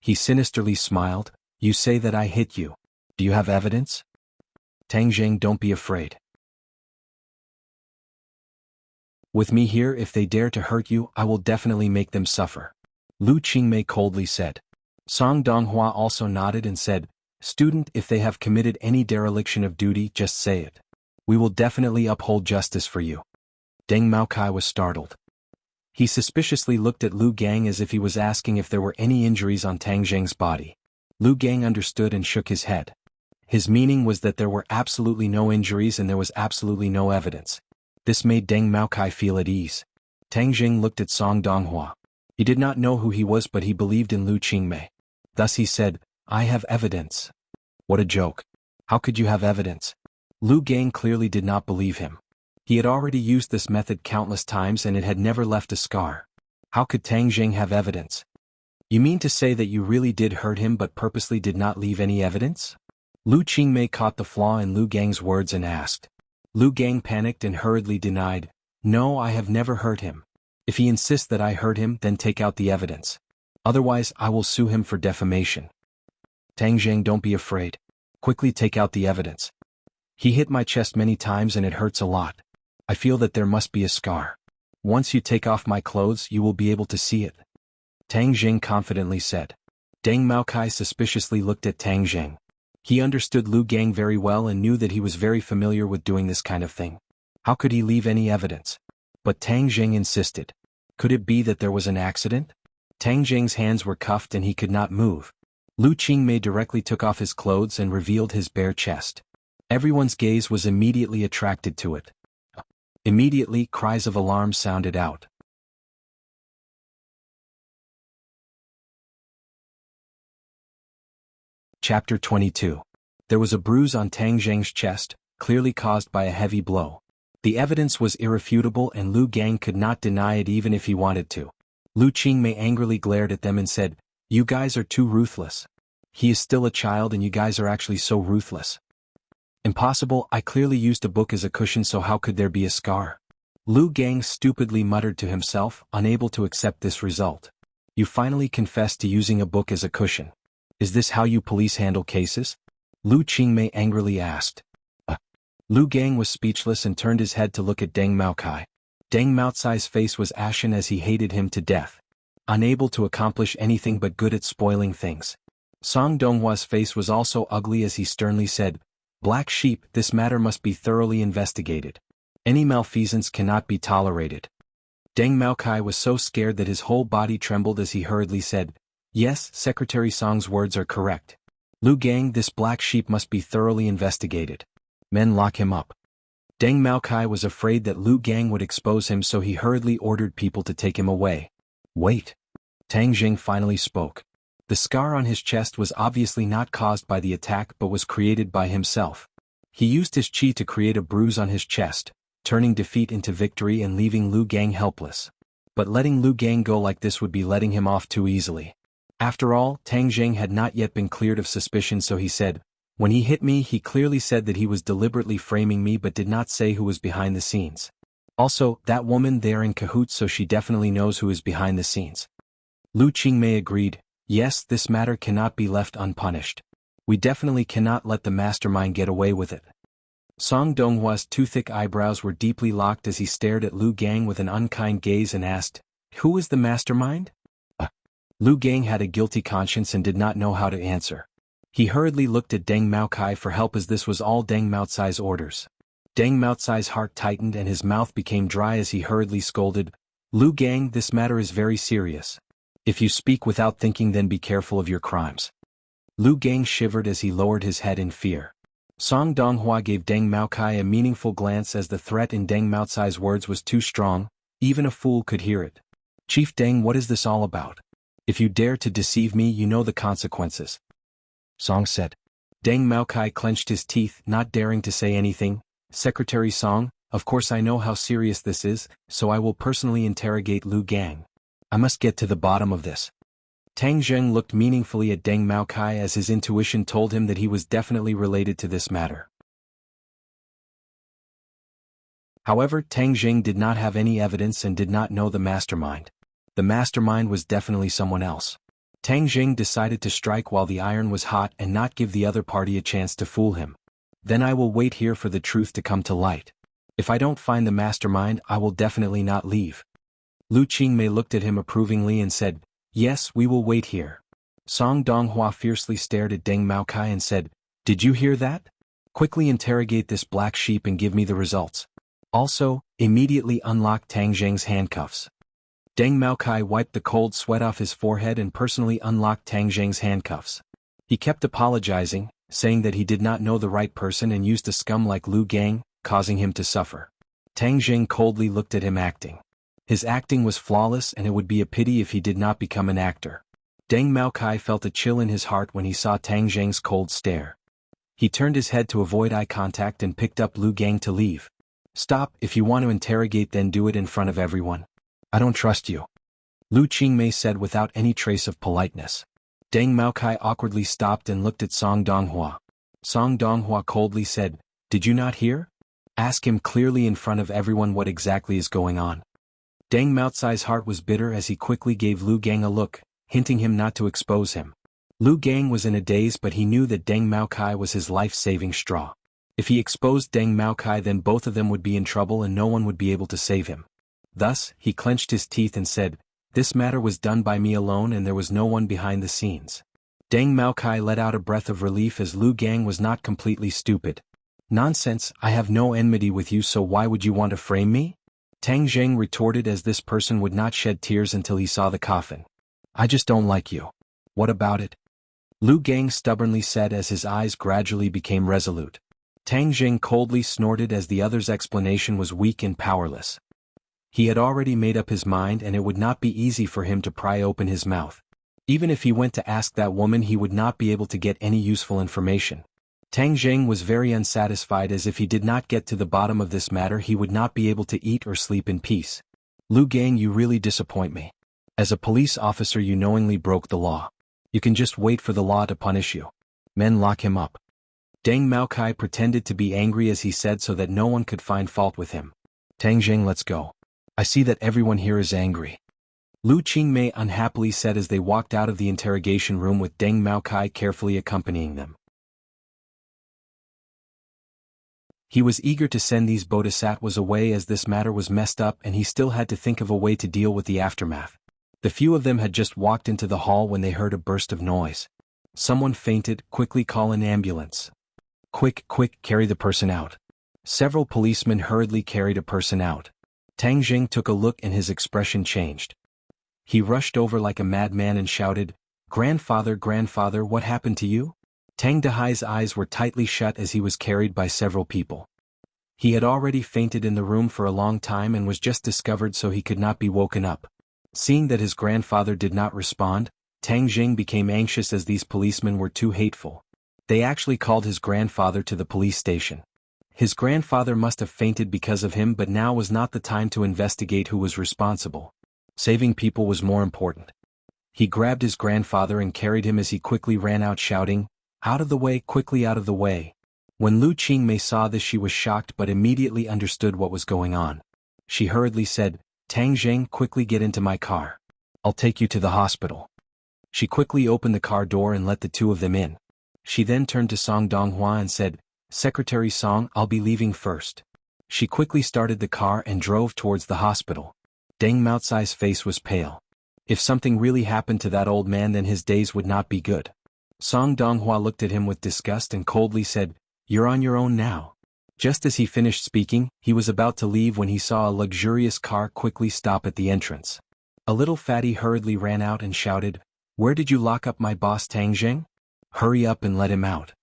He sinisterly smiled. You say that I hit you. Do you have evidence? Tang Zheng, don't be afraid. With me here, if they dare to hurt you, I will definitely make them suffer. Lu Qingmei coldly said. Song Donghua also nodded and said, Student, if they have committed any dereliction of duty, just say it. We will definitely uphold justice for you. Deng Maokai was startled. He suspiciously looked at Lu Gang as if he was asking if there were any injuries on Tang Zheng's body. Lu Gang understood and shook his head. His meaning was that there were absolutely no injuries and there was absolutely no evidence. This made Deng Maokai feel at ease. Tang Zheng looked at Song Donghua. He did not know who he was, but he believed in Lu Qingmei. Thus he said, I have evidence. What a joke. How could you have evidence? Lu Gang clearly did not believe him. He had already used this method countless times and it had never left a scar. How could Tang Zheng have evidence? You mean to say that you really did hurt him but purposely did not leave any evidence? Lu Qingmei caught the flaw in Lu Gang's words and asked. Lu Gang panicked and hurriedly denied, No, I have never hurt him. If he insists that I hurt him, then take out the evidence. Otherwise, I will sue him for defamation. Tang Zheng, don't be afraid. Quickly take out the evidence. He hit my chest many times and it hurts a lot. I feel that there must be a scar. Once you take off my clothes, you will be able to see it. Tang Zheng confidently said. Deng Maokai suspiciously looked at Tang Zheng. He understood Lu Gang very well and knew that he was very familiar with doing this kind of thing. How could he leave any evidence? But Tang Zheng insisted. Could it be that there was an accident? Tang Zheng's hands were cuffed and he could not move. Lu Qingmei directly took off his clothes and revealed his bare chest. Everyone's gaze was immediately attracted to it. Immediately, cries of alarm sounded out. Chapter 22. There was a bruise on Tang Zheng's chest, clearly caused by a heavy blow. The evidence was irrefutable and Lu Gang could not deny it even if he wanted to. Lu Qingmei angrily glared at them and said, You guys are too ruthless. He is still a child and you guys are actually so ruthless. Impossible, I clearly used a book as a cushion, so how could there be a scar? Lu Gang stupidly muttered to himself, unable to accept this result. You finally confessed to using a book as a cushion. Is this how you police handle cases? Lu Qingmei angrily asked. Lu Gang was speechless and turned his head to look at Deng Maokai. Deng Maocai's face was ashen as he hated him to death. Unable to accomplish anything but good at spoiling things. Song Donghua's face was also ugly as he sternly said, Black Sheep, this matter must be thoroughly investigated. Any malfeasance cannot be tolerated. Deng Maokai was so scared that his whole body trembled as he hurriedly said, Yes, Secretary Song's words are correct. Lu Gang, this black sheep must be thoroughly investigated. Men, lock him up. Deng Maokai was afraid that Lu Gang would expose him, so he hurriedly ordered people to take him away. Wait. Tang Jing finally spoke. The scar on his chest was obviously not caused by the attack but was created by himself. He used his qi to create a bruise on his chest, turning defeat into victory and leaving Lu Gang helpless. But letting Lu Gang go like this would be letting him off too easily. After all, Tang Jing had not yet been cleared of suspicion, so he said, When he hit me, he clearly said that he was deliberately framing me but did not say who was behind the scenes. Also, that woman, they are in cahoots, so she definitely knows who is behind the scenes. Lu Qingmei agreed, Yes, this matter cannot be left unpunished. We definitely cannot let the mastermind get away with it. Song Donghua's two thick eyebrows were deeply locked as he stared at Lu Gang with an unkind gaze and asked, Who is the mastermind? Lu Gang had a guilty conscience and did not know how to answer. He hurriedly looked at Deng Maokai for help as this was all Deng Maocai's orders. Deng Maocai's heart tightened and his mouth became dry as he hurriedly scolded, Lu Gang, this matter is very serious. If you speak without thinking, then be careful of your crimes. Lu Gang shivered as he lowered his head in fear. Song Donghua gave Deng Maokai a meaningful glance as the threat in Deng Maocai's words was too strong, even a fool could hear it. Chief Deng, what is this all about? If you dare to deceive me, you know the consequences. Song said. Deng Maokai clenched his teeth, not daring to say anything. Secretary Song, of course I know how serious this is, so I will personally interrogate Lu Gang. I must get to the bottom of this. Tang Zheng looked meaningfully at Deng Maokai as his intuition told him that he was definitely related to this matter. However, Tang Jing did not have any evidence and did not know the mastermind. The mastermind was definitely someone else. Tang Jing decided to strike while the iron was hot and not give the other party a chance to fool him. Then I will wait here for the truth to come to light. If I don't find the mastermind, I will definitely not leave. Lu Qingmei looked at him approvingly and said, Yes, we will wait here. Song Donghua fiercely stared at Deng Maokai and said, Did you hear that? Quickly interrogate this black sheep and give me the results. Also, immediately unlock Tang Zheng's handcuffs. Deng Maokai wiped the cold sweat off his forehead and personally unlocked Tang Zheng's handcuffs. He kept apologizing, saying that he did not know the right person and used a scum like Lu Gang, causing him to suffer. Tang Zheng coldly looked at him acting. His acting was flawless and it would be a pity if he did not become an actor. Deng Maokai felt a chill in his heart when he saw Tang Zheng's cold stare. He turned his head to avoid eye contact and picked up Lu Gang to leave. Stop, if you want to interrogate then do it in front of everyone. I don't trust you. Lu Qingmei said without any trace of politeness. Deng Maokai awkwardly stopped and looked at Song Donghua. Song Donghua coldly said, Did you not hear? Ask him clearly in front of everyone what exactly is going on. Deng Maocai's heart was bitter as he quickly gave Lu Gang a look, hinting him not to expose him. Lu Gang was in a daze but he knew that Deng Maokai was his life-saving straw. If he exposed Deng Maokai then both of them would be in trouble and no one would be able to save him. Thus, he clenched his teeth and said, This matter was done by me alone and there was no one behind the scenes. Deng Maokai let out a breath of relief as Lu Gang was not completely stupid. Nonsense, I have no enmity with you, so why would you want to frame me? Tang Zheng retorted as this person would not shed tears until he saw the coffin. I just don't like you. What about it? Lu Gang stubbornly said as his eyes gradually became resolute. Tang Zheng coldly snorted as the other's explanation was weak and powerless. He had already made up his mind and it would not be easy for him to pry open his mouth. Even if he went to ask that woman he would not be able to get any useful information. Tang Zheng was very unsatisfied as if he did not get to the bottom of this matter he would not be able to eat or sleep in peace. Lu Gang, you really disappoint me. As a police officer you knowingly broke the law. You can just wait for the law to punish you. Men lock him up. Deng Maokai pretended to be angry as he said so that no one could find fault with him. Tang Jing, let's go. I see that everyone here is angry. Lu Qingmei unhappily said as they walked out of the interrogation room with Deng Maokai carefully accompanying them. He was eager to send these bodhisattvas away as this matter was messed up and he still had to think of a way to deal with the aftermath. The few of them had just walked into the hall when they heard a burst of noise. Someone fainted, quickly call an ambulance. Quick, carry the person out. Several policemen hurriedly carried a person out. Tang Jing took a look and his expression changed. He rushed over like a madman and shouted, Grandfather, what happened to you? Tang Dehai's eyes were tightly shut as he was carried by several people. He had already fainted in the room for a long time and was just discovered so he could not be woken up. Seeing that his grandfather did not respond, Tang Jing became anxious as these policemen were too hateful. They actually called his grandfather to the police station. His grandfather must have fainted because of him, but now was not the time to investigate who was responsible. Saving people was more important. He grabbed his grandfather and carried him as he quickly ran out shouting, Out of the way, quickly out of the way. When Lu Qingmei saw this she was shocked but immediately understood what was going on. She hurriedly said, Tang Jing, quickly get into my car. I'll take you to the hospital. She quickly opened the car door and let the two of them in. She then turned to Song Donghua and said, Secretary Song, I'll be leaving first. She quickly started the car and drove towards the hospital. Deng Maotsai's face was pale. If something really happened to that old man then his days would not be good. Song Donghua looked at him with disgust and coldly said, You're on your own now. Just as he finished speaking, he was about to leave when he saw a luxurious car quickly stop at the entrance. A little fatty hurriedly ran out and shouted, Where did you lock up my boss Tang Jing? Hurry up and let him out.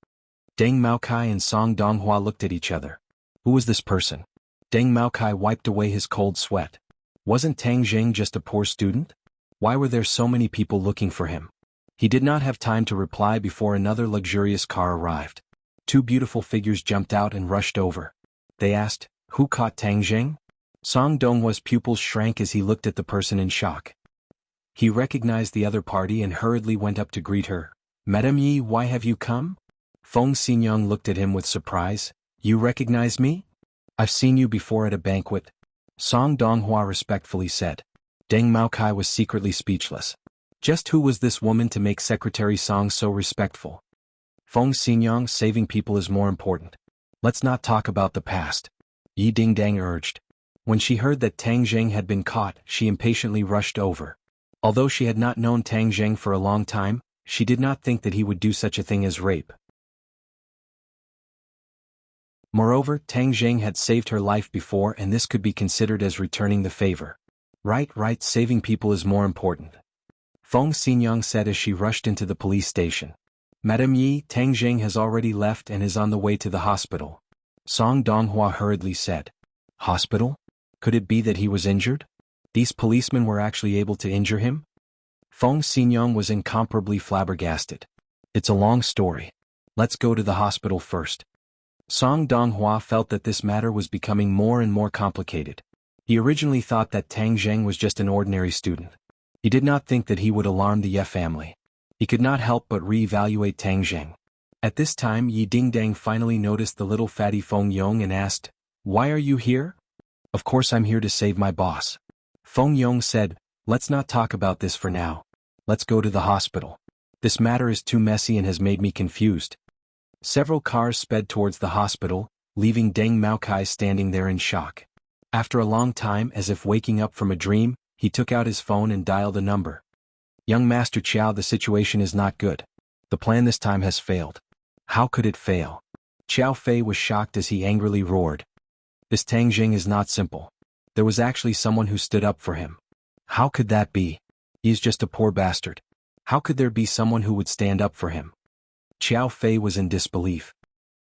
Deng Maokai and Song Donghua looked at each other. Who was this person? Deng Maokai wiped away his cold sweat. Wasn't Tang Jing just a poor student? Why were there so many people looking for him? He did not have time to reply before another luxurious car arrived. Two beautiful figures jumped out and rushed over. They asked, Who caught Tang Jing? Song Donghua's pupils shrank as he looked at the person in shock. He recognized the other party and hurriedly went up to greet her. Madame Yi, why have you come? Feng Xinyang looked at him with surprise. You recognize me? I've seen you before at a banquet. Song Donghua respectfully said. Deng Maokai was secretly speechless. Just who was this woman to make Secretary Song so respectful? Feng Xinyang, saving people is more important. Let's not talk about the past. Yi Dingdang urged. When she heard that Tang Jing had been caught, she impatiently rushed over. Although she had not known Tang Jing for a long time, she did not think that he would do such a thing as rape. Moreover, Tang Jing had saved her life before and this could be considered as returning the favor. Right, saving people is more important. Feng Xinyang said as she rushed into the police station. Madame Yi, Tang Jing has already left and is on the way to the hospital. Song Donghua hurriedly said. Hospital? Could it be that he was injured? These policemen were actually able to injure him? Feng Xinyang was incomparably flabbergasted. It's a long story. Let's go to the hospital first. Song Donghua felt that this matter was becoming more and more complicated. He originally thought that Tang Jing was just an ordinary student. He did not think that he would alarm the Ye family. He could not help but re-evaluate Tang Jing. At this time Yi Dingdang finally noticed the little fatty Feng Yong and asked, Why are you here? Of course I'm here to save my boss. Feng Yong said, Let's not talk about this for now. Let's go to the hospital. This matter is too messy and has made me confused. Several cars sped towards the hospital, leaving Deng Maokai standing there in shock. After a long time, as if waking up from a dream, he took out his phone and dialed a number. Young Master Chiao, the situation is not good. The plan this time has failed. How could it fail? Xiao Fei was shocked as he angrily roared. This Tang Jing is not simple. There was actually someone who stood up for him. How could that be? He is just a poor bastard. How could there be someone who would stand up for him? Xiao Fei was in disbelief.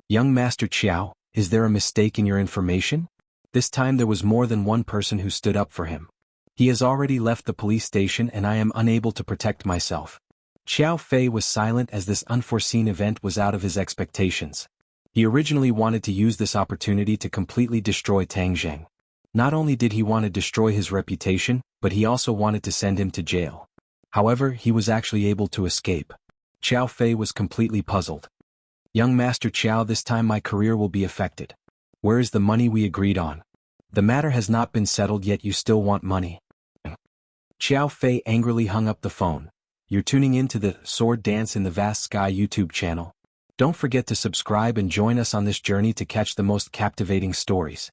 Young Master Chiao, is there a mistake in your information? This time there was more than one person who stood up for him. He has already left the police station and I am unable to protect myself. Xiao Fei was silent as this unforeseen event was out of his expectations. He originally wanted to use this opportunity to completely destroy Tang Jing. Not only did he want to destroy his reputation, but he also wanted to send him to jail. However, he was actually able to escape. Qiao Fei was completely puzzled. Young Master Qiao, this time my career will be affected. Where is the money we agreed on? The matter has not been settled yet, you still want money. Qiao Fei angrily hung up the phone. You're tuning in to the Sword Dance in the Vast Sky YouTube channel. Don't forget to subscribe and join us on this journey to catch the most captivating stories.